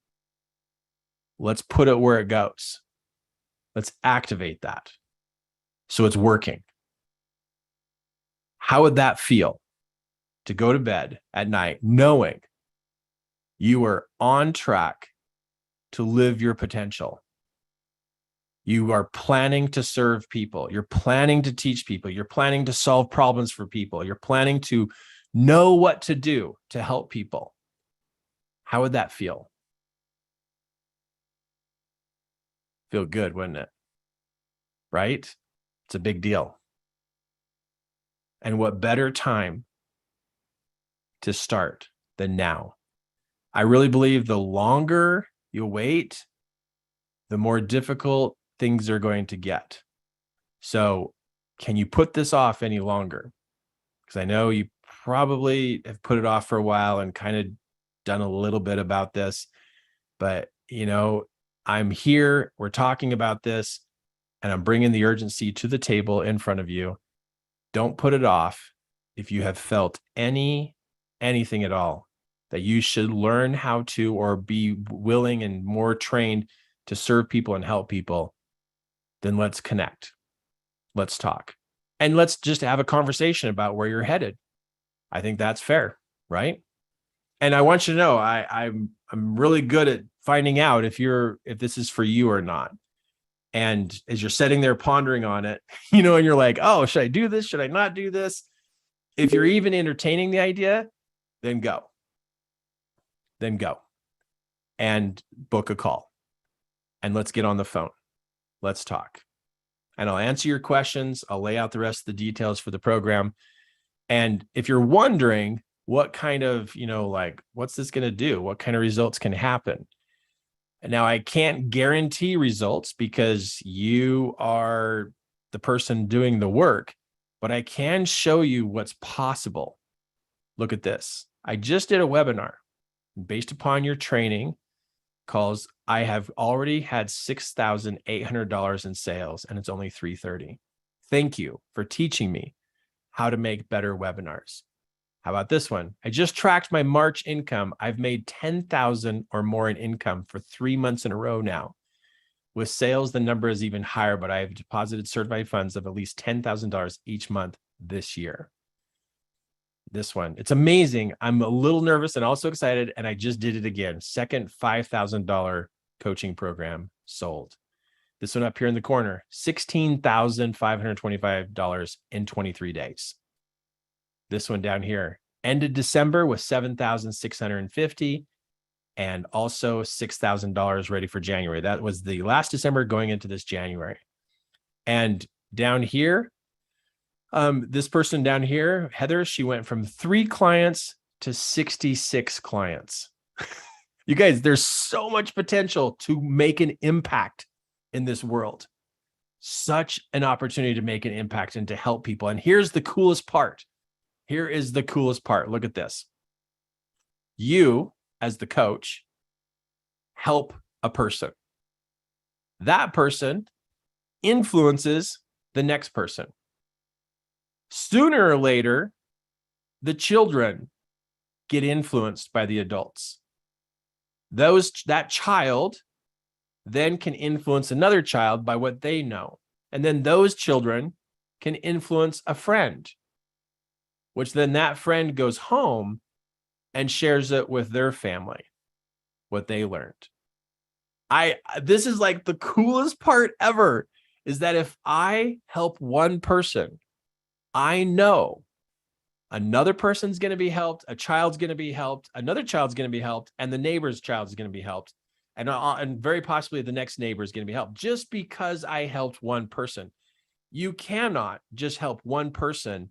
Let's put it where it goes. Let's activate that so it's working. How would that feel to go to bed at night knowing you are on track to live your potential? You are planning to serve people. You're planning to teach people. You're planning to solve problems for people. You're planning to know what to do to help people. How would that feel? Feel good, wouldn't it? Right? It's a big deal. And what better time to start than now. I really believe the longer you wait, the more difficult things are going to get. So can you put this off any longer? Because I know you probably have put it off for a while and kind of done a little bit about this, but I'm here, we're talking about this, and I'm bringing the urgency to the table in front of you. Don't put it off. If you have felt anything at all that you should learn how to, or be willing and more trained to serve people and help people, then let's connect. Let's talk. And let's just have a conversation about where you're headed. I think that's fair, right? And I want you to know, I'm really good at finding out if this is for you or not. And as you're sitting there pondering on it, and you're like, oh, should I do this? Should I not do this? If you're even entertaining the idea, then go. Then go and book a call and let's get on the phone. Let's talk. And I'll answer your questions. I'll lay out the rest of the details for the program. And if you're wondering what kind of, what's this going to do? What kind of results can happen? And now I can't guarantee results because you are the person doing the work, but I can show you what's possible. Look at this. I just did a webinar based upon your training calls. I have already had $6,800 in sales, and it's only $330. Thank you for teaching me how to make better webinars. How about this one? I just tracked my March income. I've made $10,000 or more in income for 3 months in a row now. With sales, the number is even higher, but I have deposited certified funds of at least $10,000 each month this year. This one, it's amazing. I'm a little nervous and also excited, and I just did it again. Second $5,000 coaching program sold. This one up here in the corner, $16,525 in 23 days. This one down here ended December with $7,650 and also $6,000 ready for January. That was the last December going into this January. And down here, this person down here, Heather, she went from 3 clients to 66 clients. You guys, there's so much potential to make an impact in this world. Such an opportunity to make an impact and to help people. And here's the coolest part. Here is the coolest part. Look at this. You, as the coach, help a person. That person influences the next person. Sooner or later, the children get influenced by the adults. That child then can influence another child by what they know. And then those children can influence a friend, which then that friend goes home and shares it with their family, what they learned. This is like the coolest part ever, is that if I help one person, I know another person's going to be helped, a child's going to be helped, another child's going to be helped, and the neighbor's child is going to be helped. And very possibly the next neighbor is going to be helped just because I helped one person. You cannot just help one person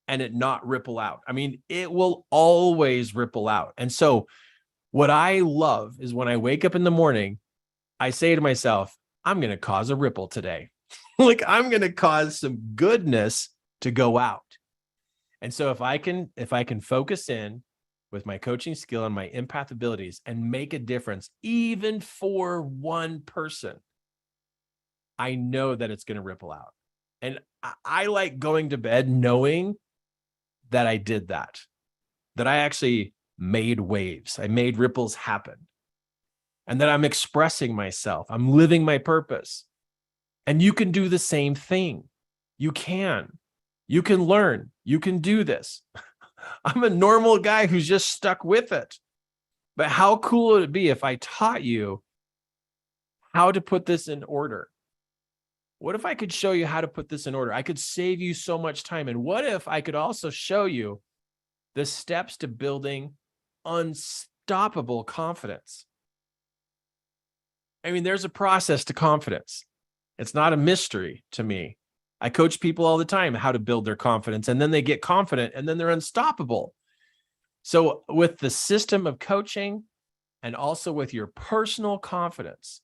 and it not ripple out. I mean, it will always ripple out. And so what I love is when I wake up in the morning, I say to myself, I'm going to cause a ripple today. Like I'm going to cause some goodness to go out. And so if I can focus in with my coaching skill and my empath abilities and make a difference, even for one person, I know that it's going to ripple out. And I like going to bed knowing that I did that I actually made waves. I made ripples happen. And that I'm expressing myself. I'm living my purpose. And you can do the same thing. You can learn. You can do this. I'm a normal guy who's just stuck with it. But how cool would it be if I taught you how to put this in order? What if I could show you how to put this in order? I could save you so much time. And what if I could also show you the steps to building unstoppable confidence? I mean, there's a process to confidence. It's not a mystery to me. I coach people all the time how to build their confidence, and then they get confident and then they're unstoppable. So with the system of coaching and also with your personal confidence,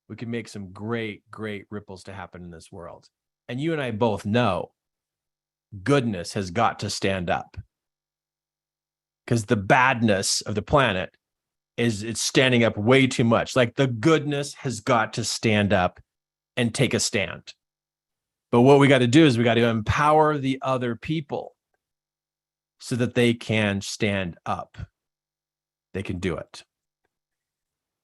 we can make some great, great ripples to happen in this world. And you and I both know goodness has got to stand up, because the badness of the planet it's standing up way too much. Like, the goodness has got to stand up and take a stand. But what we got to do is we got to empower the other people so that they can stand up. They can do it.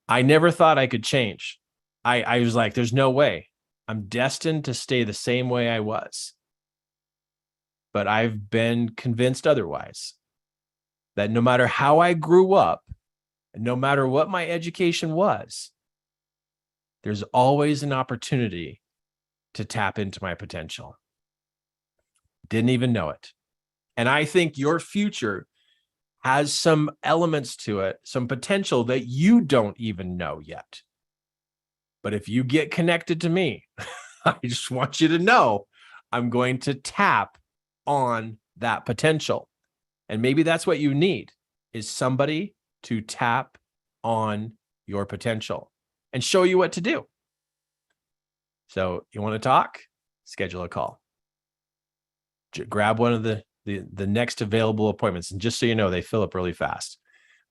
I never thought I could change. I was like, there's no way. I'm destined to stay the same way I was. But I've been convinced otherwise, that no matter how I grew up, and no matter what my education was, there's always an opportunity to tap into my potential. Didn't even know it. And I think your future has some elements to it, some potential that you don't even know yet. But if you get connected to me, I just want you to know I'm going to tap on that potential. And maybe that's what you need, is somebody to tap on your potential and show you what to do. So you want to talk? Schedule a call. Grab one of the next available appointments. And just so you know, they fill up really fast.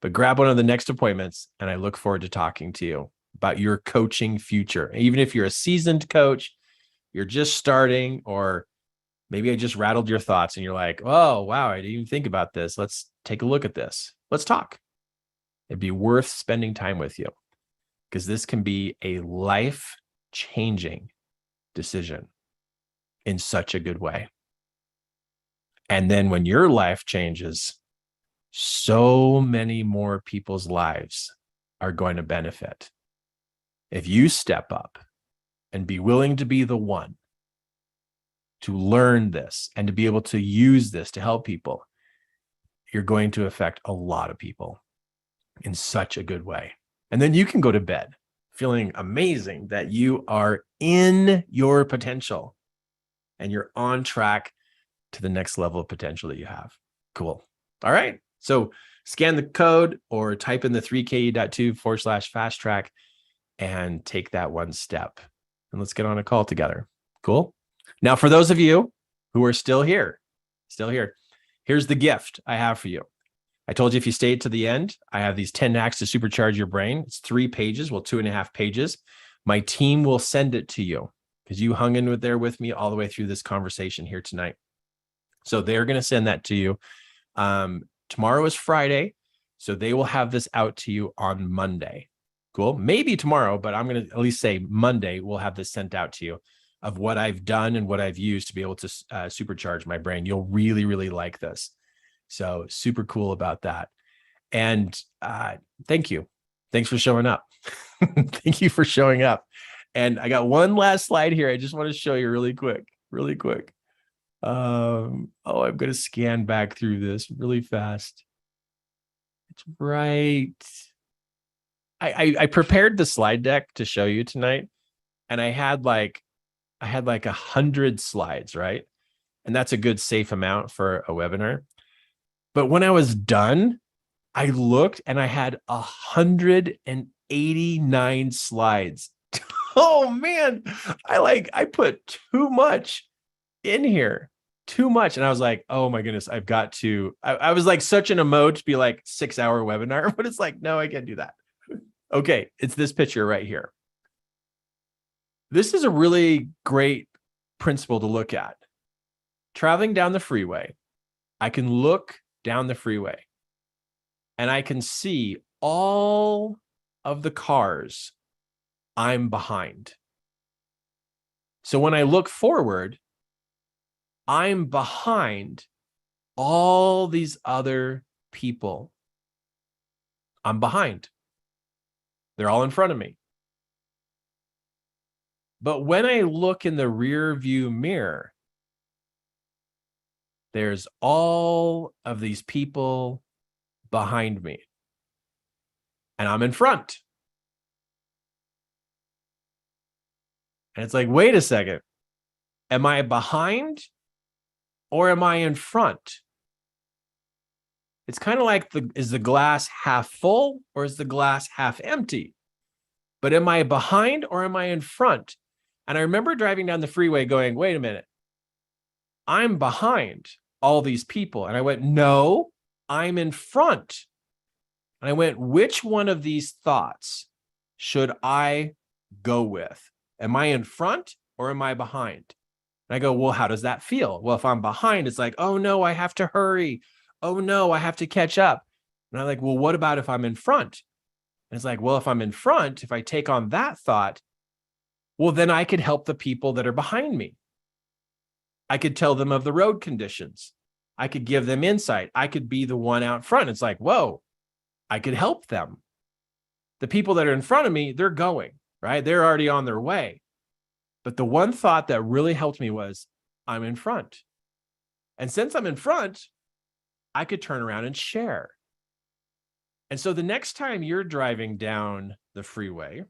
But grab one of the next appointments, and I look forward to talking to you about your coaching future. Even if you're a seasoned coach, you're just starting, or maybe I just rattled your thoughts and you're like, oh, wow, I didn't even think about this. Let's take a look at this. Let's talk. It'd be worth spending time with you, because this can be a life-changing decision in such a good way. And then when your life changes, so many more people's lives are going to benefit. If you step up and be willing to be the one to learn this and to be able to use this to help people, you're going to affect a lot of people in such a good way. And then you can go to bed feeling amazing that you are in your potential and you're on track to the next level of potential that you have. Cool. All right. So scan the code or type in the 3ke.2/fast track and take that one step. And let's get on a call together. Cool. Now, for those of you who are still here, here's the gift I have for you. I told you if you stayed to the end, I have these 10 hacks to supercharge your brain. It's 3 pages, well, 2.5 pages. My team will send it to you because you hung in there with me all the way through this conversation here tonight. So they're going to send that to you. Tomorrow is Friday, so they will have this out to you on Monday. Cool. Maybe tomorrow, but I'm going to at least say Monday we'll have this sent out to you, of what I've done and what I've used to be able to supercharge my brain. You'll really, really like this. So super cool about that. And thank you. Thanks for showing up. Thank you for showing up. And I got one last slide here. I just want to show you really quick. I'm going to scan back through this really fast. It's right. I prepared the slide deck to show you tonight, and I had like 100 slides, right? And that's a good safe amount for a webinar. But when I was done, I looked and I had 189 slides. Oh man, I put too much in here, too much. And I was like, oh my goodness, I've got to, I was like such in a mode to be like 6-hour webinar, but it's like, no, I can't do that. Okay, it's this picture right here. This is a really great principle to look at. Traveling down the freeway, I can look down the freeway and I can see all of the cars I'm behind. So when I look forward, I'm behind all these other people. I'm behind. They're all in front of me. But when I look in the rear view mirror, there's all of these people behind me. And I'm in front. And it's like, wait a second. Am I behind or am I in front? It's kind of like is the glass half full or is the glass half empty? But am I behind or am I in front? And I remember driving down the freeway going, wait a minute, I'm behind all these people. And I went, no, I'm in front. And I went, which one of these thoughts should I go with? Am I in front or am I behind? And I go, well, how does that feel? Well, if I'm behind, it's like, oh no, I have to hurry. Oh no, I have to catch up. And I'm like, well, what about if I'm in front? And it's like, well, if I'm in front, if I take on that thought, well, then I could help the people that are behind me. I could tell them of the road conditions. I could give them insight. I could be the one out front. It's like, whoa, I could help them. The people that are in front of me, they're going, right? They're already on their way. But the one thought that really helped me was, I'm in front. And since I'm in front, I could turn around and share. And so the next time you're driving down the freeway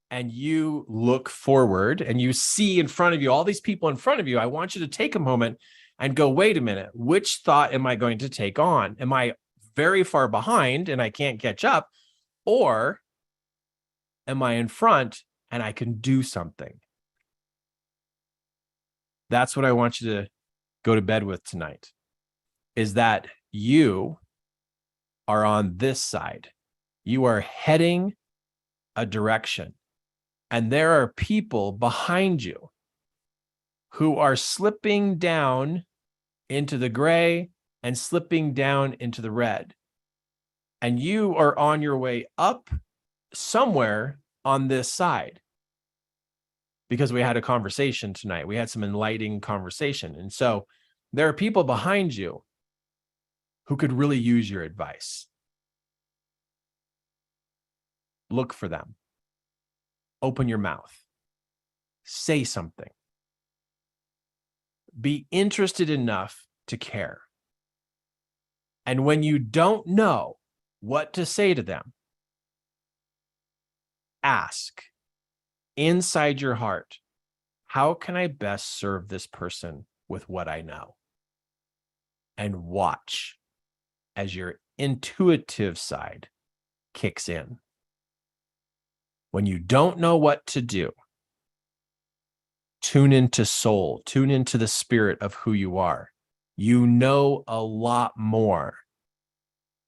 and you look forward and you see in front of you, all these people in front of you, I want you to take a moment and go, wait a minute, which thought am I going to take on? Am I very far behind and I can't catch up? Or am I in front and I can do something? That's what I want you to go to bed with tonight, is that you are on this side. You are heading a direction. And there are people behind you who are slipping down into the gray and slipping down into the red. And you are on your way up somewhere on this side. Because we had a conversation tonight. We had some enlightening conversation. And so there are people behind you who could really use your advice. Look for them. Open your mouth. Say something. Be interested enough to care. And when you don't know what to say to them, ask inside your heart, how can I best serve this person with what I know? And watch as your intuitive side kicks in. When you don't know what to do, tune into soul, tune into the spirit of who you are. You know a lot more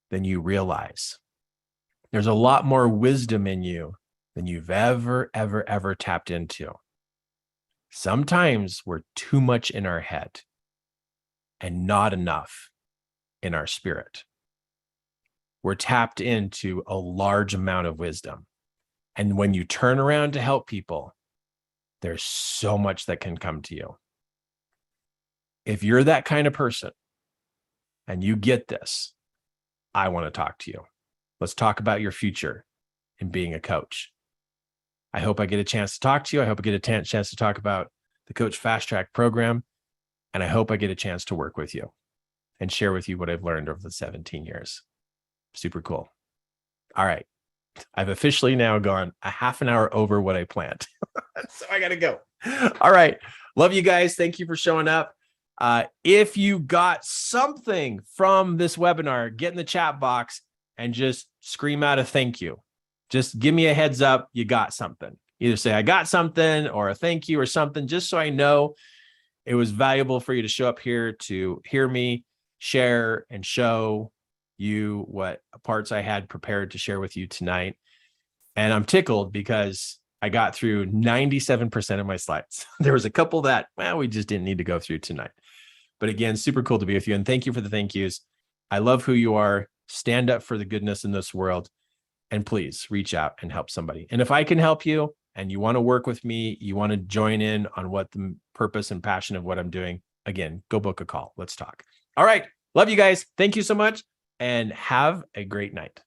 than you realize. There's a lot more wisdom in you than you've ever tapped into. Sometimes we're too much in our head and not enough in our spirit. We're tapped into a large amount of wisdom. And when you turn around to help people, there's so much that can come to you. If you're that kind of person and you get this, I want to talk to you. Let's talk about your future in being a coach. I hope I get a chance to talk to you. I hope I get a chance to talk about the Coach Fast Track program. And I hope I get a chance to work with you and share with you what I've learned over the 17 years. Super cool. All right. I've officially now gone a half an hour over what I planned. So I got to go. All right. Love you guys. Thank you for showing up. If you got something from this webinar, get in the chat box and just scream out a thank you. Just give me a heads up. You got something. Either say I got something or a thank you or something, just so I know it was valuable for you to show up here to hear me share and show you what parts I had prepared to share with you tonight. And I'm tickled because I got through 97% of my slides. There was a couple that, well, we just didn't need to go through tonight. But again, super cool to be with you. And thank you for the thank yous. I love who you are. Stand up for the goodness in this world. And please reach out and help somebody. And if I can help you and you want to work with me, you want to join in on what the purpose and passion of what I'm doing, again, go book a call. Let's talk. All right. Love you guys. Thank you so much. And have a great night.